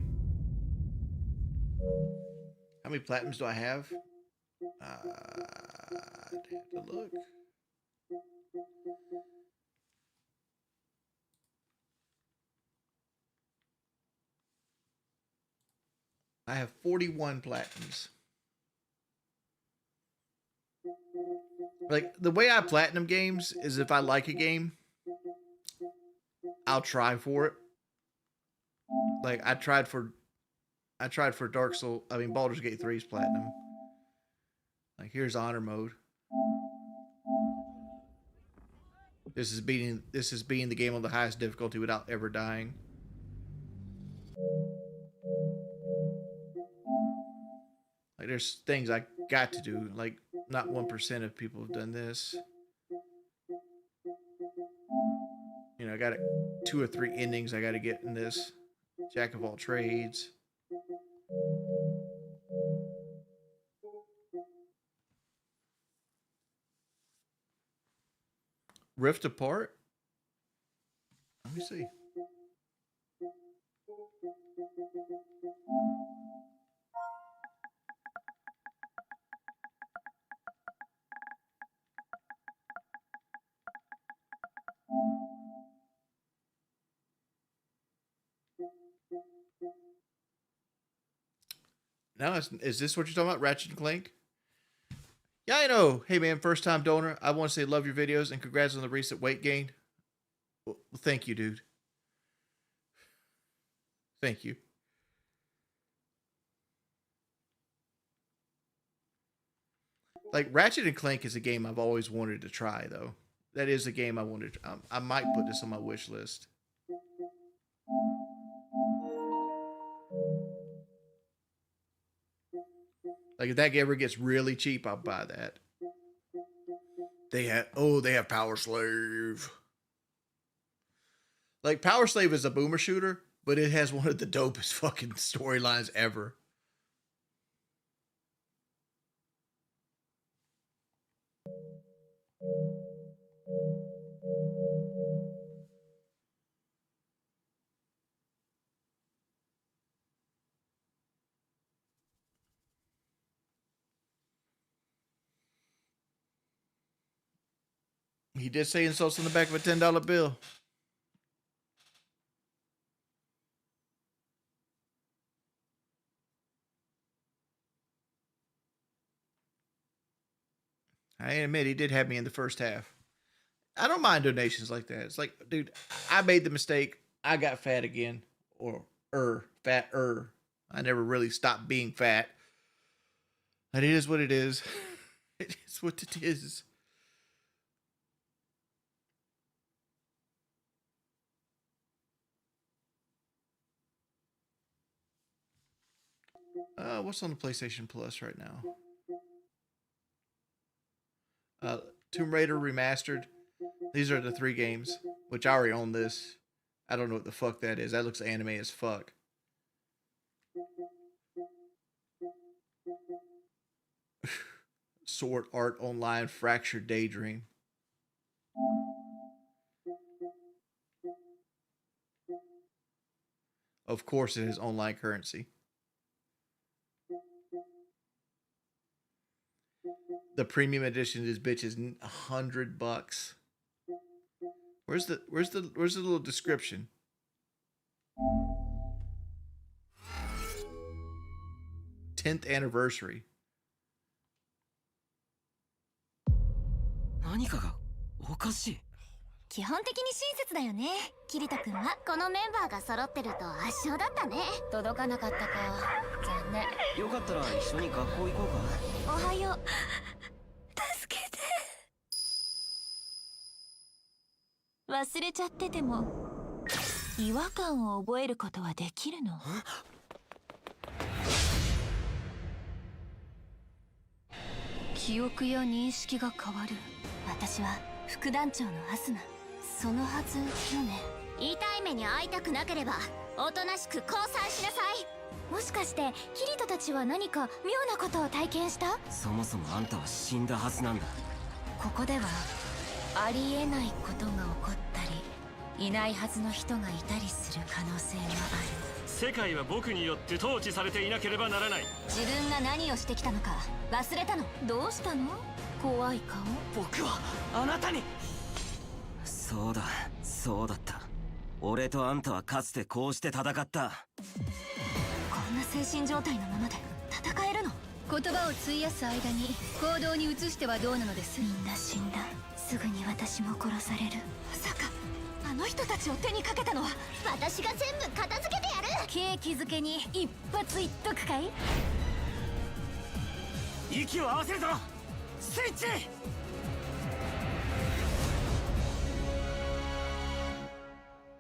How many platinums do I have? I'd have to look. I have 41 platinums. Like, the way I platinum games is if I like a game, I'll try for it. Like, I tried for Baldur's Gate 3's platinum. Like, here's honor mode. This is being the game on the highest difficulty without ever dying. Like, there's things I got to do. Like, not 1% of people have done this. You know, I got 2 or 3 endings I got to get in this. Jack of all trades. Rift Apart? Let me see. Now, is this what you're talking about? Ratchet and Clank? Yeah, I know. Hey, man, first time donor. I want to say love your videos and congrats on the recent weight gain. Well, thank you, dude. Thank you. Like, Ratchet and Clank is a game I've always wanted to try, though. That is a game I wanted to, I might put this on my wish list. Like, if that ever gets really cheap, I'll buy that. They have Power Slave. Like, Power Slave is a boomer shooter, but it has one of the dopest fucking storylines ever. He did say insults on the back of a $10 bill. I admit he did have me in the first half. I don't mind donations like that. It's like, dude, I made the mistake. I got fat again. Or fatter. I never really stopped being fat. But it is what it is. It is what it is. What's on the PlayStation Plus right now? Tomb Raider Remastered. These are the 3 games, which I already own this. I don't know what the fuck that is. That looks anime as fuck. Sword Art Online Fractured Daydream. Of course it is online currency. The premium edition of this bitch is $100. Where's the little description? '10th anniversary. 何かがおかしい。基本的に親切だよね。キリト君はこのメンバーが揃ってると圧勝だったね。届かなかったか。残念。よかったら一緒に学校行こうか。おはよう。助けて。忘れちゃってても違和感を覚えることはできるの？記憶や認識が変わる。私は副団長のアスナ。そのはずよね。痛い目に遭いたくなければおとなしく降参しなさい。もしかしてキリトたちは何か妙なことを体験した？そもそもあんたは死んだはずなんだ。ここではありえないことが起こったりいないはずの人がいたりする可能性がある。世界は僕によって統治されていなければならない。自分が何をしてきたのか忘れたの？どうしたの？怖い顔。僕はあなたに。そうだ、そうだった。俺とあんたはかつてこうして戦った。こんな精神状態のままで戦えるの？言葉を費やす間に行動に移してはどうなのです？みんな死んだ。すぐに私も殺される。まさかあの人たちを手にかけたのは私が全部片付けてやる。景気づけに一発言っとくかい？息を合わせるぞスイッチ。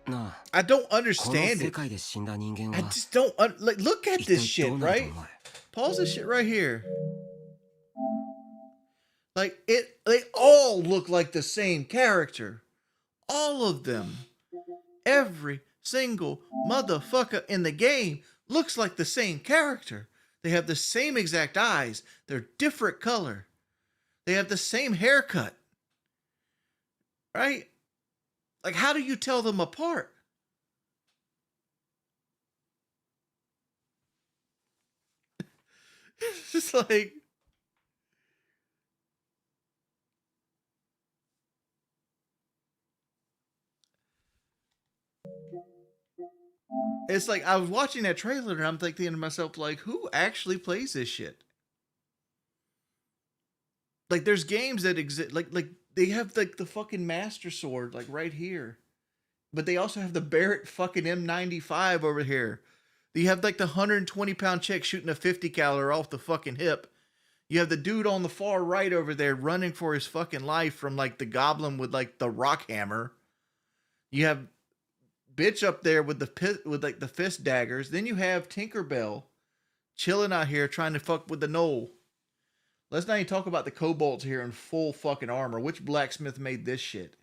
なあ、 I don't この understand 世 it. 界で死んだ人間 I は just don't like. Look at 一 this 体 shit, どうなると right? 思う？ Pause this shit right here. Like they all look like the same character. All of them. Every single motherfucker in the game looks like the same character. They have the same exact eyes. They're different color. They have the same haircut. Right? Like, how do you tell them apart? It's just like, it's like I was watching that trailer and I'm thinking to myself, like, who actually plays this shit? Like, there's games that exist, like they have like the fucking Master Sword, like right here, but they also have the Barrett fucking M95 over here. You have like the 120-pound chick shooting a 50 caliber off the fucking hip. You have the dude on the far right over there running for his fucking life from like the goblin with like the rock hammer. You have bitch up there with like the fist daggers. Then you have Tinkerbell chilling out here trying to fuck with the knoll. Let's not even talk about the kobolds here in full fucking armor. Which blacksmith made this shit?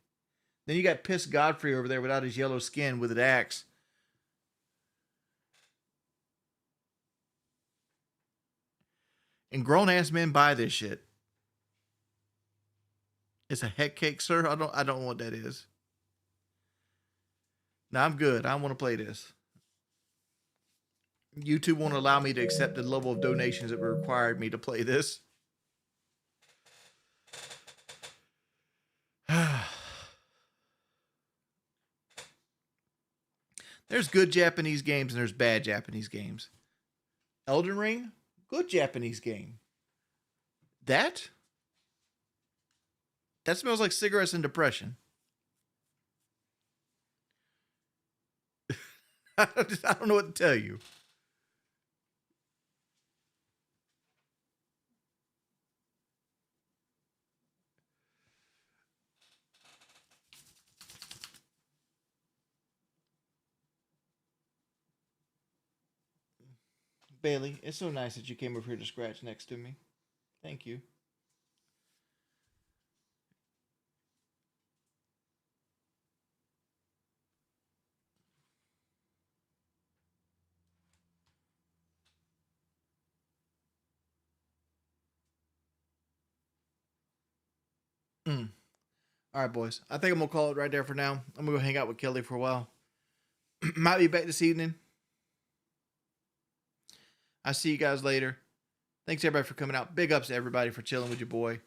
Then you got Piss Godfrey over there without his yellow skin with an axe. And grown-ass men buy this shit. It's a heck cake, sir. I don't know what that is. No, I'm good. I want to play this. YouTube won't allow me to accept the level of donations that required me to play this. There's good Japanese games and there's bad Japanese games. Elden Ring, good Japanese game. That smells like cigarettes and depression. I don't know what to tell you. Bailey, it's so nice that you came over here to scratch next to me. Thank you. All right, boys. I think I'm gonna call it right there for now. I'm gonna go hang out with Kelly for a while. Might be back this evening. I'll see you guys later. Thanks everybody for coming out. Big ups to everybody for chilling with your boy.